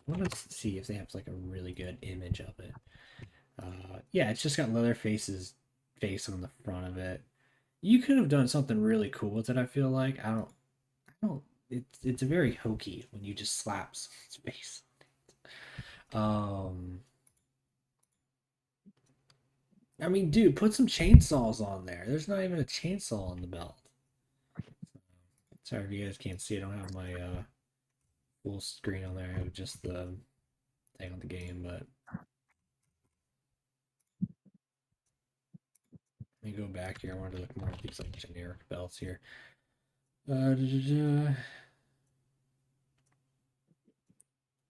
I want to see if they have like a really good image of it. Yeah, it's just got Leatherface's face on the front of it. You could have done something really cool with it. I feel like I don't. It's very hokey when you just slap someone's face. I mean, dude, put some chainsaws on there. There's not even a chainsaw on the belt. Sorry if you guys can't see. I don't have my full screen on there. I have just the thing on the game, but let me go back here. I wanted to look more at these like generic belts here.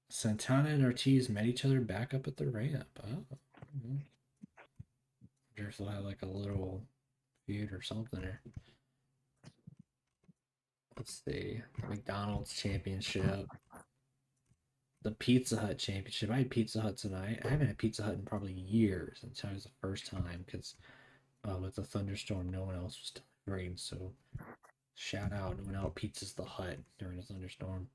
Santana and Ortiz met each other back up at the ramp. Oh. Wonder if they'll have like a little feud or something there. Let's see. The McDonald's Championship. The Pizza Hut Championship. I had Pizza Hut tonight. I haven't had Pizza Hut in probably years. Until it was the first time because with the thunderstorm, no one else was delivering. So shout out. No one out Pizza's the Hut during a thunderstorm.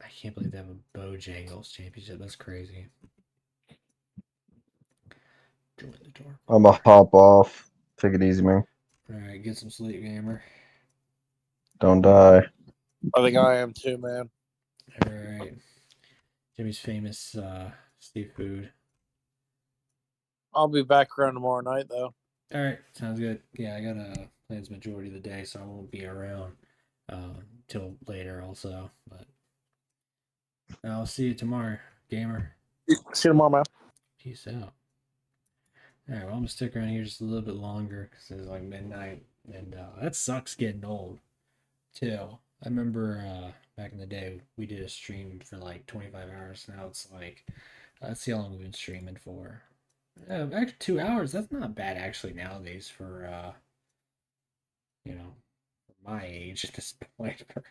I can't believe they have a Bojangles Championship. That's crazy. Join the door. I'm a hop off. Take it easy, man. Alright, get some sleep, gamer. Don't die. I think I am too, man. Alright. Jimmy's famous seafood. I'll be back around tomorrow night, though. Alright, sounds good. Yeah, I got plans majority of the day, so I won't be around till later also. But I'll see you tomorrow, gamer. See you tomorrow, man. Peace out. Alright, well, I'm gonna stick around here just a little bit longer because it's like midnight, and that sucks getting old, too. I remember back in the day, we did a stream for like 25 hours. Now it's like, let's see how long we've been streaming for. Actually, 2 hours. That's not bad actually nowadays for, you know, for my age at this point. For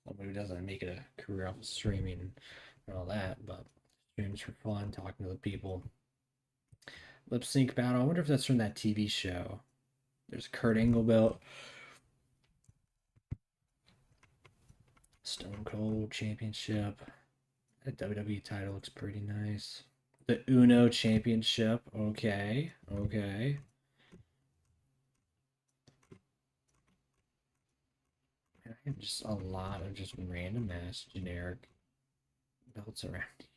someone who doesn't make it a career off of streaming and all that, but streams for fun, talking to the people. Lip sync battle. I wonder if that's from that TV show. There's Kurt Angle belt. Stone Cold Championship. That WWE title looks pretty nice. The Uno Championship. Okay. Okay. I have just a lot of just random ass generic belts around here.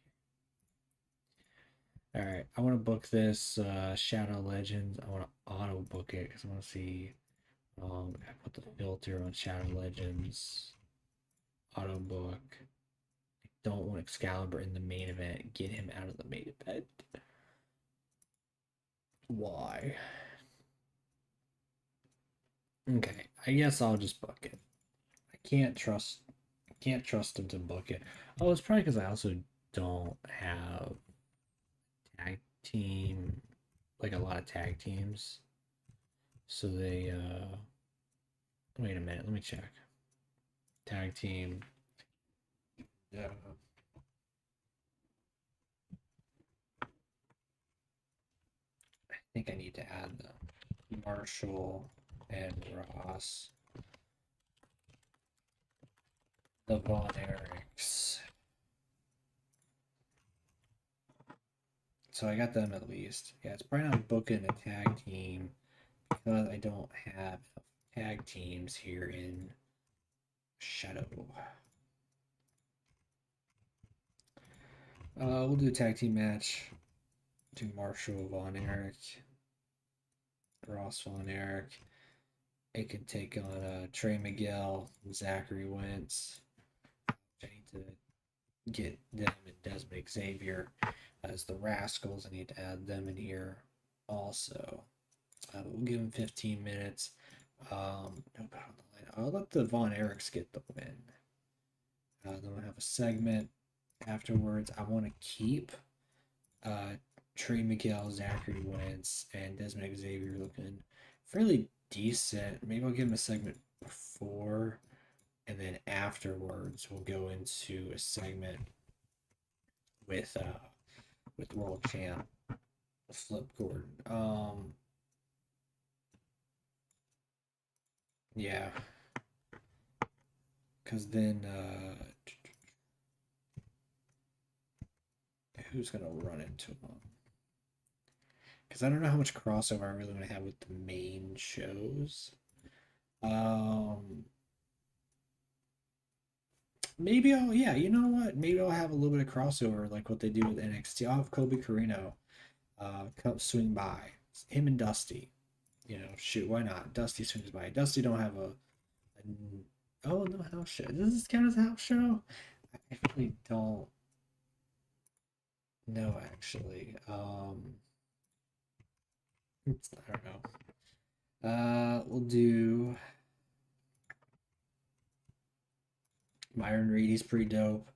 Alright, I want to book this Shadow Legends. I want to auto book it because I want to see. I put the filter on Shadow Legends. Auto book. I don't want Excalibur in the main event. Get him out of the main event. Why? Okay, I guess I'll just book it. I can't trust him to book it. Oh, it's probably because I also don't have tag team, like a lot of tag teams. So they wait a minute, let me check. Tag team. Yeah. I think I need to add the Marshall and Ross. The Von Erichs. So I got them at least. Yeah, it's probably not booking a tag team because I don't have tag teams here in Shadow. We'll do a tag team match. Do Marshall Von Erich, Ross Von Erich. It could take on Trey Miguel, Zachary Wentz. I need to get them and Desmond Xavier as the Rascals. I need to add them in here also. We'll give them 15 minutes. No bet on the line. I'll let the Von Erichs get the win. Then we'll have a segment afterwards. I want to keep Trey Miguel, Zachary Wentz, and Desmond Xavier looking fairly decent. Maybe I'll give him a segment before, and then afterwards we'll go into a segment with World Champ Flip Gordon. Yeah, because then who's gonna run into him? Because I don't know how much crossover I really want to have with the main shows. Maybe I'll, yeah, you know what? Maybe I'll have a little bit of crossover like what they do with NXT. I'll have Kobe Carino come swing by. Him and Dusty. You know, shoot, why not? Dusty swings by. Dusty don't have oh, no house show. Does this count as a house show? I really don't know, actually. I don't know. We'll do Myron Reed. He's pretty dope.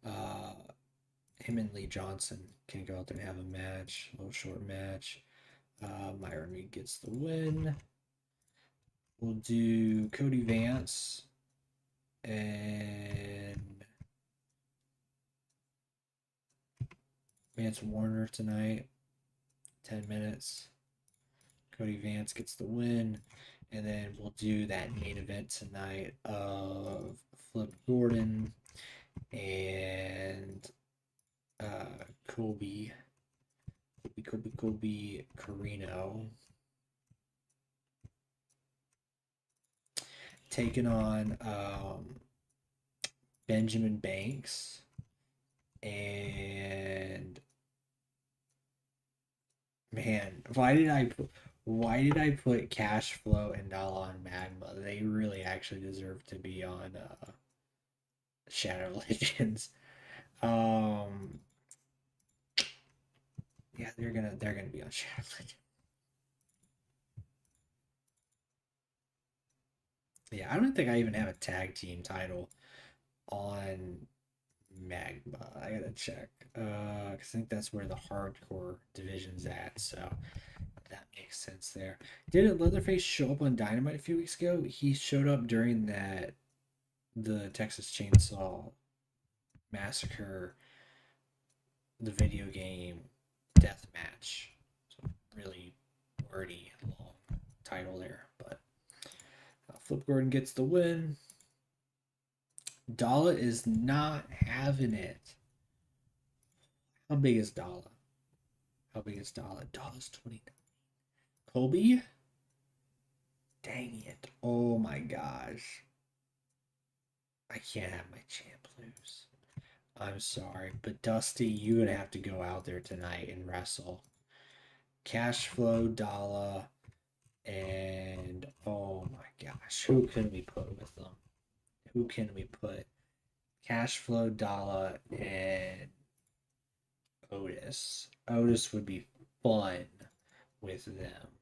Him and Lee Johnson can go out there and have a match, a little short match. Myron Reed gets the win. We'll do Cody Vance and Vance Warner tonight. 10 minutes. Cody Vance gets the win. And then we'll do that main event tonight of Flip Gordon and Kobe Carino taking on Benjamin Banks and man, why did I put Cash Flow and Dala on Magma? They really actually deserve to be on Shadow Legends. Yeah, they're gonna be on Shadow Legends. Yeah, I don't think I even have a tag team title on Magma. I gotta check. 'Cause I think that's where the hardcore division's at, so that makes sense there. Didn't Leatherface show up on Dynamite a few weeks ago? He showed up during the Texas Chainsaw Massacre, the video game death match. So really wordy, long title there, but Flip Gordon gets the win. Dala is not having it. How big is Dala? Dala's 29. Colby? Dang it. Oh my gosh. I can't have my champ lose. I'm sorry, but Dusty, you're going to have to go out there tonight and wrestle. Cash Flow, Dala, and oh my gosh, who can we put with them? Who can we put? Cash Flow, Dala, and Otis. Otis would be fun with them.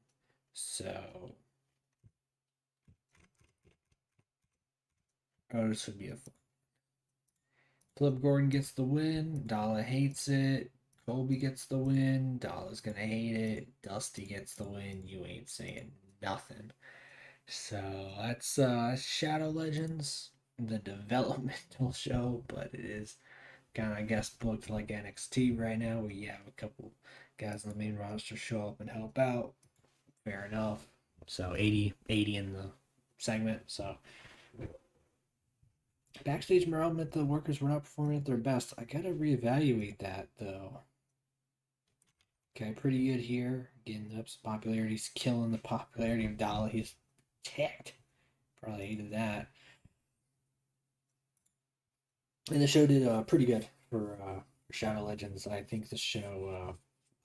So Otis would be a fun. Flip Gordon gets the win. Dala hates it. Colby gets the win. Dala's gonna hate it. Dusty gets the win. You ain't saying nothing. So that's Shadow Legends, the developmental show, but it is kind of, I guess, booked like NXT right now, where you have a couple guys on the main roster show up and help out. Fair enough. So 80 in the segment. So backstage morale meant the workers were not performing at their best. I gotta reevaluate that though. Okay, pretty good here. Getting up some popularity. He's killing the popularity of Dolly. He's ticked. Probably hated that. And the show did pretty good for Shadow Legends. I think the show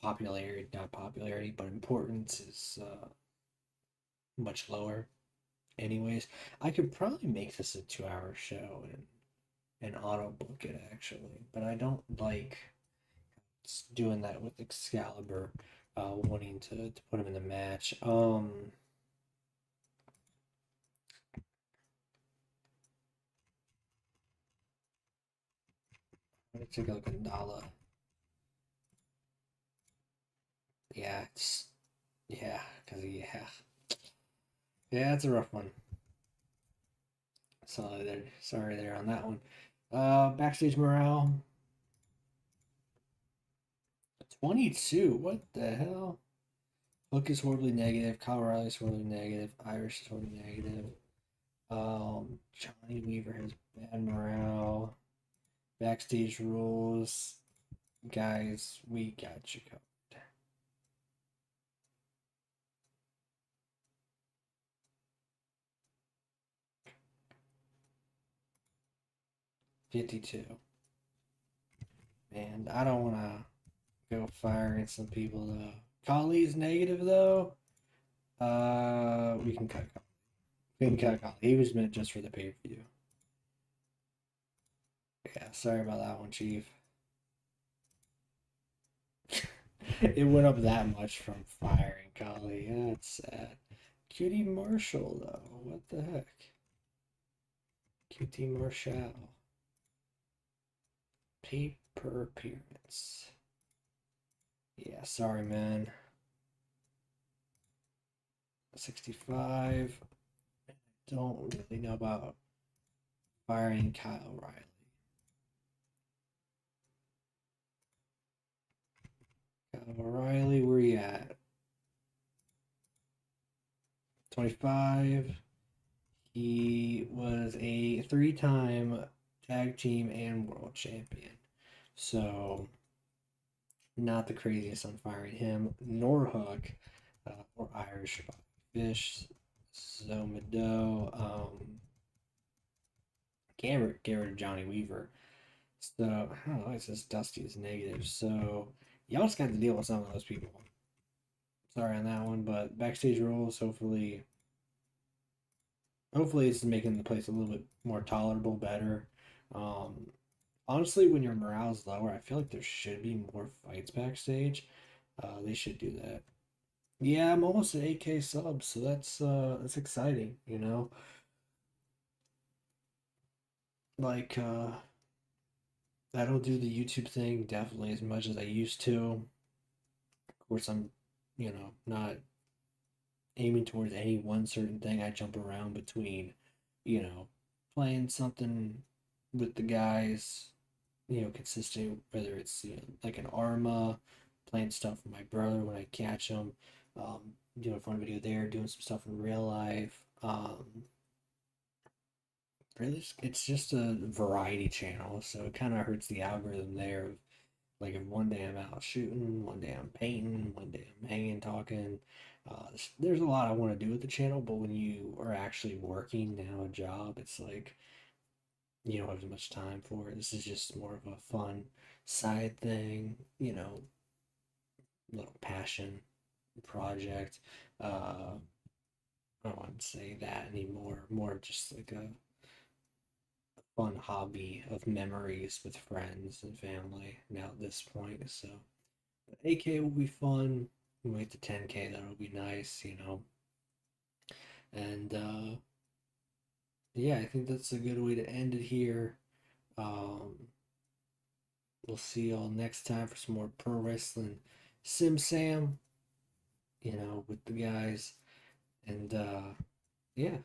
popularity, not popularity, but importance is much lower. Anyways, I could probably make this a 2-hour show and auto book it actually, but I don't like doing that with Excalibur, wanting to put him in the match. Let's take a look at Nala. Yeah, yeah, it's a rough one. Sorry there on that one. Backstage morale 22. What the hell? Hook is horribly negative. Kyle Riley's horribly negative. Irish is horribly negative. Johnny Weaver has bad morale. Backstage rules. Guys, we got you covered. 52. And I don't want to go firing some people though. Kali's negative though. We can cut Kali. We can cut Kali. He was meant just for the pay-per-view. Yeah, sorry about that one, Chief. It went up that much from firing Kali. That's sad. Cutie Marshall though. What the heck? Cutie Marshall. Pay per appearance. Yeah, sorry, man. 65. Don't really know about firing Kyle Riley. Kyle Riley, where you at? 25. He was a 3-time tag team and world champion. So, not the craziest on firing him, nor Hook, or Irish Fish, Zomido, get rid of Johnny Weaver. So, I don't know, it says Dusty is negative. So, y'all just got to deal with some of those people. Sorry on that one, but backstage rules, hopefully it's making the place a little bit more tolerable, better. Honestly, when your morale's lower, I feel like there should be more fights backstage. They should do that. Yeah, I'm almost at 8K subs, so that's exciting, you know. Like I don't do the YouTube thing definitely as much as I used to. Of course, I'm, not aiming towards any one certain thing. I jump around between, playing something with the guys, consistent, whether it's like an Arma, playing stuff with my brother when I catch him, doing a fun video there, doing some stuff in real life. Really, it's just a variety channel, so it kind of hurts the algorithm there. Like if one day I'm out shooting, one day I'm painting, one day I'm hanging, talking. There's a lot I want to do with the channel, but when you are actually working now a job, it's like you don't have as much time for it. This is just more of a fun side thing, little passion project. I don't want to say that anymore. More just like a fun hobby of memories with friends and family now at this point. So 8K will be fun. When we get to 10K, that'll be nice, And yeah, I think that's a good way to end it here. We'll see y'all next time for some more Pro Wrestling Sim Sam, with the guys. And yeah,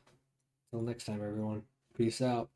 till next time, everyone. Peace out.